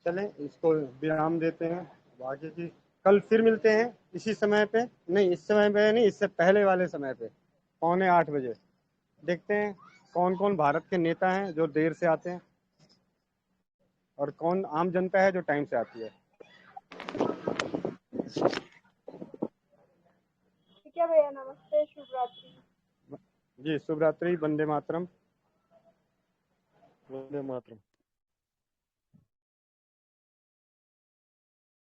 चलें इसको विराम देते हैं, बाकी की कल फिर मिलते हैं इसी समय पे, नहीं इस समय पे नहीं, इससे पहले वाले समय पे 7:45 देखते हैं कौन कौन भारत के नेता हैं जो देर से आते हैं और कौन आम जनता है जो टाइम से आती है। ठीक है भैया, नमस्ते, शुभ रात्रि। जी शुभ रात्रि, वंदे मातरम। वंदे मातरम।